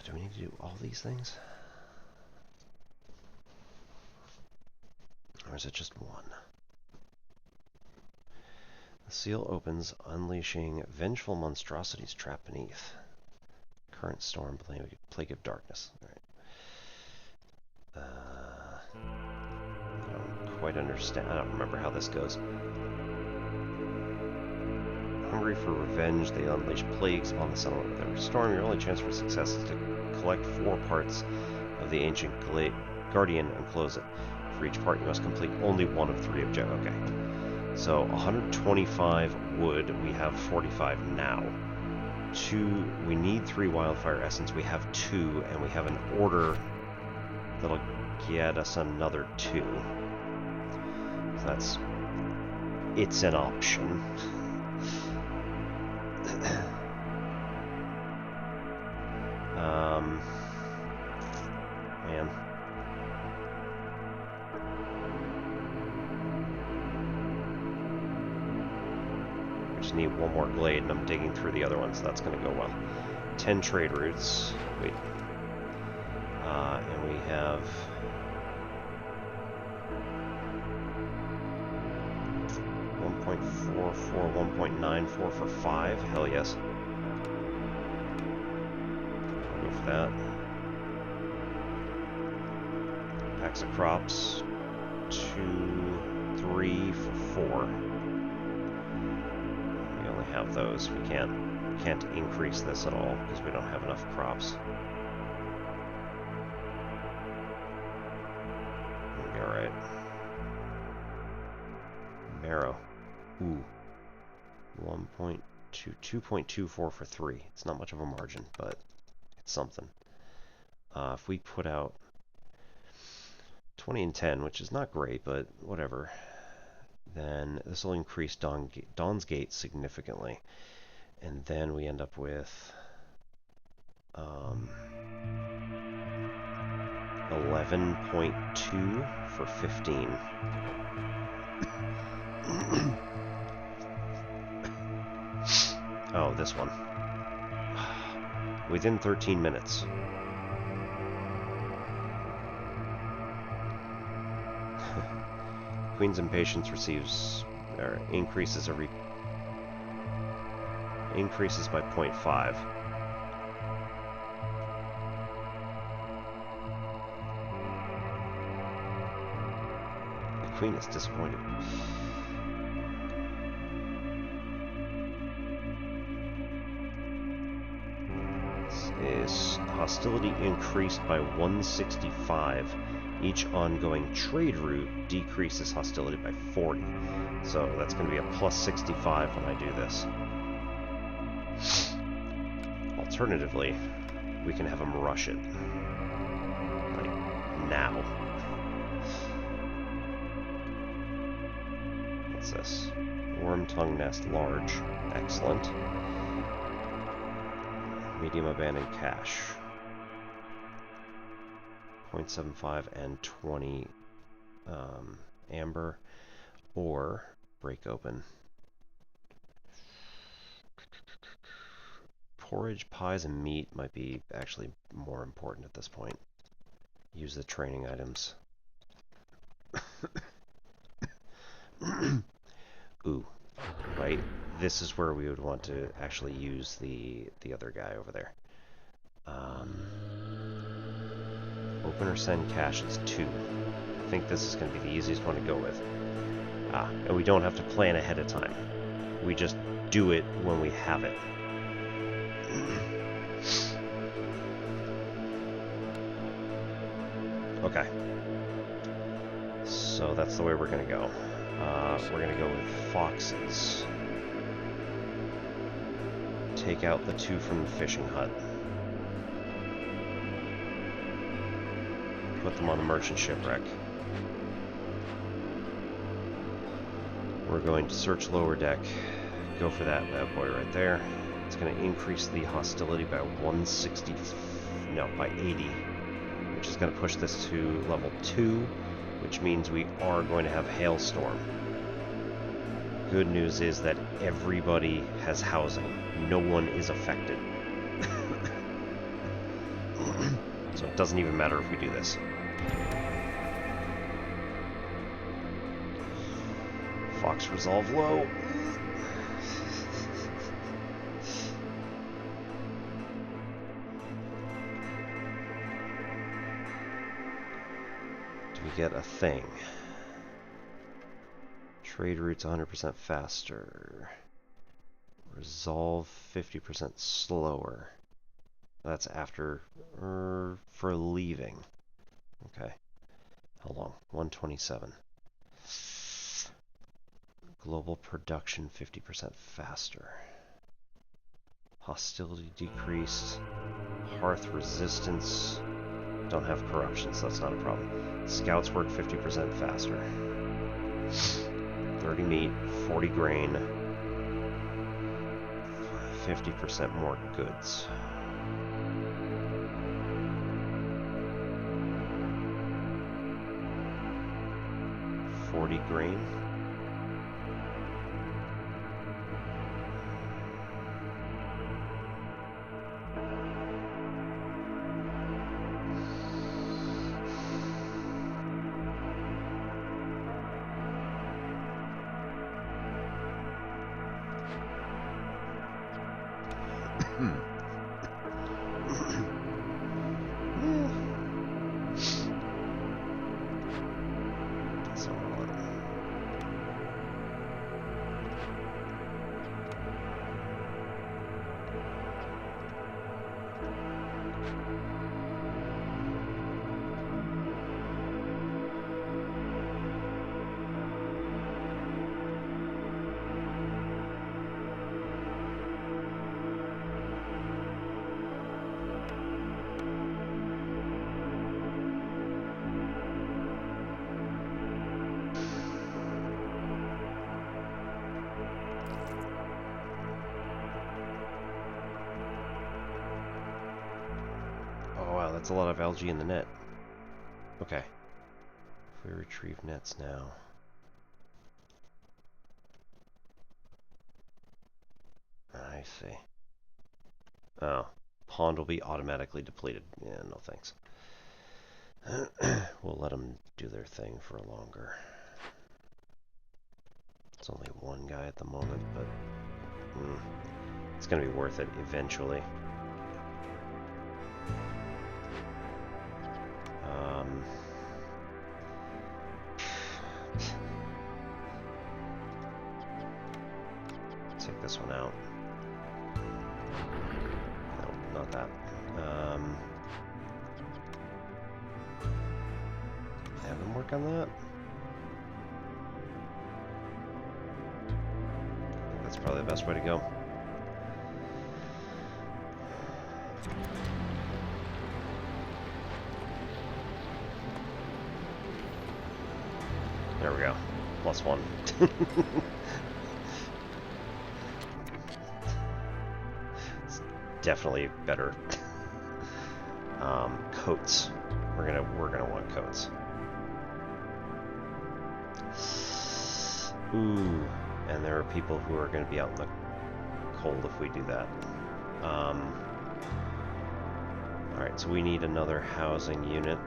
Do we need to do all these things? Or is it just one? The seal opens, unleashing vengeful monstrosities trapped beneath. Current storm, plague of darkness. Alright. I don't quite understand. I don't remember how this goes. Hungry for revenge, they unleash plagues upon the settlement. With every storm, your only chance for success is to collect 4 parts of the ancient guardian and close it. For each part, you must complete only one of 3 objectives. Okay. So, 125 wood. We have 45 now. 2. We need 3 wildfire essence. We have 2, and we have an order that'll get us another 2. So that's... it's an option. Man. I just need one more glade, and I'm digging through the other ones, so that's going to go well. 10 trade routes. Wait. And we have... 1.44, 1.94 for 5. Hell yes. I'll go for that. Packs of crops. 2, 3 for 4. We only have those. We can't increase this at all because we don't have enough crops. We'll be alright. Marrow. Ooh. 2.24 for 3. It's not much of a margin, but it's something. If we put out 20 and 10, which is not great, but whatever, then this will increase Dawn's Gate significantly. And then we end up with 11.2 for 15. Oh, this one. Within 13 minutes. Queen's Impatience increases by 0.5. The Queen is disappointed. Is hostility increased by 165. Each ongoing trade route decreases hostility by 40. So that's going to be a plus 65 when I do this. Alternatively, we can have them rush it. Like, now. What's this? Worm tongue nest large. Excellent. Medium abandoned cache. 0.75 and 20 amber, or break open. Porridge, pies, and meat might be actually more important at this point. Use the training items. Ooh, right? This is where we would want to actually use the other guy over there. Open or send caches 2. I think this is going to be the easiest one to go with. And we don't have to plan ahead of time. We just do it when we have it. Okay. So that's the way we're going to go. We're going to go with foxes. Take out the 2 from the fishing hut. Put them on the merchant shipwreck. We're going to search lower deck. Go for that bad boy right there. It's going to increase the hostility by 160, no, by 80, which is going to push this to level 2, which means we are going to have hailstorm. Good news is that everybody has housing. No one is affected. So it doesn't even matter if we do this. Fox resolve low. Do we get a thing? Trade routes 100% faster. Resolve 50% slower. That's after, for leaving. Okay. How long? 127. Global production 50% faster. Hostility decreased. Hearth resistance. Don't have corruption, so that's not a problem. Scouts work 50% faster. 30 meat, 40 grain, 50% more goods. Grain. That's a lot of algae in the net. Okay. If we retrieve nets now. I see. Oh. Pond will be automatically depleted. Yeah, no thanks. We'll let them do their thing for longer. It's only one guy at the moment, but it's going to be worth it eventually. Take this one out. No, not that. Have him work on that. I think that's probably the best way to go. There we go. +1. It's definitely better. Coats. We're gonna want coats. Ooh, and there are people who are gonna be out in the cold if we do that. Alright, so we need another housing unit.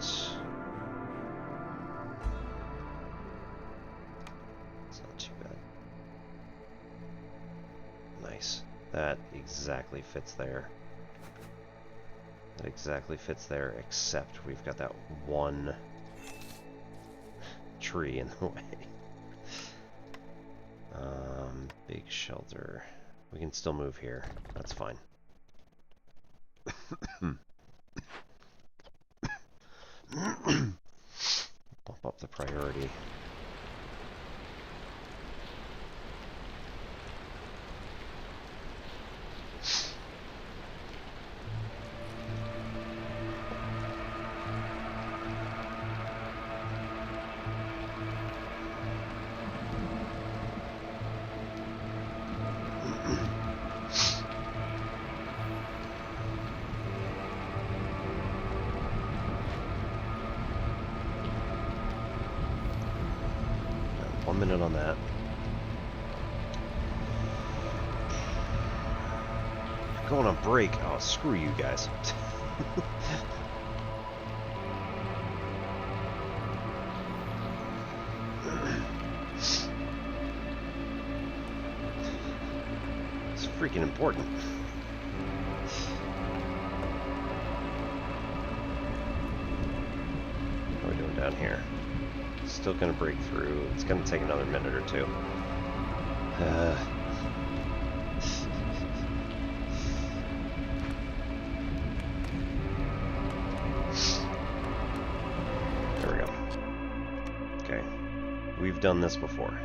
That exactly fits there. That exactly fits there, except we've got that one tree in the way. Big shelter. We can still move here. That's fine. Bump up the priority. Minute on that. Going on break. Oh, screw you guys. It's freaking important. What are we doing down here? Still gonna break through. It's gonna take another minute or two. There we go. Okay. We've done this before.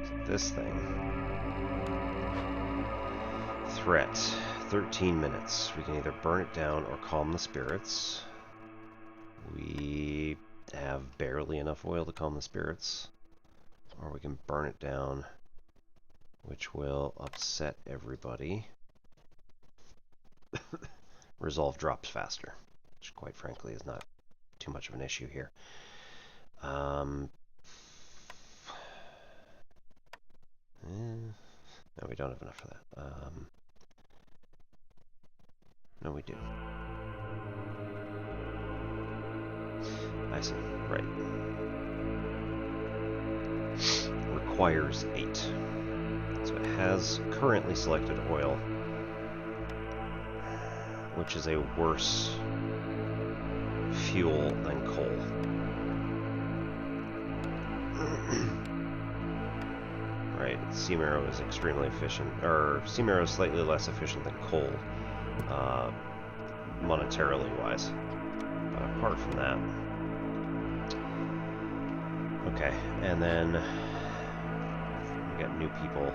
So this thing. Threat. 13 minutes. We can either burn it down or calm the spirits. We have barely enough oil to calm the spirits, or we can burn it down, which will upset everybody. Resolve drops faster, which quite frankly is not too much of an issue here. No, we don't have enough for that. No, we do. I see. Right. Requires 8. So it has currently selected oil, which is a worse fuel than coal. Right. Sea marrow is extremely efficient, or sea marrow is slightly less efficient than coal, monetarily wise. But apart from that. Okay, and then we got new people.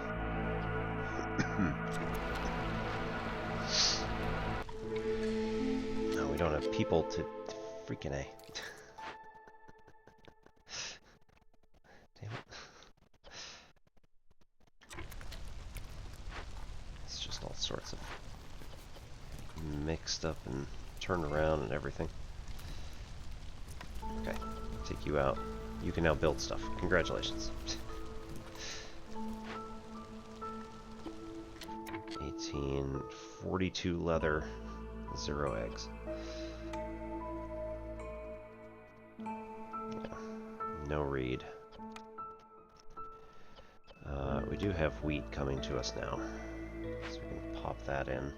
No, we don't have people to freaking A. Damn it. It's just all sorts of mixed up and turned around and everything. Okay, take you out. You can now build stuff. Congratulations. 18, 42 leather, 0 eggs. Yeah, no reed. We do have wheat coming to us now, so we can pop that in.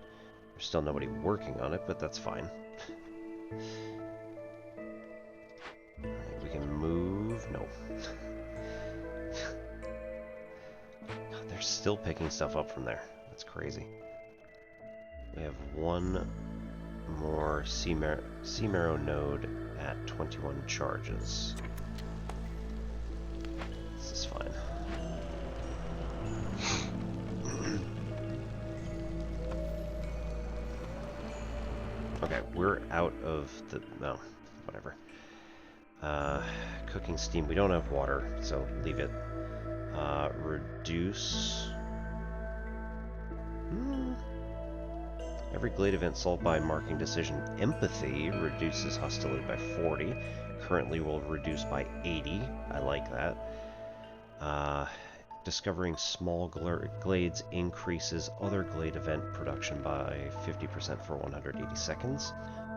There's still nobody working on it, but that's fine. Right, we can move. No. God, they're still picking stuff up from there. That's crazy. We have one more sea marrow node at 21 charges. This is fine. Okay, we're out of the... no, whatever. Cooking steam. We don't have water, so leave it. Reduce... Every glade event solved by marking decision. Empathy reduces hostility by 40. Currently will reduce by 80. I like that. Discovering small glades increases other glade event production by 50% for 180 seconds.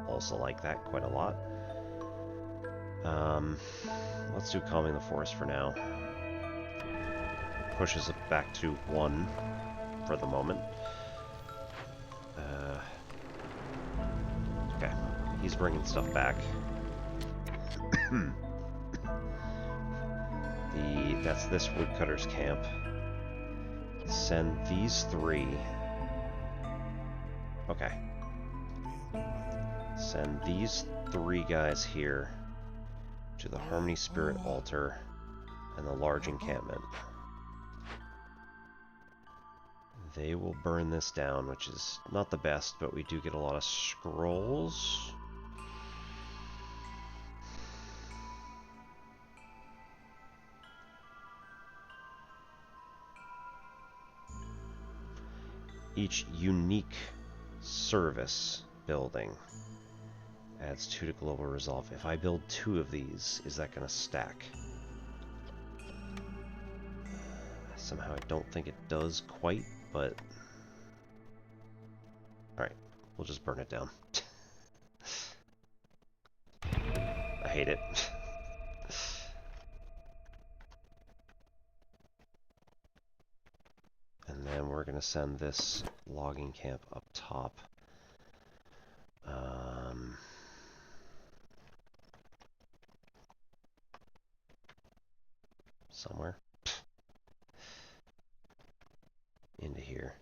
Also like that quite a lot. Let's do Calming the Forest for now. Pushes it back to 1 for the moment. Okay, he's bringing stuff back. That's this woodcutter's camp. Send these 3. Okay. Send these 3 guys here to the Harmony Spirit Altar and the large encampment. They will burn this down, which is not the best, but we do get a lot of scrolls. Each unique service building adds 2 to global resolve. If I build 2 of these, is that going to stack? Somehow I don't think it does quite, but... Alright, we'll just burn it down. I hate it. And then we're going to send this logging camp up top. Somewhere. Into here.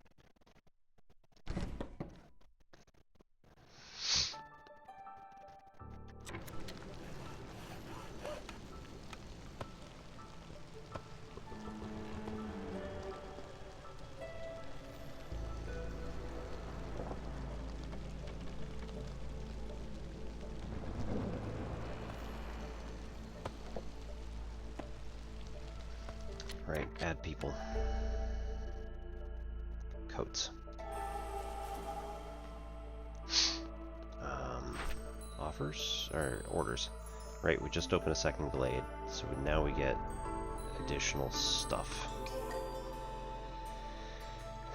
Right, add people. Coats. Offers? Or orders. Right, we just opened a second glade, so now we get additional stuff.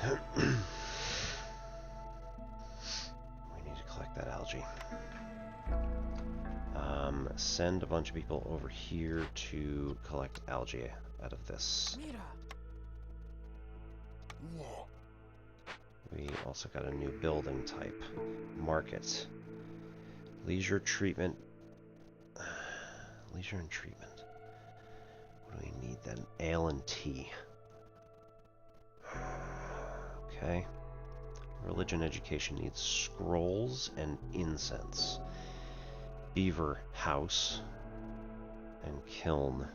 We need to collect that algae. Send a bunch of people over here to collect algae out of this. We also got a new building type. Market. Leisure treatment. Leisure and treatment. What do we need then? Ale and tea. Okay. Religion education needs scrolls and incense. Beaver house and kiln.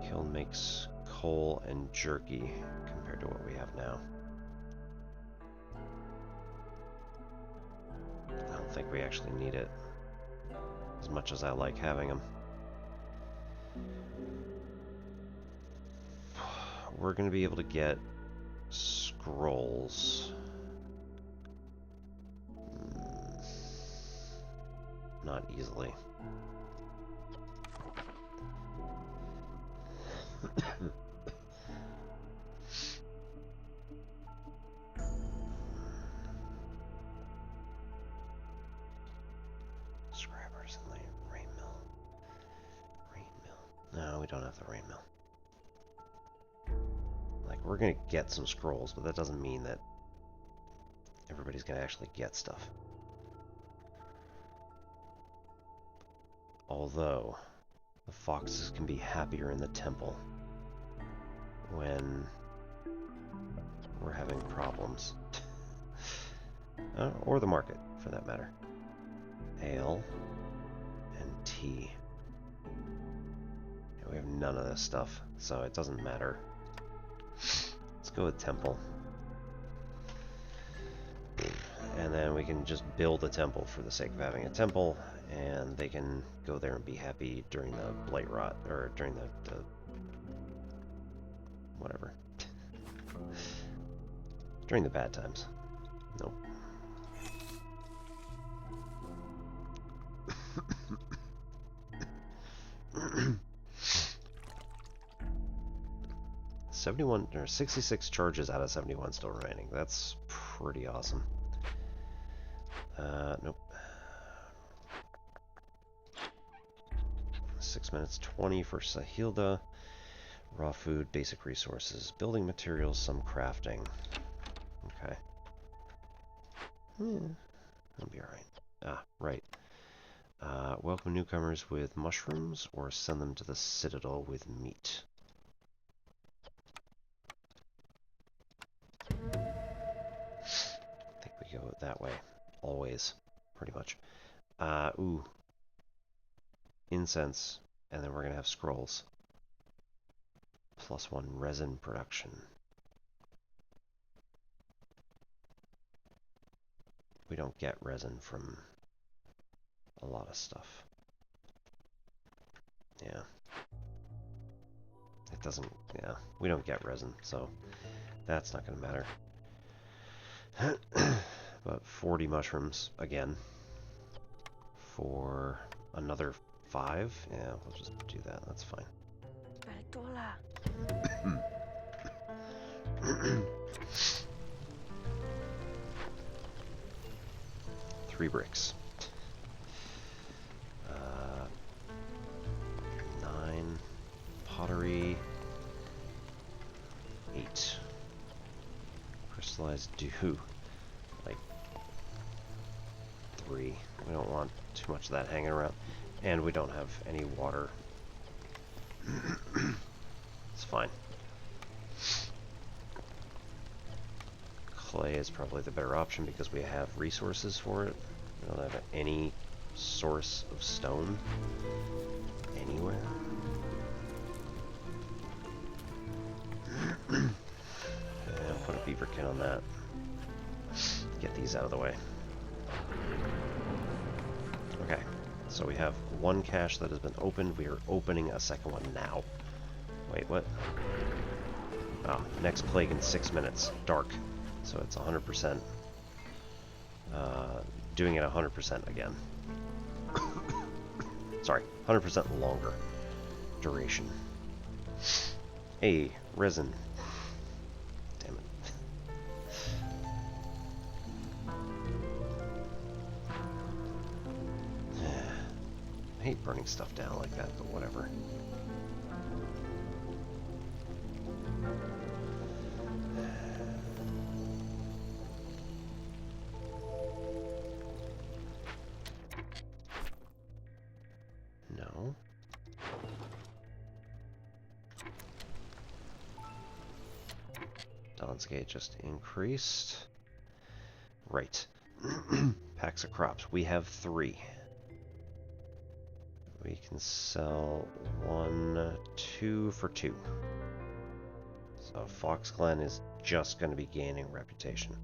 Kiln makes coal and jerky compared to what we have now. I don't think we actually need it as much as I like having them. We're going to be able to get scrolls. not easily. Scrappers and the rain mill. Rain mill. No, we don't have the rain mill. Like, we're gonna get some scrolls, but that doesn't mean that everybody's gonna actually get stuff. Although, the foxes can be happier in the temple when we're having problems. Or the market, for that matter. Ale and tea. Yeah, we have none of this stuff, so it doesn't matter. Let's go with temple. And then we can just build a temple for the sake of having a temple, and they can go there and be happy during the blight rot, or during the whatever. During the bad times. Nope. $71 or 66 charges out of 71 still remaining. That's pretty awesome. Nope. 6 minutes 20 for Sahilda. Raw food, basic resources, building materials, some crafting. Okay. That'll be alright. Ah, right. Welcome newcomers with mushrooms, or send them to the Citadel with meat. I think we go that way. Always. Pretty much. Ooh. Incense. And then we're going to have scrolls. +1 resin production. We don't get resin from a lot of stuff. Yeah. It doesn't, yeah, we don't get resin, so that's not going to matter. But 40 mushrooms, again, for another 5. Yeah, we'll just do that, that's fine. 3 bricks. 9 pottery. 8 crystallized dew. Like 3. We don't want too much of that hanging around, and we don't have any water. It's fine. Clay is probably the better option because we have resources for it. We don't have any source of stone anywhere. And put a beaverkin on that. Get these out of the way. Okay, so we have 1 cache that has been opened. We are opening a second one now. Wait, what? Ah, next plague in 6 minutes. Dark. So it's 100%. Doing it 100% again. Sorry, 100% longer duration. Hey, resin. Damn it. I hate burning stuff down like that, but whatever. No. Dawn's Gate just increased. Right. Packs of crops. We have 3. We can sell 1, 2 for 2. So Fox Glen is just going to be gaining reputation.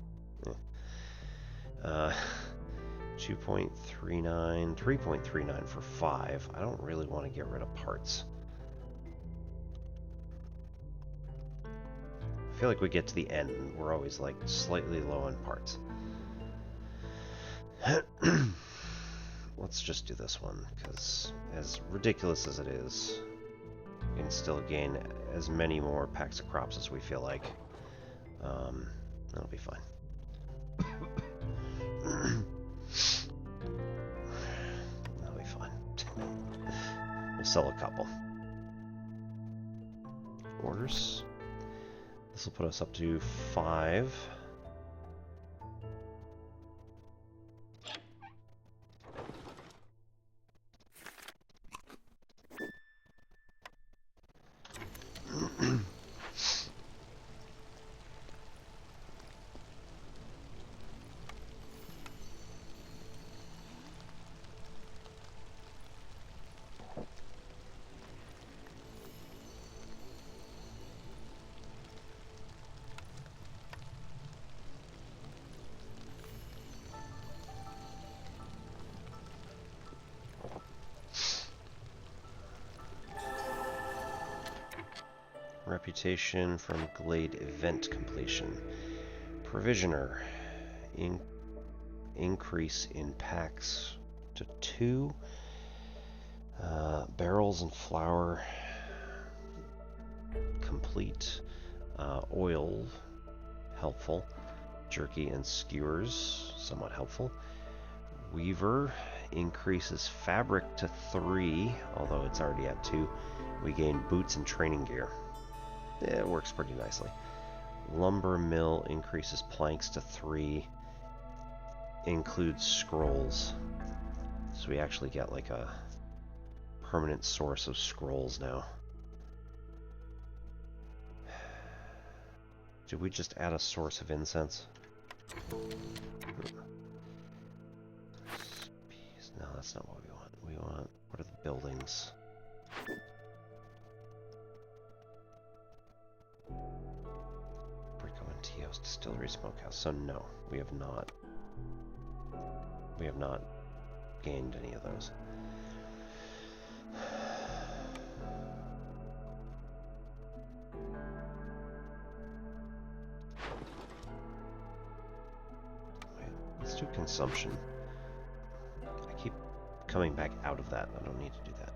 2.39, 3.39 for 5. I don't really want to get rid of parts. I feel like we get to the end and we're always like slightly low on parts. Let's let's just do this one, because as ridiculous as it is, we can still gain as many more packs of crops as we feel like. That'll be fine. That'll be fine. We'll sell a couple. Orders. This will put us up to 5. Reputation from Glade event completion. Provisioner. Increase in packs to 2. Barrels and flour. Complete. Oil. Helpful. Jerky and skewers. Somewhat helpful. Weaver. Increases fabric to 3, although it's already at 2. We gain boots and training gear. It works pretty nicely. Lumber mill increases planks to 3. Includes scrolls. So we actually get like a permanent source of scrolls now. Did we just add a source of incense? No, that's not what we want. We want... What are the buildings? Tio's Distillery Smokehouse. So no, we have not. We have not gained any of those. Wait, let's do consumption. I keep coming back out of that. I don't need to do that.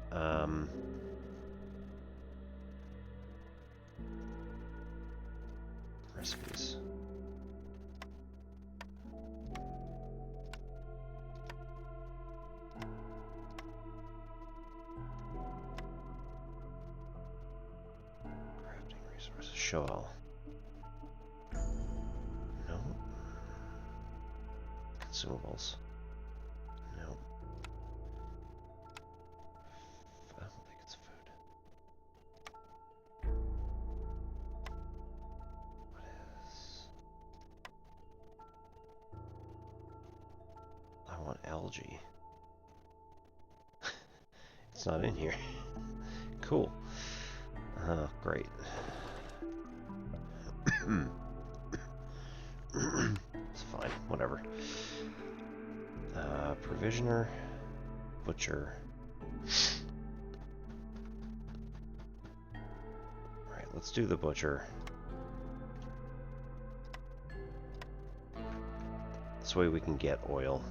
Recipes. Crafting resources. Show all. No. Consumables. No. I don't think it's food. I want algae. It's not in here. Cool. Great. It's fine. Whatever. Provisioner. Butcher. Alright, let's do the butcher. This way we can get oil.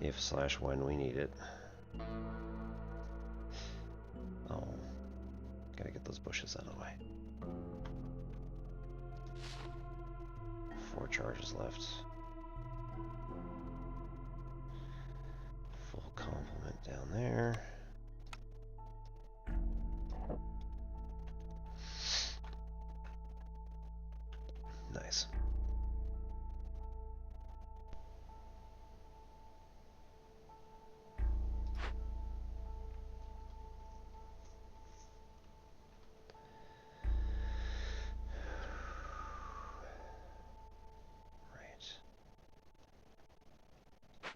If/when we need it. Oh. Gotta get those bushes out of the way. 4 charges left. Full complement down there. Nice.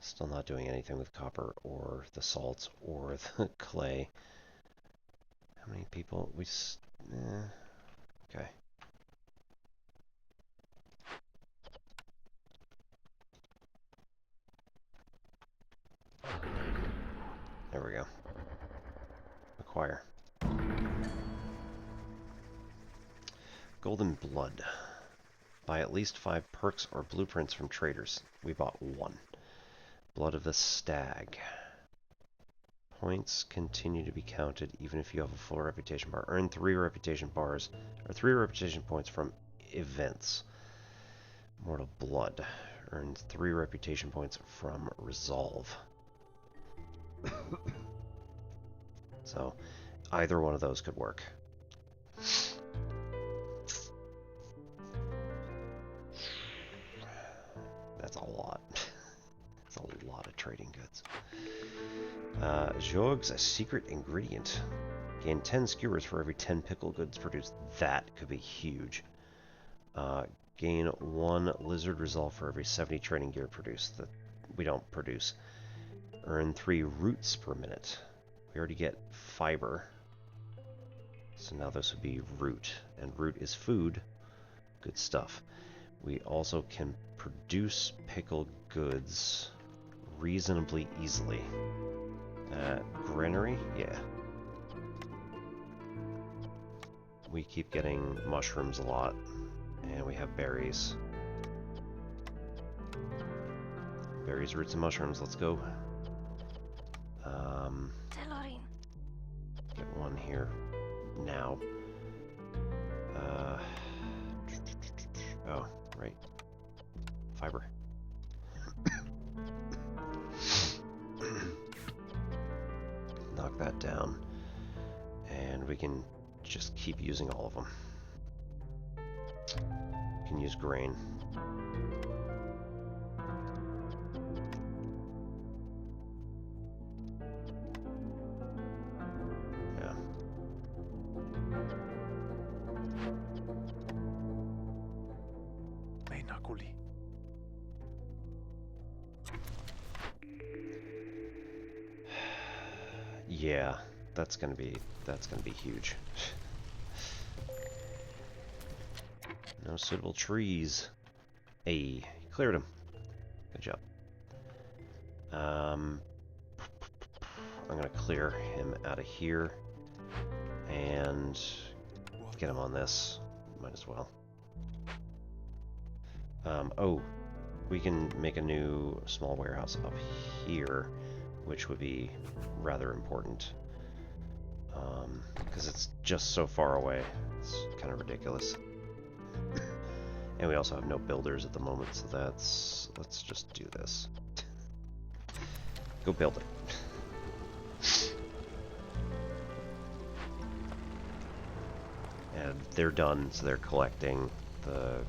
Still not doing anything with copper or the salts or the clay. How many people? Okay. There we go. Acquire. Golden Blood. Buy at least 5 perks or blueprints from traders. We bought 1. Blood of the Stag. Points continue to be counted even if you have a full reputation bar. Earn 3 reputation bars, or 3 reputation points from events. Mortal Blood. Earns 3 reputation points from Resolve. So, either one of those could work. That's a lot. That's a lot of trading goods. Jorg's a secret ingredient. Gain 10 skewers for every 10 pickle goods produced. That could be huge. Gain 1 lizard resolve for every 70 trading gear produced that we don't produce. Earn 3 roots per minute. We already get fiber. So now this would be root. And root is food. Good stuff. We also can produce pickled goods reasonably easily. Granary? Yeah. We keep getting mushrooms a lot. And we have berries. Berries, roots, and mushrooms. Let's go. Get one here now. Oh, right. Fiber. Knock that down. And we can just keep using all of them. We can use grain. Yeah. Yeah, that's gonna be huge. No suitable trees. Hey, cleared them. Good job. I'm gonna clear him out of here and get him on this. Might as well. Oh, we can make a new small warehouse up here, which would be rather important. Because it's just so far away. It's kind of ridiculous. And we also have no builders at the moment, so let's just do this. Go build it. And they're done, so they're collecting the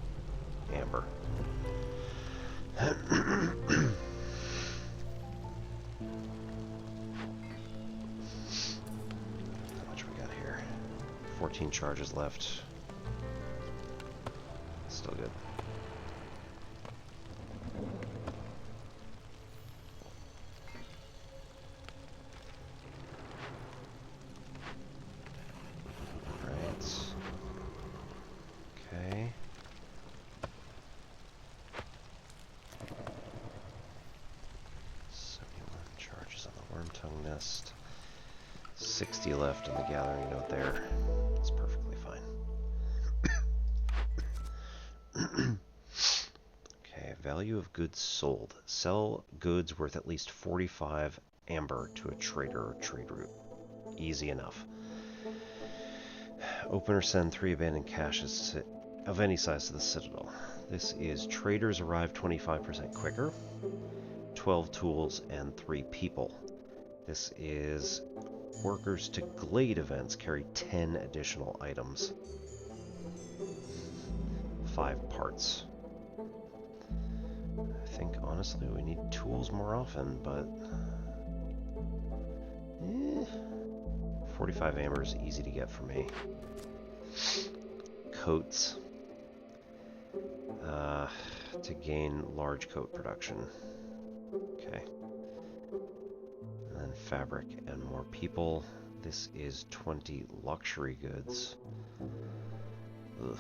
amber. How much we got here? 14 charges left. Still good. Right. Okay. Charges on the worm tongue nest. 60 left in the gathering node there. It's perfectly fine. Okay, value of goods sold. Sell goods worth at least 45 amber to a trader or trade route. Easy enough. Open or send 3 abandoned caches of any size to the Citadel. This is traders arrive 25% quicker, 12 tools, and 3 people. This is workers to Glade events carry 10 additional items. 5 parts. I think, honestly, we need tools more often, but 45 amber is easy to get for me. Coats. To gain large coat production. Okay. And then fabric and more people. This is 20 luxury goods. Ugh.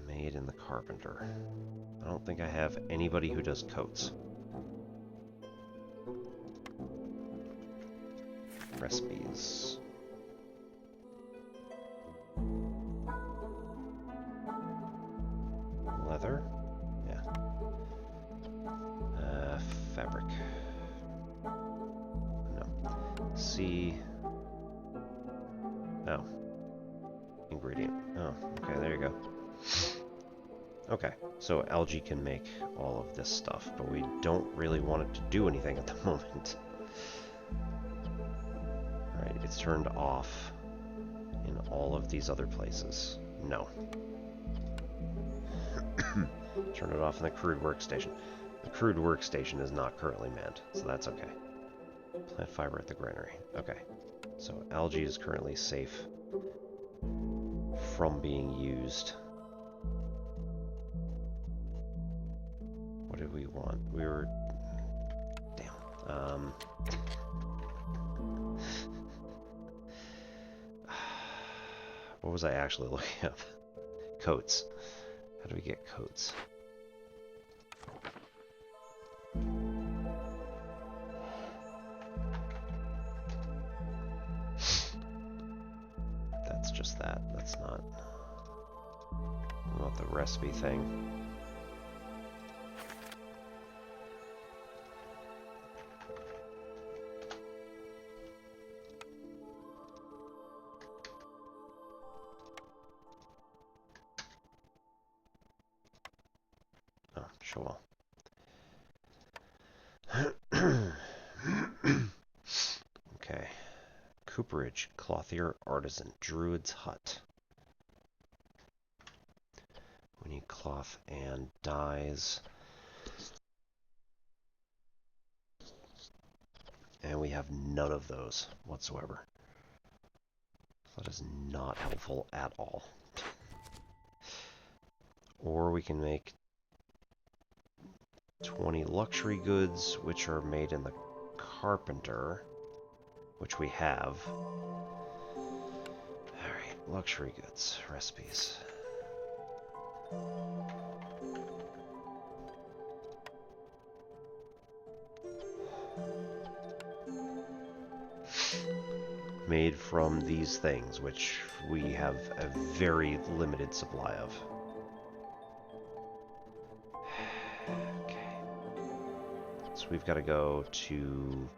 Made in the carpenter. I don't think I have anybody who does coats. Recipes. Leather? Yeah. Oh. Ingredient. Oh, okay, there you go. Okay, so algae can make all of this stuff, but we don't really want it to do anything at the moment. Alright, it's turned off in all of these other places. No. Turn it off in the crude workstation. The crude workstation is not currently manned, so that's okay. Plant fiber at the granary. Okay. So algae is currently safe from being used. What did we want? We were... Damn. What was I actually looking up? Coats. How do we get coats? That's just that. That's not... What about the recipe thing? Oh, show all. Okay. Cooperage, clothier, artisan, druid's hut. We need cloth and dyes. And we have none of those whatsoever. That is not helpful at all. Or we can make 20 luxury goods, which are made in the carpenter, which we have. Alright, luxury goods, recipes. Made from these things, which we have a very limited supply of. Okay. So we've got to go to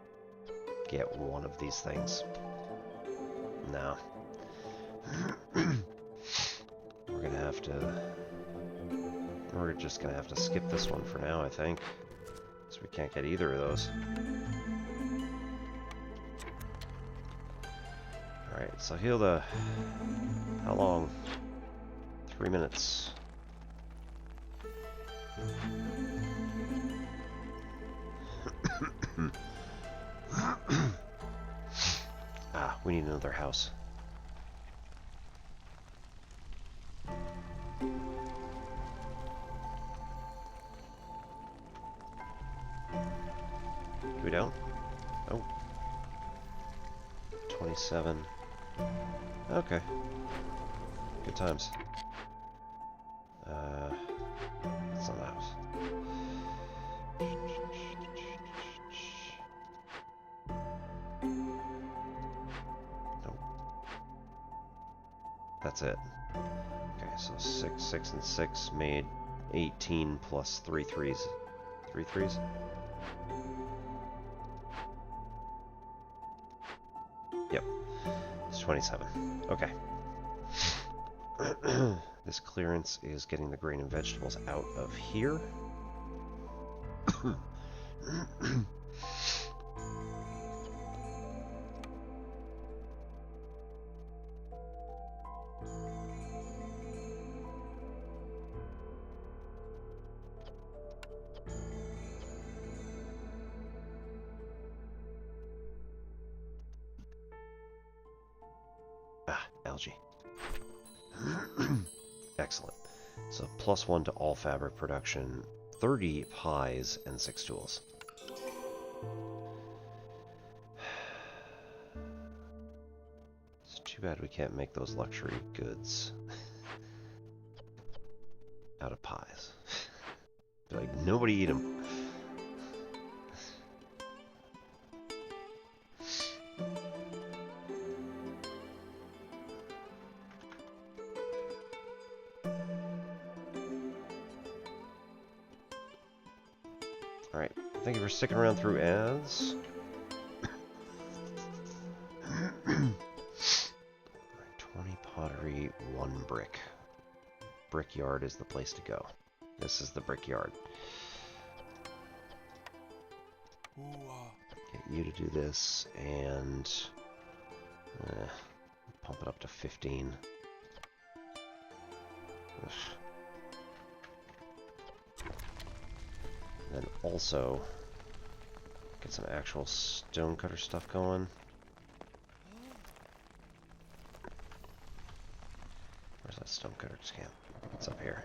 get one of these things. No. We're just gonna have to skip this one for now, I think. So we can't get either of those. Alright, so heal the... How long? 3 minutes. Ah, we need another house. We don't? Oh. 27. Okay. Good times. It's not a house. Nope. That's it. Okay, so 6 and 6 made 18 plus 3 threes. 3 threes? Yep. It's 27. Okay. This clearance is getting the grain and vegetables out of here. Algae. Excellent. So +1 to all fabric production, 30 pies, and 6 tools. It's too bad we can't make those luxury goods out of pies. Like, nobody eat them. Alright, thank you for sticking around through ads. 1 brick. Brickyard is the place to go. This is the brickyard. Get you to do this, and pump it up to 15. Ugh. Then also get some actual stonecutter stuff going. Where's that stonecutter camp? It's up here.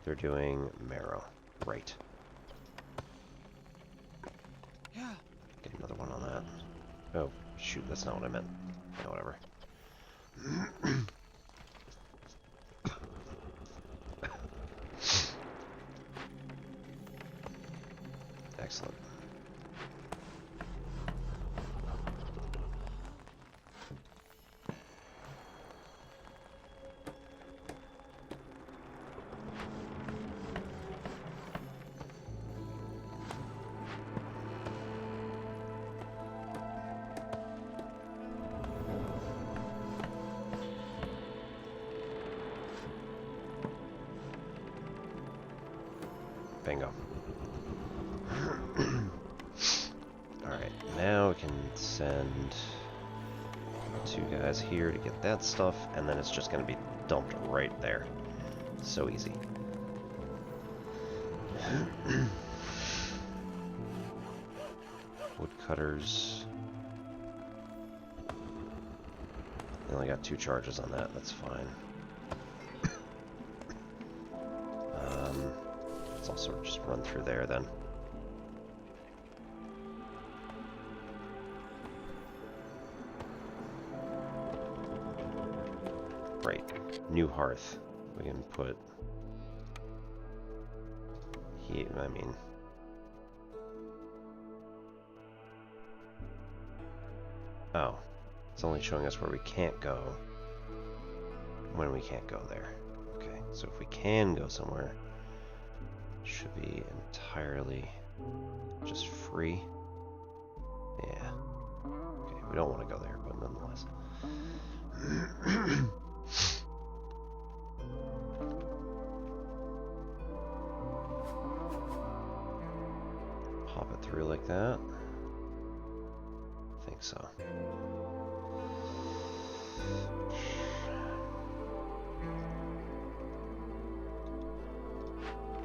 They're doing marrow. Right. Get another one on that. Oh, shoot, that's not what I meant. Yeah, whatever. Excellent. Bingo. Alright, now we can send 2 guys here to get that stuff, and then it's just going to be dumped right there. So easy. Woodcutters. I only got 2 charges on that, that's fine. Let's also just run through there then. Right, new hearth. We can put here, I mean, oh, it's only showing us where we can't go when we can't go there. Okay, so if we can go somewhere, it should be entirely just free. Yeah. Okay, we don't want to go there, but nonetheless. Pop it through like that. I think so.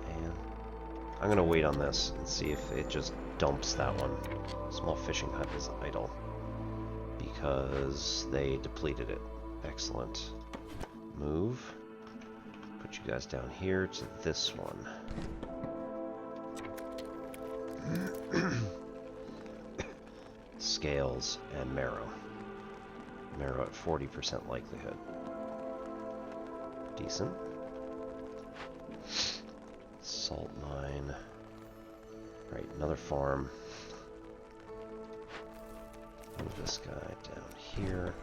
And I'm gonna wait on this and see if it just dumps that one. Small fishing hut is idle because they depleted it. Excellent. Move. Put you guys down here to this one. Scales and marrow. Marrow at 40% likelihood. Decent. Salt mine. Right, another farm. Move this guy down here.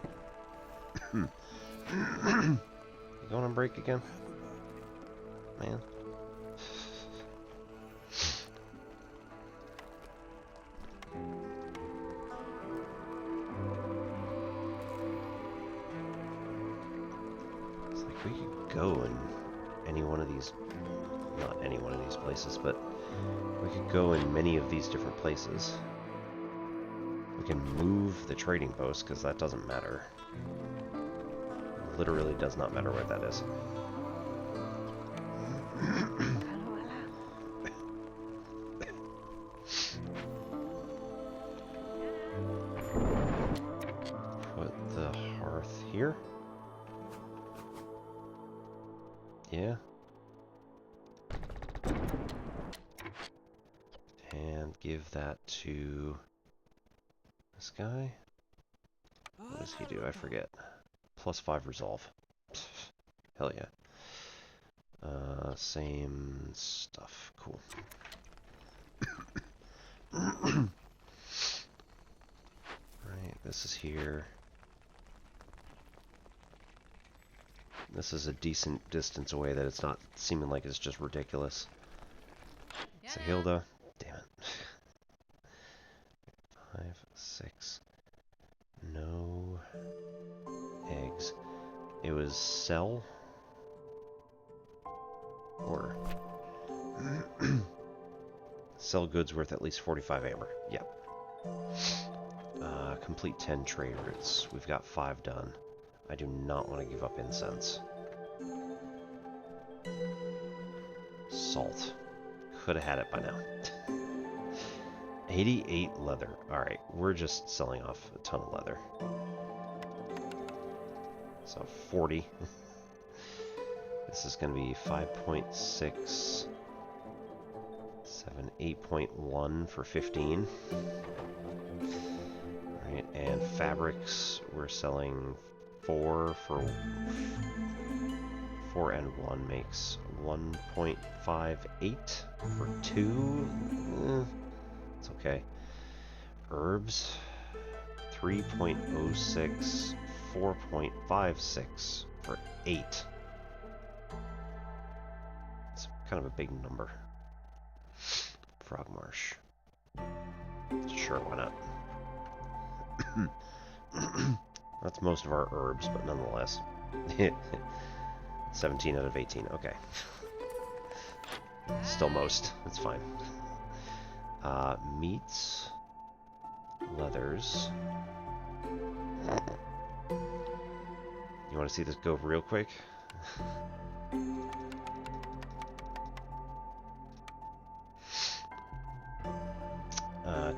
You going on break again? Man. It's like we could go in any one of these, not any one of these places, but we could go in many of these different places. We can move the trading post because that doesn't matter. Literally does not matter where that is. Put the hearth here. Yeah. And give that to this guy. What does he do? I forget. +5 resolve. Hell yeah. Same stuff. Cool. Right, this is here. This is a decent distance away that it's not seeming like it's just ridiculous. It's a Hilda. Damn it. 5, 6. No eggs. It was sell. Order. Sell goods worth at least 45 amber. Yep. Complete 10 trade routes. We've got 5 done. I do not want to give up incense. Salt. Could have had it by now. 88 leather. Alright, we're just selling off a ton of leather. So 40. This is going to be 5.6. 8.1 for 15. Alright, and fabrics, we're selling 4 for 4 and 1 makes 1.58 for 2. It's okay. Herbs, 3.06, 4.56 for 8. It's kind of a big number. Frog Marsh. Sure, why not? That's most of our herbs, but nonetheless. 17 out of 18, okay. Still most, it's fine. Meats. Leathers. You want to see this go real quick?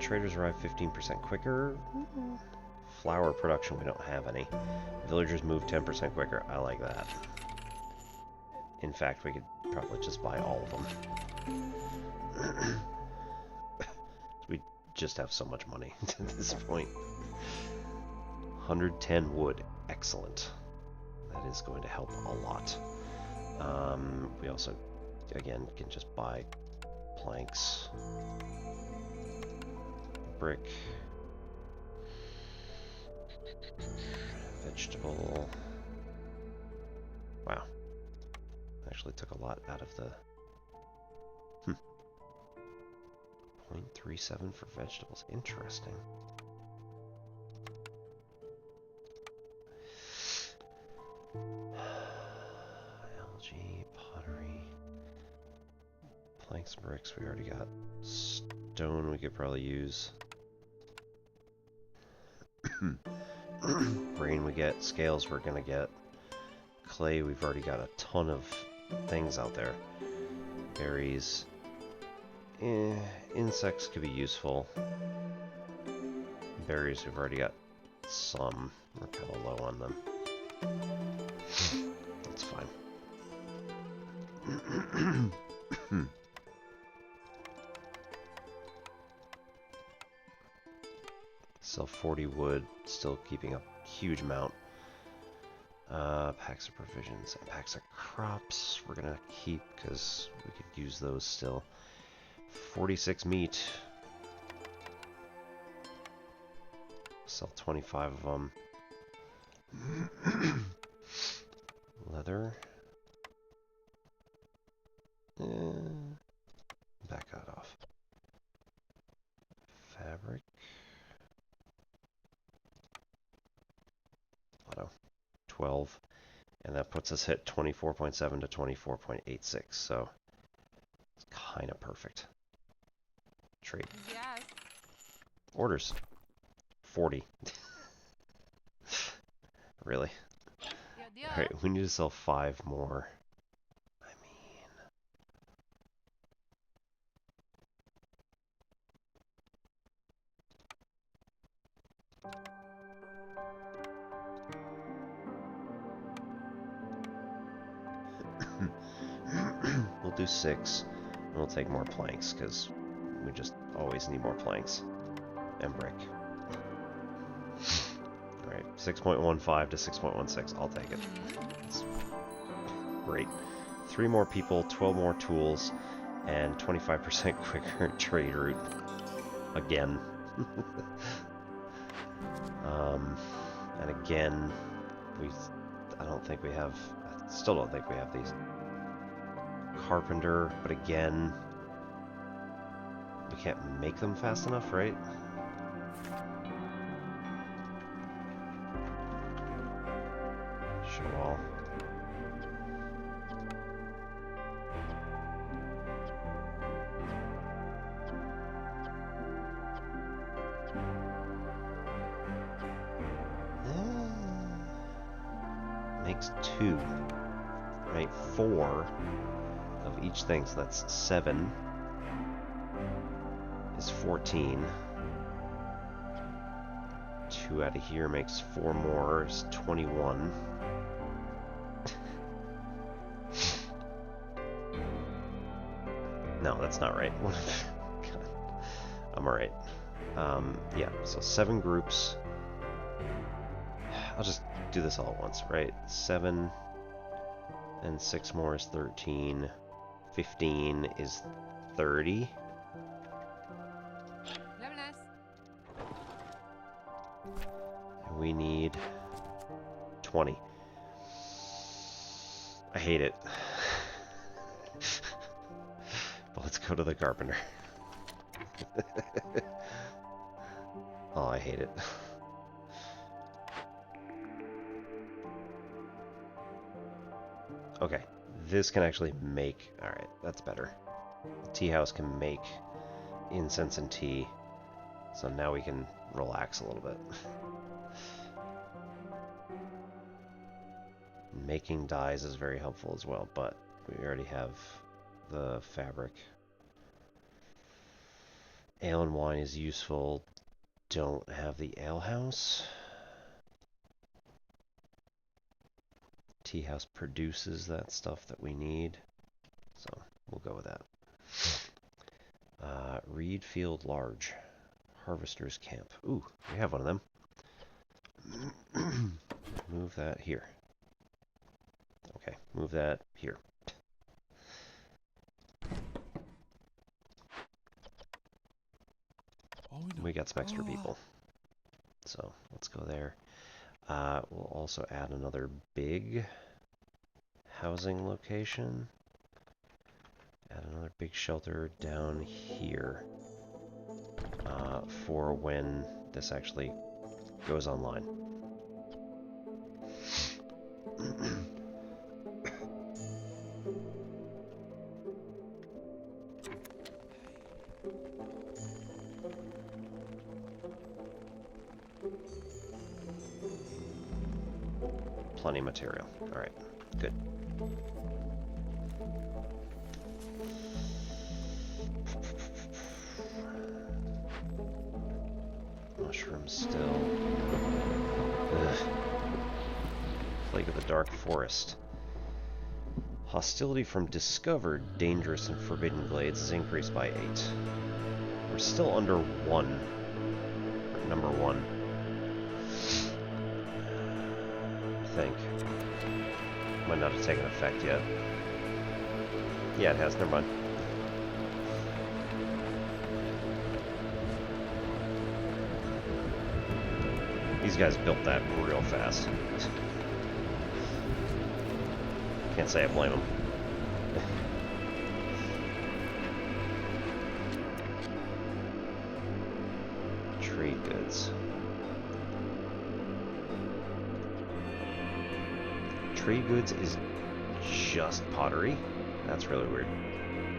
Traders arrive 15% quicker. Flour production, we don't have any. Villagers move 10% quicker. I like that. In fact, we could probably just buy all of them. We just have so much money at this point. 110 wood. Excellent. That is going to help a lot. We also, again, can just buy planks. Brick. Vegetable. Wow. Actually took a lot out of the... 0.37 for vegetables. Interesting. Algae, pottery. Planks, bricks, we already got. Stone we could probably use. Grain we get. Scales we're gonna get. Clay, we've already got a ton of things out there. Berries. Insects could be useful. Berries, we've already got some. We're kind of low on them. That's fine. Sell 40 wood, still keeping a huge amount. Packs of provisions and packs of crops we're gonna keep because we could use those still. 46 meat. Sell 25 of them. Leather. Back that off. Fabric. Auto. 12. And that puts us at 24.7 to 24.86. So it's kind of perfect. Trade. Yes. Orders. 40. Really? Yeah. Alright, we need to sell 5 more. I mean... We'll do 6. And we'll take more planks, because we just always need more planks. And brick. Alright, 6.15 to 6.16. I'll take it. That's great. 3 more people, 12 more tools, and 25% quicker trade route. Again. And again, I don't think we have... I still don't think we have these. Carpenter, but again, we can't make them fast enough, right? Show all. Makes 2. Right, 4 of each thing, so that's 7 is 14. 2 out of here makes 4 more, is 21. No, that's not right. God. I'm alright. Yeah, so 7 groups. I'll just do this all at once, right? 7 and 6 more is 13. 15 is 30. And we need 20. I hate it. But let's go to the carpenter. Oh, I hate it. Okay, this can actually make... Alright, that's better. The tea house can make incense and tea. So now we can relax a little bit. Making dyes is very helpful as well, but we already have the fabric. Ale and wine is useful. Don't have the ale house. Tea house produces that stuff that we need, so we'll go with that. Reed Field Large. Harvester's Camp. Ooh, we have one of them. Move that here. Okay, move that here. We got some extra people. So, let's go there. We'll also add another big housing location. Add another big shelter down here for when this actually goes online. Plenty of material. Alright, good. Mushrooms still. Ugh. Plague of the Dark Forest. Hostility from discovered dangerous and forbidden glades is increased by 8. We're still under 1. Or number 1. I think. Might not have taken effect yet. Yeah, it has. Never mind. These guys built that real fast. Can't say I blame them. Trade goods. Trade goods is just pottery. That's really weird.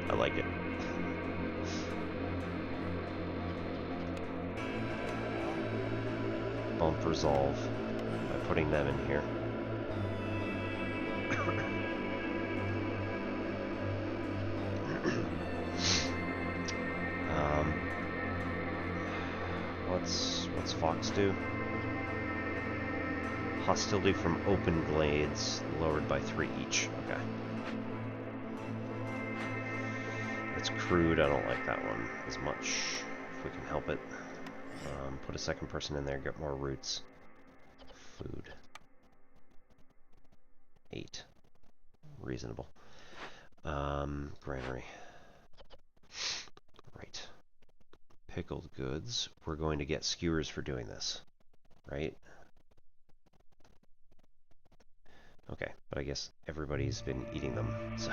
I like it. Bump resolve by putting them in here. What's Fox do? Hostility from open glades lowered by 3 each. Okay. It's crude. I don't like that one as much. If we can help it. Put a second person in there, get more roots. Food. 8. Reasonable. Granary. Right. Pickled goods. We're going to get skewers for doing this. Right? Okay, but I guess everybody's been eating them, so...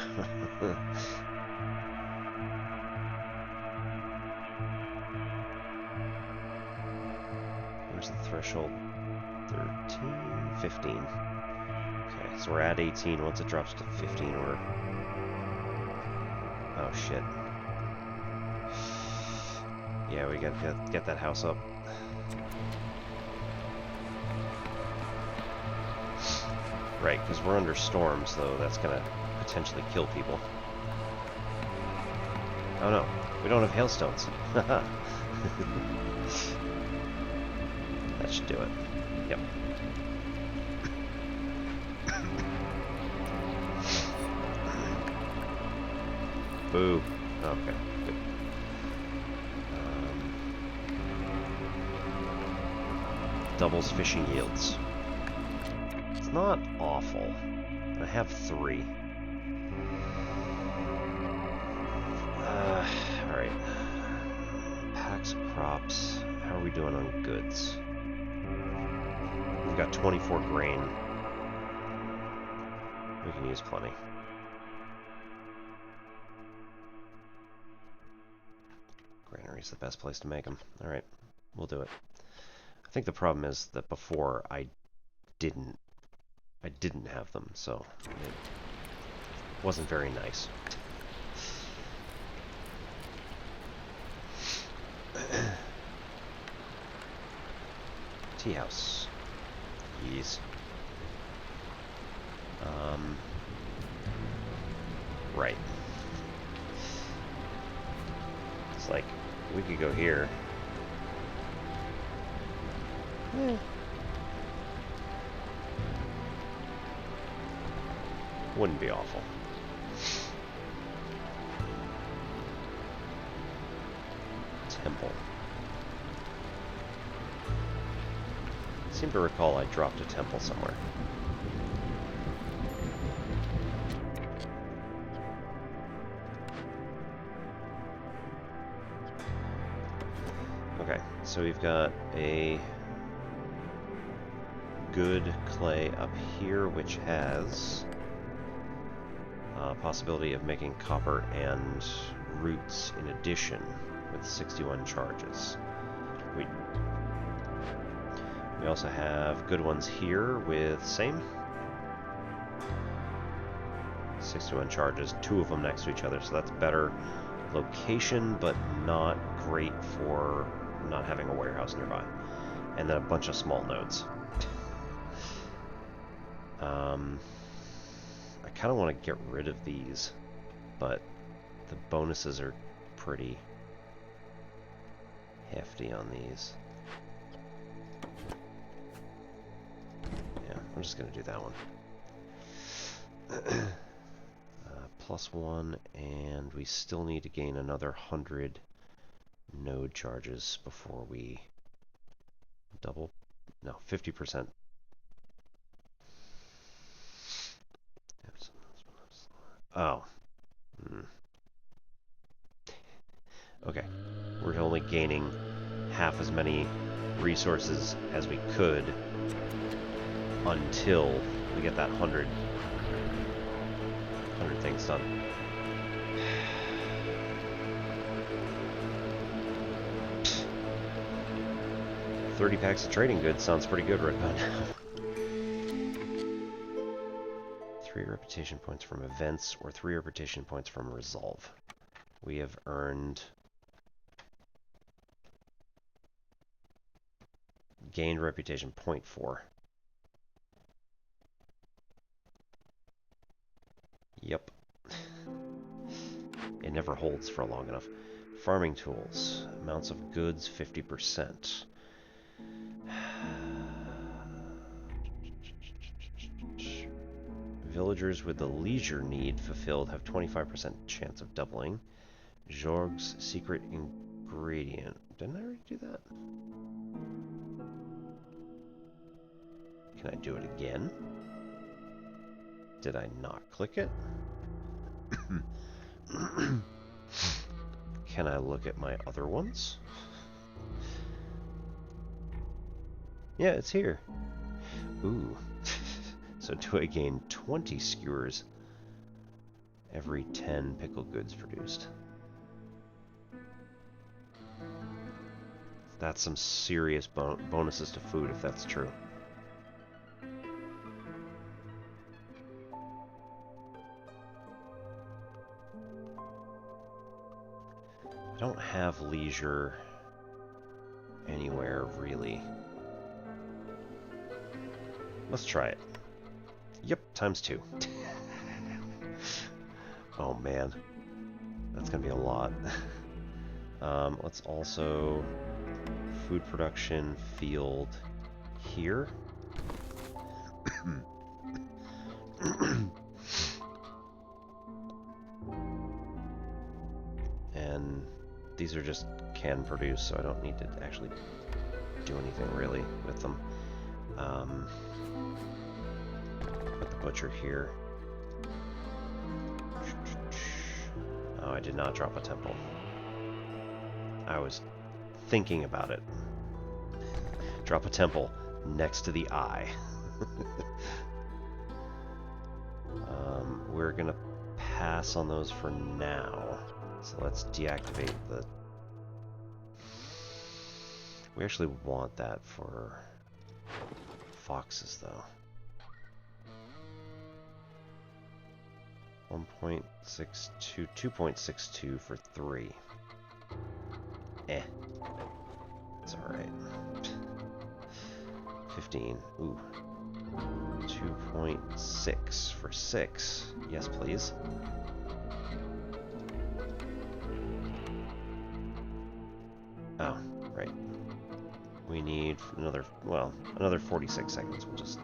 Where's the threshold? 13, 15. Okay, so we're at 18. Once it drops to 15, we're... Oh, shit. Yeah, we gotta get that house up. Right, because we're under storms, though. That's gonna potentially kill people. Oh no, we don't have hailstones. Haha. That should do it. Yep. Boo. Okay, good. Doubles fishing yields. It's not awful. I have 3. Alright. Packs of crops. How are we doing on goods? We've got 24 grain. We can use plenty. Granary's the best place to make them. Alright, we'll do it. I think the problem is that before I didn't have them, so it wasn't very nice. Tea house. Yes. Right. It's like, we could go here. Wouldn't be awful. Temple. I seem to recall I dropped a temple somewhere. Okay, so we've got a good clay up here, which has possibility of making copper and roots in addition with 61 charges. We also have good ones here with same 61 charges, 2 of them next to each other, so that's better location, but not great for not having a warehouse nearby. And then a bunch of small nodes. I kind of want to get rid of these, but the bonuses are pretty hefty on these. Yeah, I'm just going to do that one. +1, and we still need to gain another 100 node charges before we double. No, 50%. Oh. Okay. We're only gaining half as many resources as we could until we get that 100 things done. Pfft. 30 packs of trading goods sounds pretty good right about now. 3 reputation points from events or 3 reputation points from resolve. We have earned gained reputation 0.4. Yep. It never holds for long enough. Farming tools. Amounts of goods 50%. Villagers with the leisure need fulfilled have 25% chance of doubling. Jorg's secret ingredient. Didn't I already do that? Can I do it again? Did I not click it? Can I look at my other ones? Yeah, it's here. Ooh. So do I gain 20 skewers every 10 pickled goods produced? That's some serious bonuses to food if that's true. don't have leisure anywhere, really. Let's try it. Yep, ×2. Oh man, that's gonna be a lot. Let's also food production field here. And these are just can produce, so I don't need to actually do anything really with them. Put the butcher here. Oh, I did not drop a temple. I was thinking about it. Drop a temple next to the eye. We're gonna pass on those for now. So let's deactivate the... We actually want that for foxes, though. 1.62, 2.62 for 3. It's alright. 15. Ooh. 2.6 for 6. Yes, please. Oh, right. We need another, well, another 46 seconds. We'll just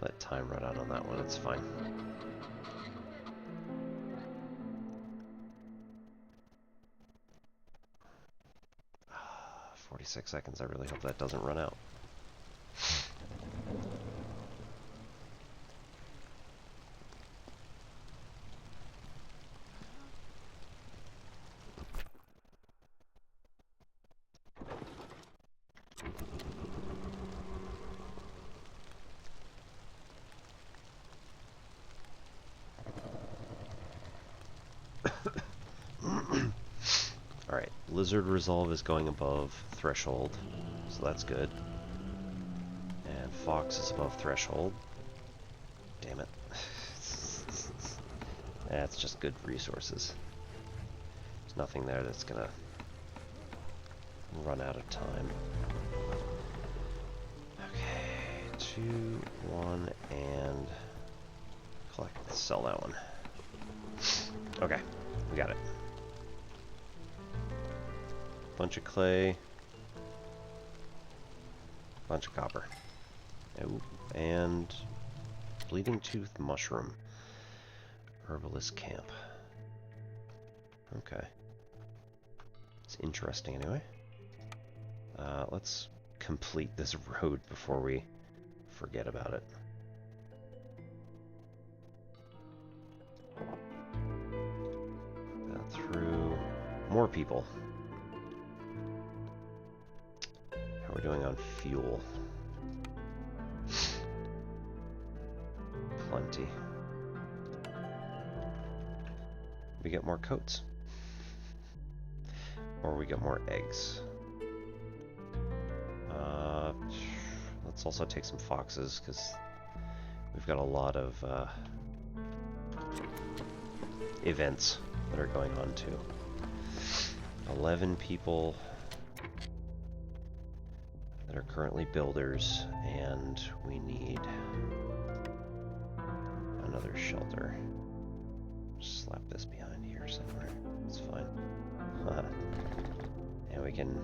let time run out on that one. It's fine. Ah, 46 seconds. I really hope that doesn't run out. Alright, lizard resolve is going above threshold, so that's good. And fox is above threshold. Damn it. That's just good resources. There's nothing there that's gonna run out of time. Okay, 2, 1, and collect, sell that one. Okay, we got it. Bunch of clay, bunch of copper. Oh, and bleeding tooth mushroom. Herbalist camp. Okay. It's interesting anyway. Let's complete this road before we forget about it. Through more people. How are we doing on fuel? Plenty. We get more coats. Or we get more eggs. Let's also take some foxes, because we've got a lot of events that are going on too. 11 people that are currently builders, and we need another shelter. Just slap this behind here somewhere. It's fine. And we can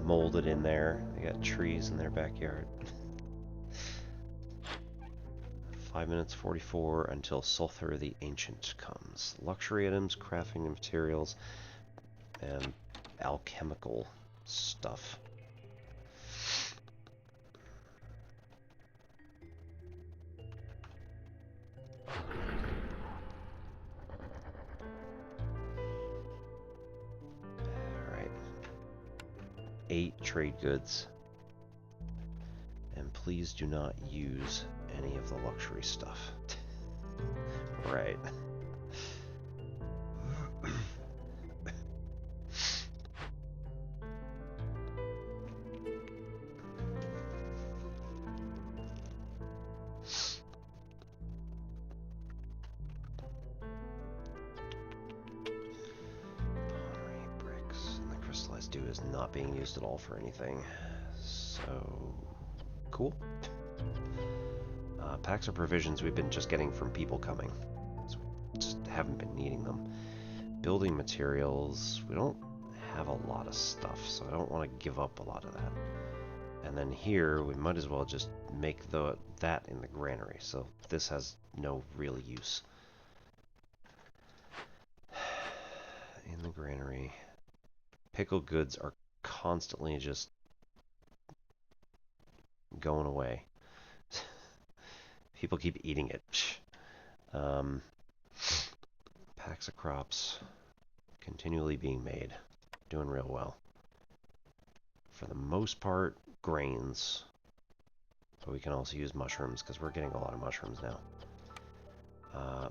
mold it in there. They got trees in their backyard. 5 minutes 44 until Sulthur the Ancient comes. Luxury items, crafting materials, and alchemical stuff. Alright. 8 trade goods. And please do not use any of the luxury stuff. Right. is not being used at all for anything. So, cool. Packs of provisions we've been just getting from people coming. So we just haven't been needing them. Building materials, we don't have a lot of stuff, so I don't want to give up a lot of that. And then here, we might as well just make that in the granary, so this has no real use. In the granary. Pickled goods are constantly just going away. People keep eating it. Packs of crops continually being made. Doing real well. For the most part, grains. But we can also use mushrooms because we're getting a lot of mushrooms now.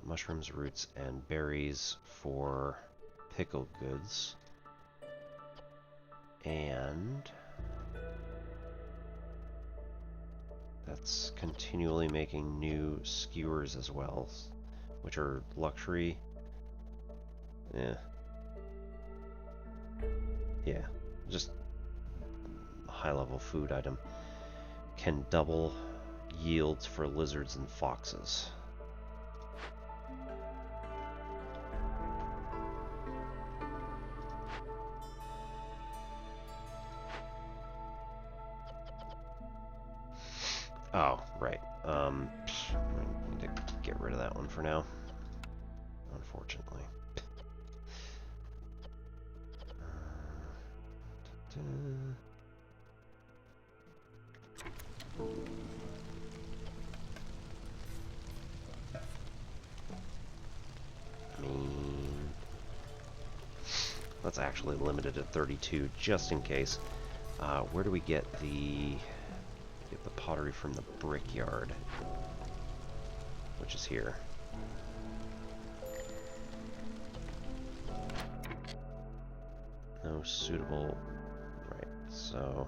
Mushrooms, roots, and berries for pickled goods. And that's continually making new skewers as well, which are luxury. Yeah, just a high-level food item. Can double yields for lizards and foxes. Oh, right. I need to get rid of that one for now, unfortunately. I mean, let's actually limit it to 32 just in case. Where do we get the pottery from? The brickyard, which is here. No suitable. Right, so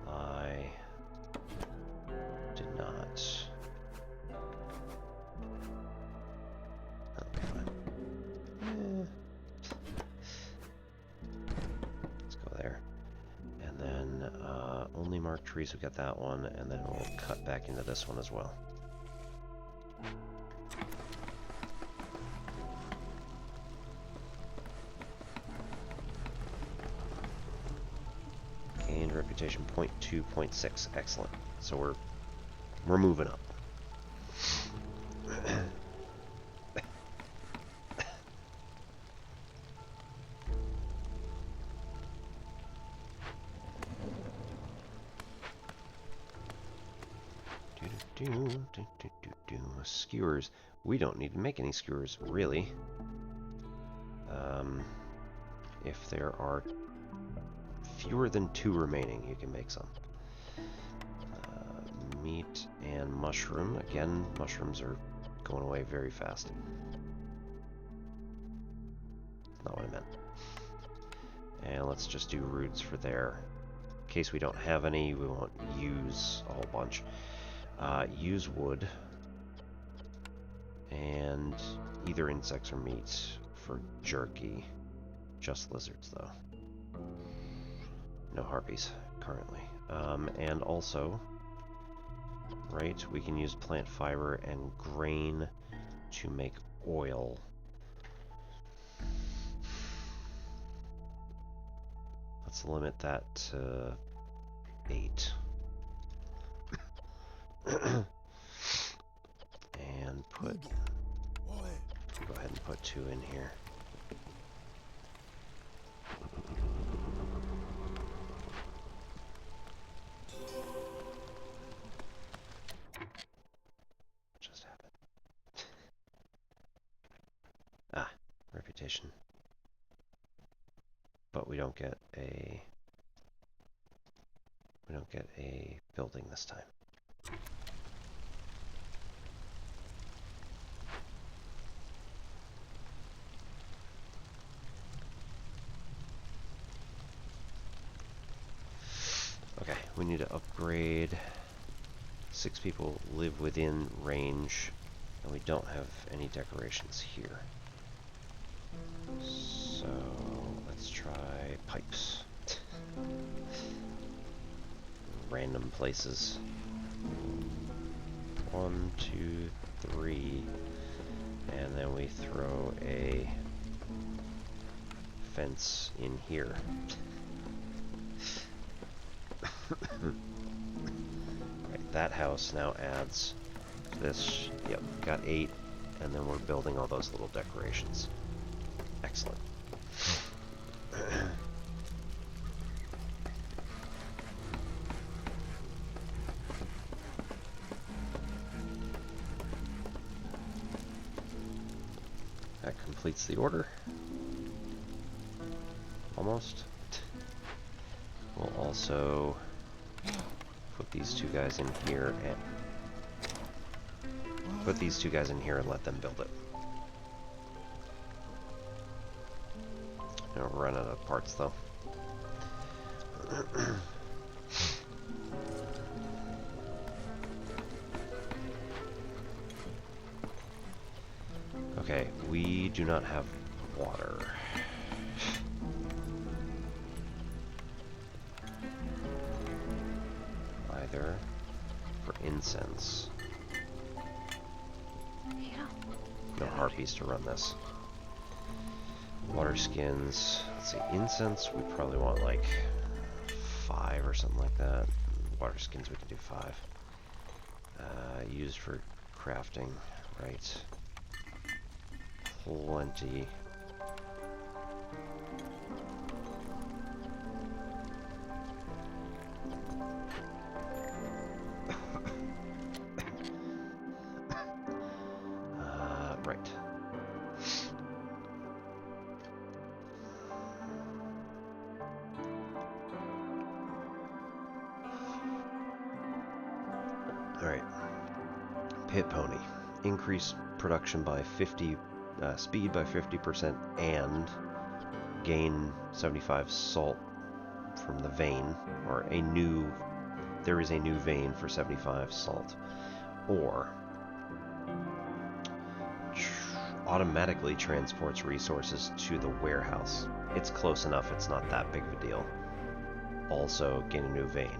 I did not. That'll be fine. Let's go there. And then only marked trees, we got that one, and then we'll cut back into this one as well. Gained reputation 0.2, 0.6. Excellent. So we're moving up. Skewers. We don't need to make any skewers, really. If there are fewer than 2 remaining, you can make some. Meat and mushroom. Again, mushrooms are going away very fast. Not what I meant. And let's just do roots for there. In case we don't have any, we won't use a whole bunch. Use wood. And either insects or meat for jerky. Just lizards, though. No harpies, currently. And also, right, we can use plant fiber and grain to make oil. Let's limit that to 8. And go ahead and put 2 in here. What just happened? Reputation. But we don't get a building this time. Okay, we need to upgrade. 6 people live within range, and we don't have any decorations here. So let's try pipes. Random places. 1, 2, 3, and then we throw a fence in here. Right, that house now adds this. Yep, got 8, and then we're building all those little decorations. Excellent. That completes the order. Almost. We'll also put these two guys in here and let them build it. Now we're running out of parts though. Okay, we do not have water. Either for incense. No harpies to run this. Water skins. Let's see, incense we probably want like 5 or something like that. Water skins we can do 5. Used for crafting, right? Plenty. Right. Alright. Pit pony. Increase production by 50, speed by 50%, and gain 75 salt from the vein, or there is a new vein for 75 salt. Or automatically transports resources to the warehouse. It's close enough, it's not that big of a deal. Also, gain a new vein.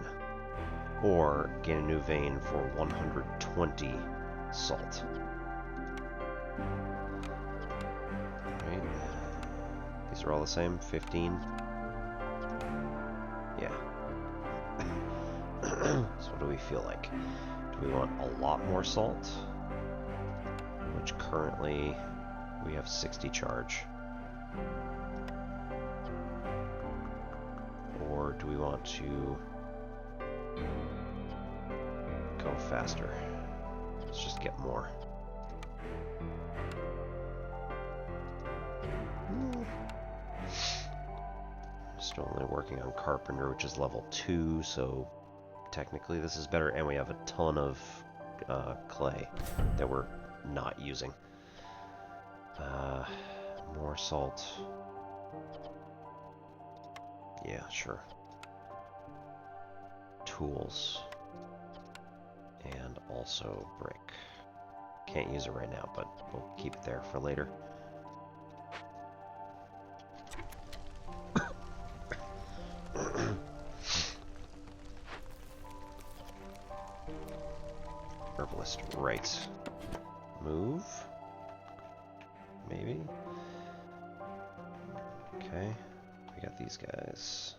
Or gain a new vein for 120 salt. Right. These are all the same, 15. Yeah. So what do we feel like? Do we want a lot more salt? Which currently we have 60 charge. Or do we want to go faster? Let's just get more. Still only working on carpenter, which is level 2, so technically this is better, and we have a ton of clay that we're not using. More salt. Yeah, sure. Tools. And also brick. Can't use it right now, but we'll keep it there for later. Herbalist, right. Move. Maybe. Okay. We got these guys.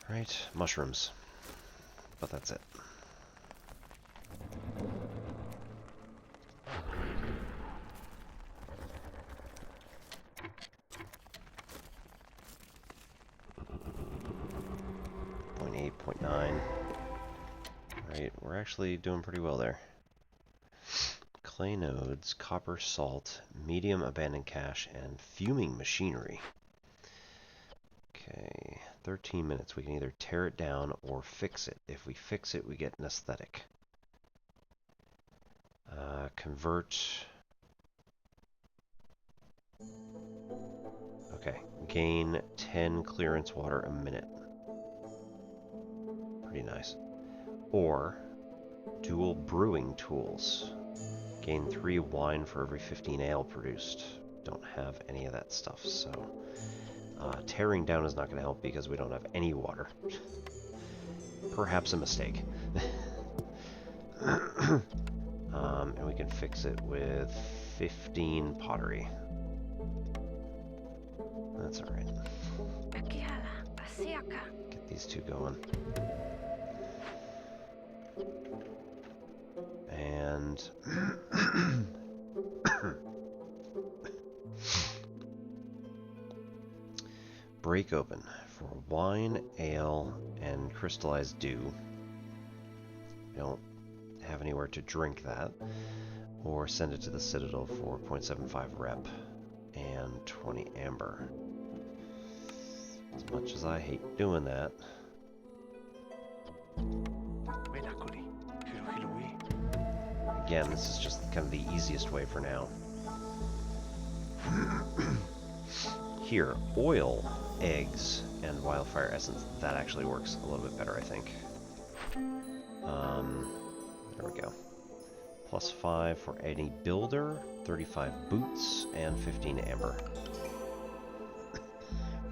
Right, mushrooms. But that's it. .8, .9. Right, we're actually doing pretty well there. Clay nodes, copper salt, medium abandoned cache, and fuming machinery. Okay, 13 minutes. We can either tear it down or fix it. If we fix it, we get an aesthetic. Convert. Okay, gain 10 clearance water a minute. Pretty nice. Or Dual brewing tools. Gain 3 wine for every 15 ale produced. Don't have any of that stuff, so... tearing down is not going to help because we don't have any water. Perhaps a mistake. And we can fix it with 15 pottery. That's alright. Get these two going. And... break open for wine, ale, and crystallized dew. We don't have anywhere to drink that. Or send it to the Citadel for 0.75 rep and 20 amber. As much as I hate doing that. Again, this is just kind of the easiest way for now. Here, oil, eggs, and wildfire essence. That actually works a little bit better, I think. There we go. Plus 5 for any builder, 35 boots, and 15 amber.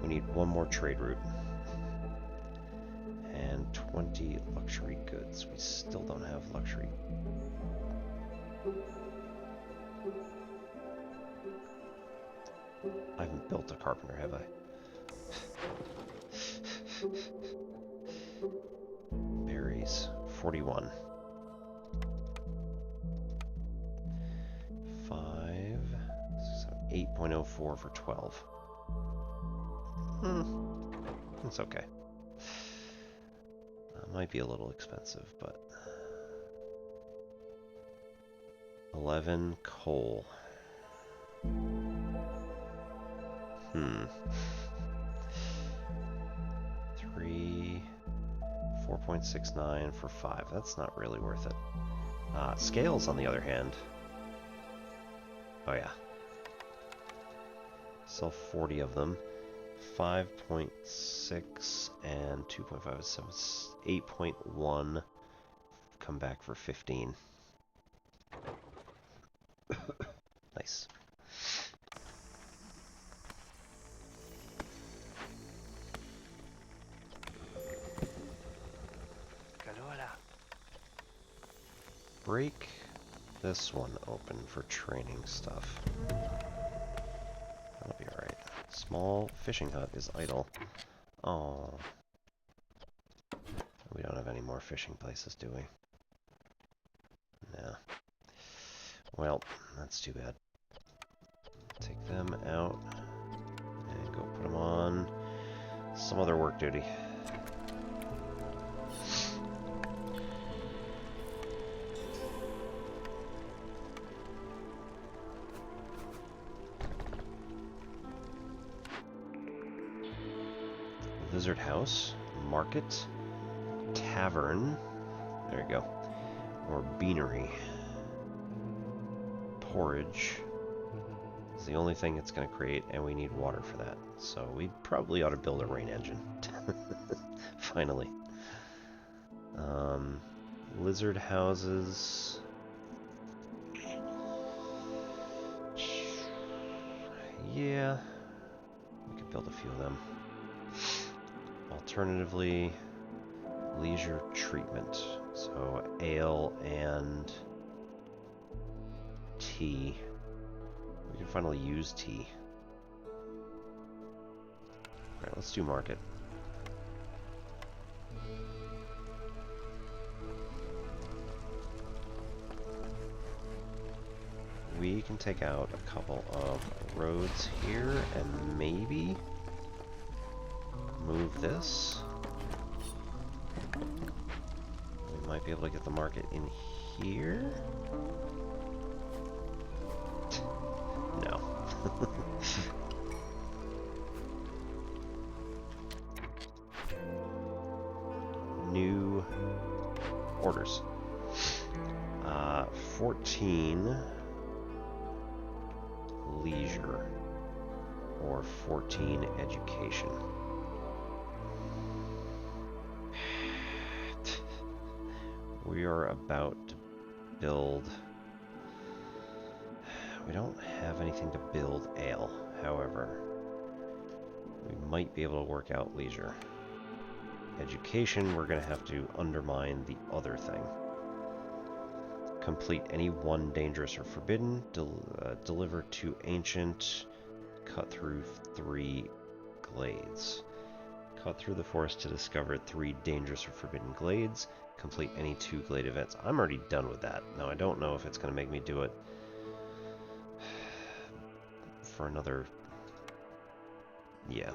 We need one more trade route. And 20 luxury goods. We still don't have luxury. I haven't built a carpenter, have I? Berries. 41. 8.04 for 12. It's okay. Might be a little expensive, but... 11 coal. 3... 4.69 for 5. That's not really worth it. Scales, on the other hand. Oh yeah. Sell 40 of them. 5.6 and 2.5, so 8.1. Come back for 15. Nice. Break this one open for training stuff. That'll be alright. Small fishing hut is idle. Oh. We don't have any more fishing places, do we? No. Well, that's too bad. Take them out and go put them on some other work duty. Lizard house, market, tavern, there you go, or beanery. Porridge is the only thing it's going to create, and we need water for that. So we probably ought to build a rain engine. Finally. Lizard houses. Yeah, we could build a few of them. Alternatively, leisure treatment. So ale and tea. We can finally use tea. Alright, let's do market. We can take out a couple of roads here and maybe move this. We might be able to get the market in here. No. New orders. 14 leisure or 14 education. We are about to build... We don't have anything to build ale, however. We might be able to work out leisure. Education, we're going to have to undermine the other thing. Complete any one dangerous or forbidden. Deliver 2 ancient. Cut through 3 glades. Cut through the forest to discover 3 dangerous or forbidden glades. Complete any 2 glade events. I'm already done with that. Now, I don't know if it's going to make me do it for another... Yeah.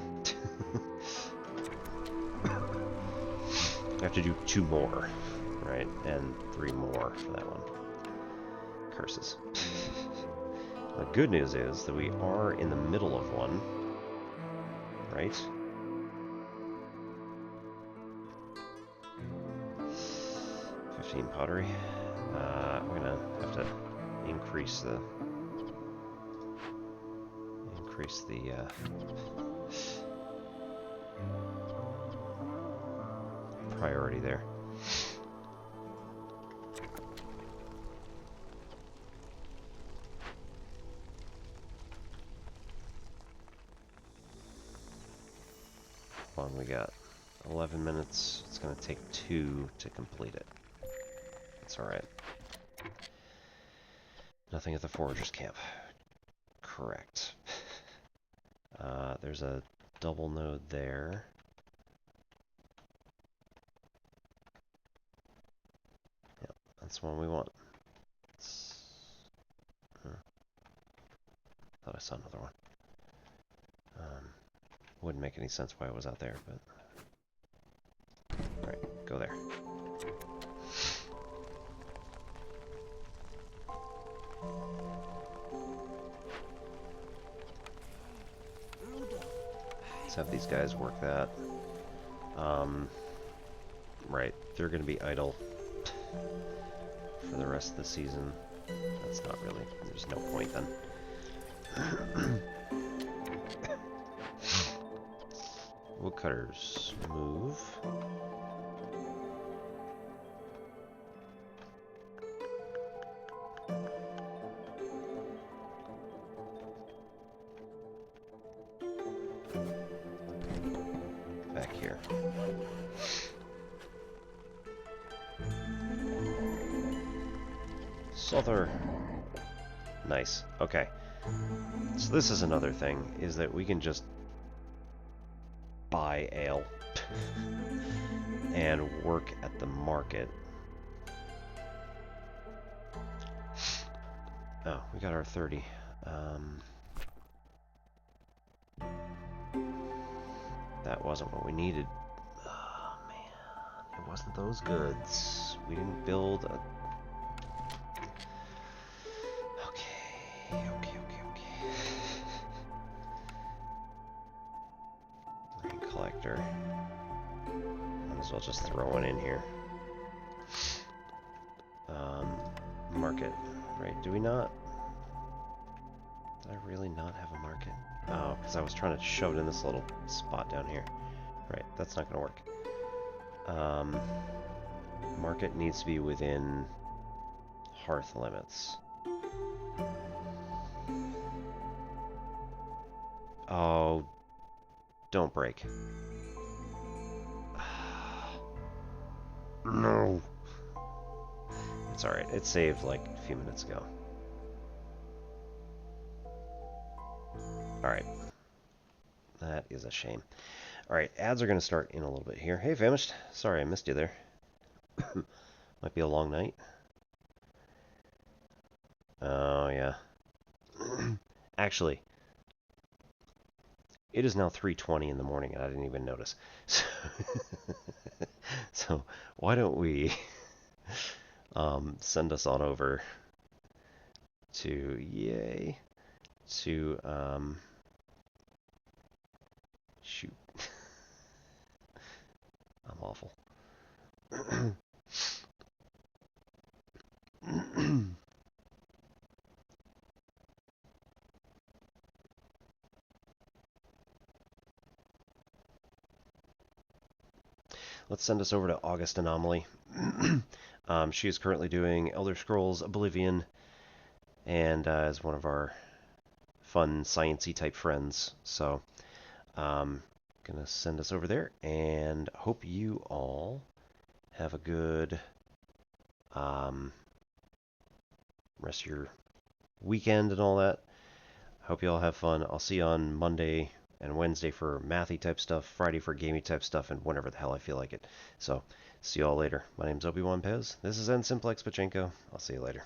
I have to do 2 more, right? And 3 more for that one. Curses. The good news is that we are in the middle of one, right? Pottery. We're gonna have to increase the priority there. How long we got? 11 minutes. It's gonna take 2 to complete it. It's alright. Nothing at the foragers camp. Correct. There's a double node there. Yep, that's the one we want. Thought I saw another one. Wouldn't make any sense why it was out there, but... Alright, go there. Let's have these guys work that. Right, they're going to be idle for the rest of the season. That's not really... There's no point then. Woodcutters, move. Back here. Souther. Nice. Okay. So this is another thing, is that we can just buy ale and work at the market. Oh, we got our 30. That wasn't what we needed. Oh, man. It wasn't those goods. We didn't build a... Okay. Rain collector. Might as well just throw one in here. Market. Right, do we not? Did I really not have a market? Oh, because I was trying to shove it in this little spot down here. Right, that's not going to work. Market needs to be within hearth limits. Oh, don't break. No. It's alright, it saved like a few minutes ago. Alright. That is a shame. Alright, ads are going to start in a little bit here. Hey, Famished. Sorry, I missed you there. Might be a long night. Oh, yeah. Actually, it is now 3:20 in the morning, and I didn't even notice. So why don't we send us on over to... Yay. To... Shoot. I'm awful. Let's send us over to August Anomaly. She is currently doing Elder Scrolls Oblivion, and is one of our fun sciencey type friends. So, gonna send us over there, and hope you all have a good rest of your weekend and all that. Hope you all have fun. I'll see you on Monday and Wednesday for mathy type stuff, Friday for gamey type stuff, and whenever the hell I feel like it. So, see you all later. My name's Obi-Wan Pez. This is N Simplex Pachenko. I'll see you later.